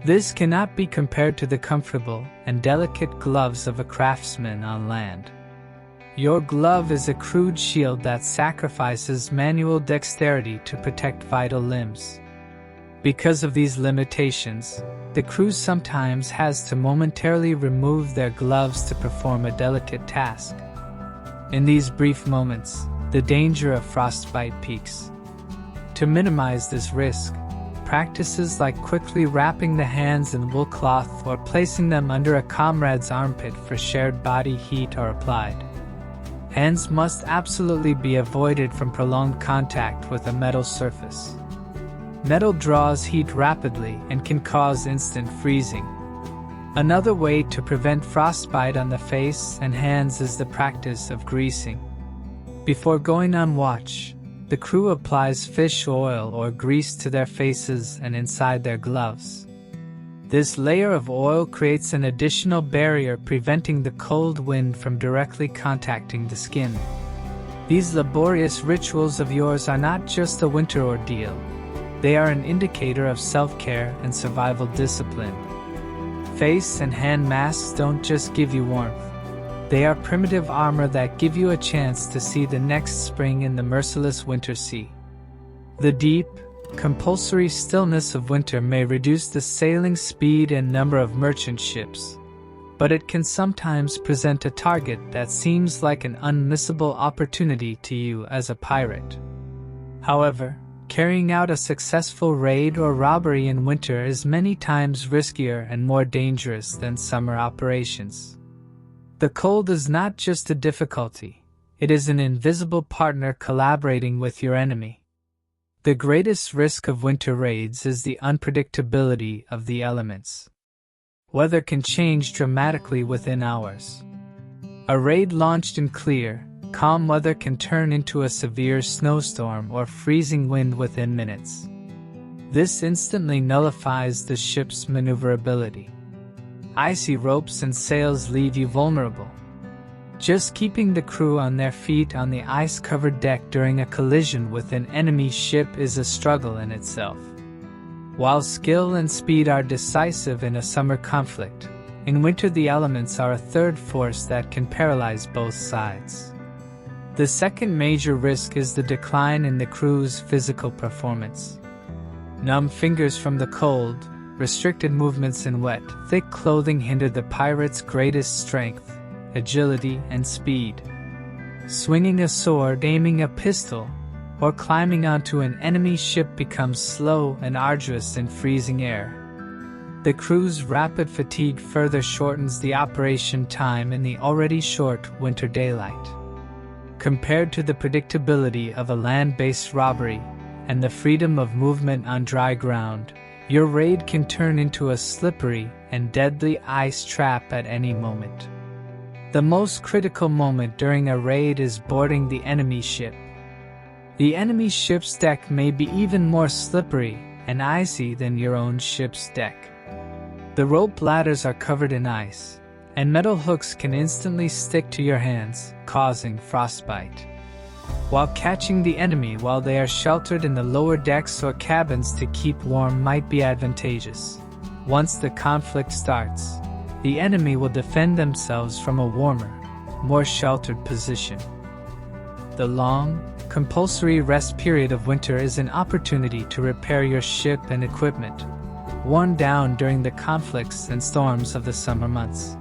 This cannot be compared to the comfortable and delicate gloves of a craftsman on land. Your glove is a crude shield that sacrifices manual dexterity to protect vital limbs. Because of these limitations, the crew sometimes has to momentarily remove their gloves to perform a delicate task. In these brief moments, the danger of frostbite peaks. To minimize this risk, practices like quickly wrapping the hands in wool cloth or placing them under a comrade's armpit for shared body heat are applied. Hands must absolutely be avoided from prolonged contact with a metal surface. Metal draws heat rapidly and can cause instant freezing. Another way to prevent frostbite on the face and hands is the practice of greasing. Before going on watch, the crew applies fish oil or grease to their faces and inside their gloves. This layer of oil creates an additional barrier preventing the cold wind from directly contacting the skin. These laborious rituals of yours are not just a winter ordeal. They are an indicator of self-care and survival discipline. Face and hand masks don't just give you warmth. They are primitive armor that give you a chance to see the next spring in the merciless winter sea. The deep, compulsory stillness of winter may reduce the sailing speed and number of merchant ships, but it can sometimes present a target that seems like an unmissable opportunity to you as a pirate. However, Carrying out a successful raid or robbery in winter is many times riskier and more dangerous than summer operations. The cold is not just a difficulty, it is an invisible partner collaborating with your enemy. The greatest risk of winter raids is the unpredictability of the elements. Weather can change dramatically within hours. A raid launched in clear, calm weather can turn into a severe snowstorm or freezing wind within minutes. This instantly nullifies the ship's maneuverability. Icy ropes and sails leave you vulnerable. Just keeping the crew on their feet on the ice-covered deck during a collision with an enemy ship is a struggle in itself. While skill and speed are decisive in a summer conflict, in winter the elements are a third force that can paralyze both sides. The second major risk is the decline in the crew's physical performance. Numb fingers from the cold, restricted movements in wet, thick clothing hinder the pirate's greatest strength, agility, and speed. Swinging a sword, aiming a pistol, or climbing onto an enemy ship becomes slow and arduous in freezing air. The crew's rapid fatigue further shortens the operation time in the already short winter daylight. Compared to the predictability of a land-based robbery and the freedom of movement on dry ground, your raid can turn into a slippery and deadly ice trap at any moment. The most critical moment during a raid is boarding the enemy ship. The enemy ship's deck may be even more slippery and icy than your own ship's deck. The rope ladders are covered in ice, and metal hooks can instantly stick to your hands, causing frostbite. While catching the enemy while they are sheltered in the lower decks or cabins to keep warm might be advantageous. Once the conflict starts, the enemy will defend themselves from a warmer, more sheltered position. The long, compulsory rest period of winter is an opportunity to repair your ship and equipment, worn down during the conflicts and storms of the summer months.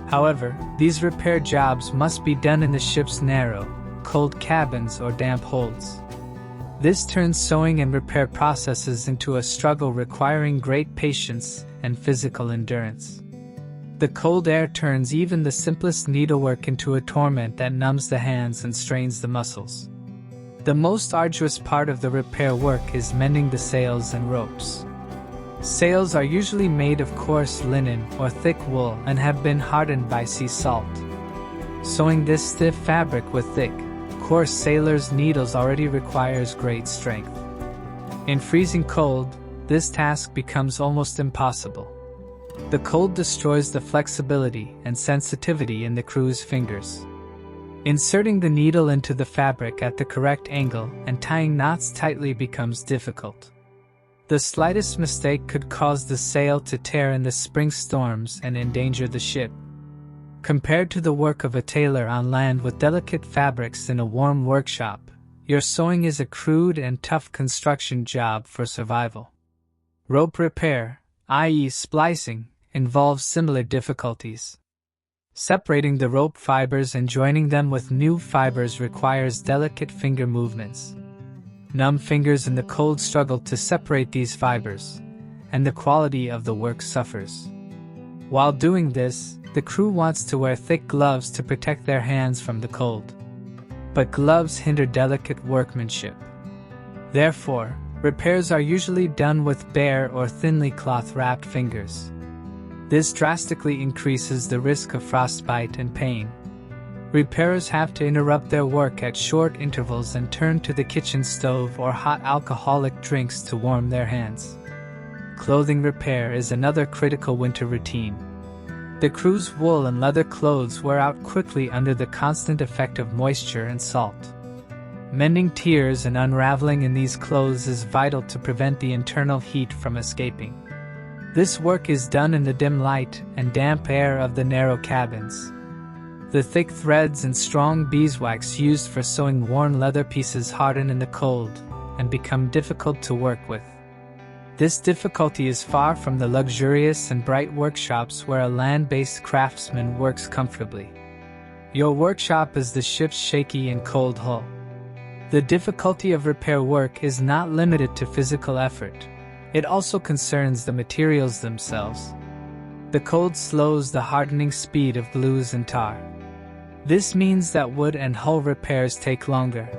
However, these repair jobs must be done in the ship's narrow, cold cabins or damp holds. This turns sewing and repair processes into a struggle requiring great patience and physical endurance. The cold air turns even the simplest needlework into a torment that numbs the hands and strains the muscles. The most arduous part of the repair work is mending the sails and ropes. Sails are usually made of coarse linen or thick wool and have been hardened by sea salt. Sewing this stiff fabric with thick, coarse sailor's needles already requires great strength. In freezing cold, this task becomes almost impossible. The cold destroys the flexibility and sensitivity in the crew's fingers. Inserting the needle into the fabric at the correct angle and tying knots tightly becomes difficult. The slightest mistake could cause the sail to tear in the spring storms and endanger the ship. Compared to the work of a tailor on land with delicate fabrics in a warm workshop, your sewing is a crude and tough construction job for survival. Rope repair, i.e. splicing, involves similar difficulties. Separating the rope fibers and joining them with new fibers requires delicate finger movements. Numb fingers in the cold struggle to separate these fibers, and the quality of the work suffers. While doing this, the crew wants to wear thick gloves to protect their hands from the cold. But gloves hinder delicate workmanship. Therefore, repairs are usually done with bare or thinly cloth-wrapped fingers. This drastically increases the risk of frostbite and pain. Repairers have to interrupt their work at short intervals and turn to the kitchen stove or hot alcoholic drinks to warm their hands. Clothing repair is another critical winter routine. The crew's wool and leather clothes wear out quickly under the constant effect of moisture and salt. Mending tears and unraveling in these clothes is vital to prevent the internal heat from escaping. This work is done in the dim light and damp air of the narrow cabins. The thick threads and strong beeswax used for sewing worn leather pieces harden in the cold and become difficult to work with. This difficulty is far from the luxurious and bright workshops where a land-based craftsman works comfortably. Your workshop is the ship's shaky and cold hull. The difficulty of repair work is not limited to physical effort. It also concerns the materials themselves. The cold slows the hardening speed of glues and tar. This means that wood and hull repairs take longer.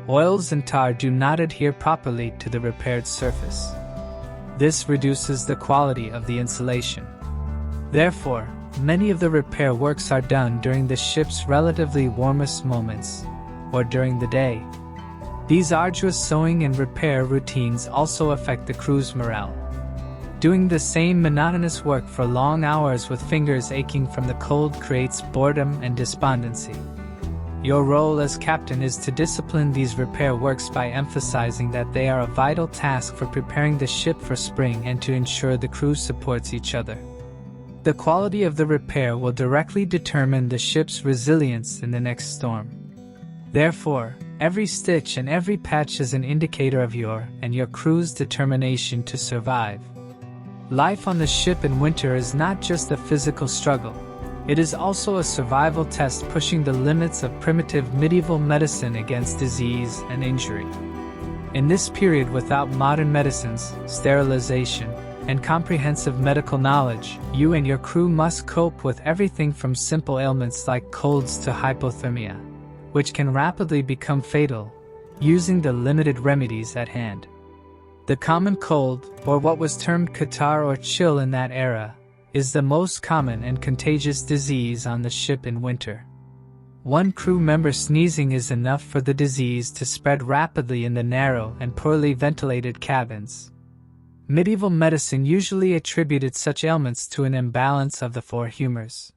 Oils and tar do not adhere properly to the repaired surface. This reduces the quality of the insulation. Therefore, many of the repair works are done during the ship's relatively warmest moments, or during the day. These arduous sewing and repair routines also affect the crew's morale. Doing the same monotonous work for long hours with fingers aching from the cold creates boredom and despondency. Your role as captain is to discipline these repair works by emphasizing that they are a vital task for preparing the ship for spring and to ensure the crew supports each other. The quality of the repair will directly determine the ship's resilience in the next storm. Therefore, every stitch and every patch is an indicator of your and your crew's determination to survive. Life on the ship in winter is not just a physical struggle. It is also a survival test pushing the limits of primitive medieval medicine against disease and injury. In this period, without modern medicines, sterilization, and comprehensive medical knowledge, you and your crew must cope with everything from simple ailments like colds to hypothermia, which can rapidly become fatal, using the limited remedies at hand. The common cold, or what was termed catarrh or chill in that era, is the most common and contagious disease on the ship in winter. One crew member sneezing is enough for the disease to spread rapidly in the narrow and poorly ventilated cabins. Medieval medicine usually attributed such ailments to an imbalance of the four humors.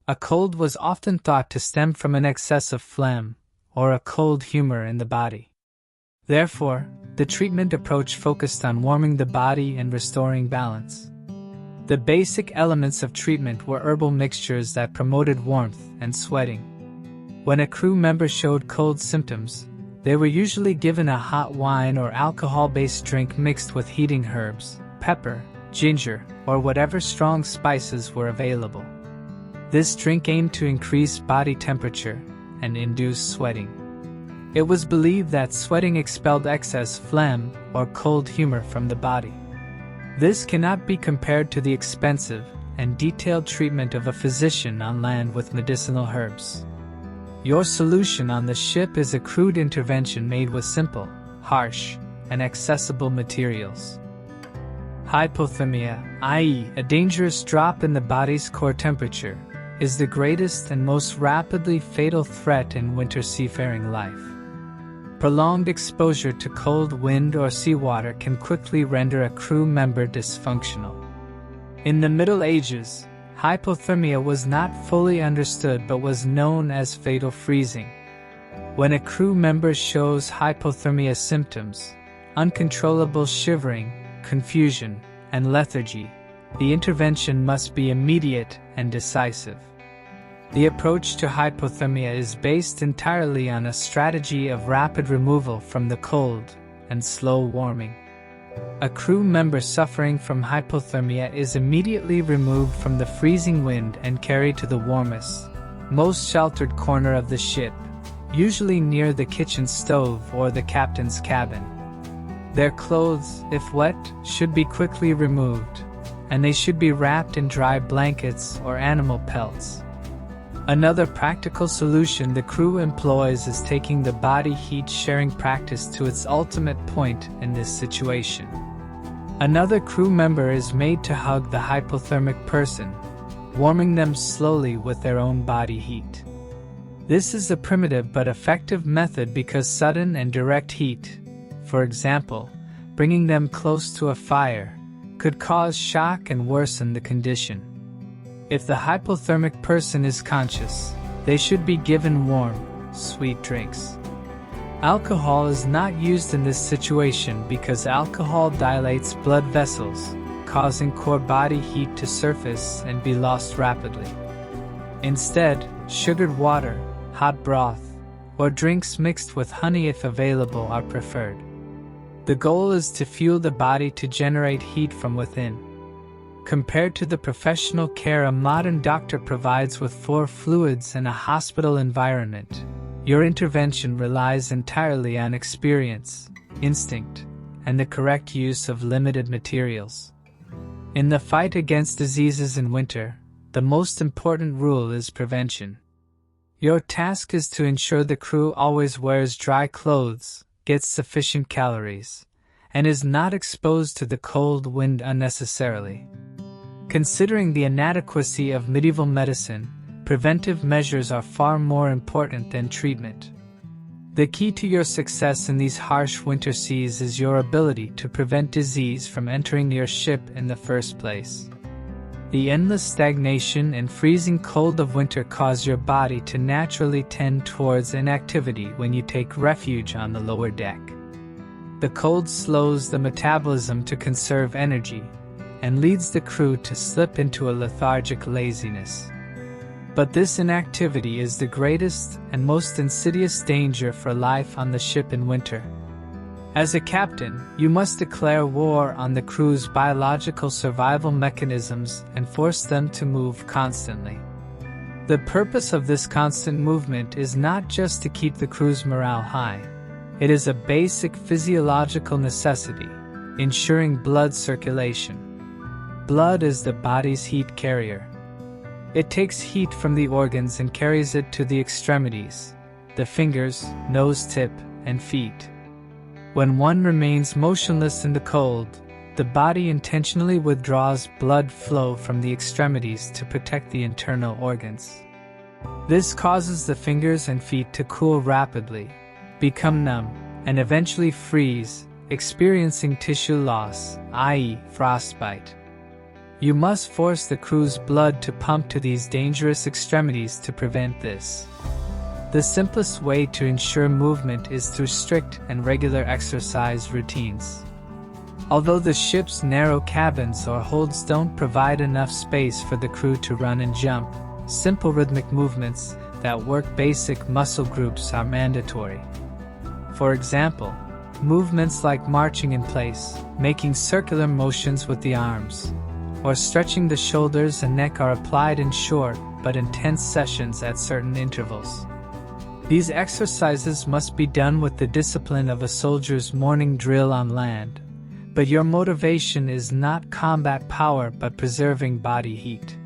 A cold was often thought to stem from an excess of phlegm, or a cold humor in the body. Therefore, the treatment approach focused on warming the body and restoring balance. The basic elements of treatment were herbal mixtures that promoted warmth and sweating. When a crew member showed cold symptoms, they were usually given a hot wine or alcohol-based drink mixed with heating herbs, pepper, ginger, or whatever strong spices were available. This drink aimed to increase body temperature and induce sweating. It was believed that sweating expelled excess phlegm or cold humor from the body. This cannot be compared to the expensive and detailed treatment of a physician on land with medicinal herbs. Your solution on the ship is a crude intervention made with simple, harsh, and accessible materials. Hypothermia, i.e., a dangerous drop in the body's core temperature, is the greatest and most rapidly fatal threat in winter seafaring life. Prolonged exposure to cold wind or seawater can quickly render a crew member dysfunctional. In the Middle Ages, hypothermia was not fully understood but was known as fatal freezing. When a crew member shows hypothermia symptoms, uncontrollable shivering, confusion, and lethargy, the intervention must be immediate and decisive. The approach to hypothermia is based entirely on a strategy of rapid removal from the cold and slow warming. A crew member suffering from hypothermia is immediately removed from the freezing wind and carried to the warmest, most sheltered corner of the ship, usually near the kitchen stove or the captain's cabin. Their clothes, if wet, should be quickly removed, and they should be wrapped in dry blankets or animal pelts. Another practical solution the crew employs is taking the body heat sharing practice to its ultimate point in this situation. Another crew member is made to hug the hypothermic person, warming them slowly with their own body heat. This is a primitive but effective method because sudden and direct heat, for example, bringing them close to a fire, could cause shock and worsen the condition. If the hypothermic person is conscious, they should be given warm, sweet drinks. Alcohol is not used in this situation because alcohol dilates blood vessels, causing core body heat to surface and be lost rapidly. Instead, sugared water, hot broth, or drinks mixed with honey if available are preferred. The goal is to fuel the body to generate heat from within. Compared to the professional care a modern doctor provides with 4 fluids in a hospital environment, Your intervention relies entirely on experience, instinct, and the correct use of limited materials. In the fight against diseases in winter, the most important rule is prevention. Your task is to ensure the crew always wears dry clothes, gets sufficient calories, and is not exposed to the cold wind unnecessarily. Considering the inadequacy of medieval medicine, preventive measures are far more important than treatment. The key to your success in these harsh winter seas is your ability to prevent disease from entering your ship in the first place. The endless stagnation and freezing cold of winter cause your body to naturally tend towards inactivity when you take refuge on the lower deck. The cold slows the metabolism to conserve energy and leads the crew to slip into a lethargic laziness. But this inactivity is the greatest and most insidious danger for life on the ship in winter. As a captain, you must declare war on the crew's biological survival mechanisms and force them to move constantly. The purpose of this constant movement is not just to keep the crew's morale high. It is a basic physiological necessity, ensuring blood circulation. Blood is the body's heat carrier. It takes heat from the organs and carries it to the extremities, the fingers, nose tip, and feet. When one remains motionless in the cold, the body intentionally withdraws blood flow from the extremities to protect the internal organs. This causes the fingers and feet to cool rapidly, become numb, and eventually freeze, experiencing tissue loss, i.e., frostbite. You must force the crew's blood to pump to these dangerous extremities to prevent this. The simplest way to ensure movement is through strict and regular exercise routines. Although the ship's narrow cabins or holds don't provide enough space for the crew to run and jump, simple rhythmic movements that work basic muscle groups are mandatory. For example, movements like marching in place, making circular motions with the arms, or stretching the shoulders and neck are applied in short but intense sessions at certain intervals. These exercises must be done with the discipline of a soldier's morning drill on land, but your motivation is not combat power but preserving body heat.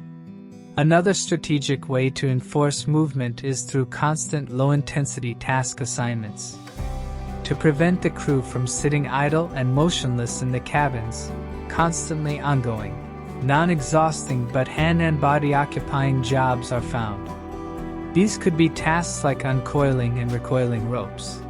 Another strategic way to enforce movement is through constant low-intensity task assignments. To prevent the crew from sitting idle and motionless in the cabins, constantly ongoing, non-exhausting but hand and body occupying jobs are found. These could be tasks like uncoiling and recoiling ropes,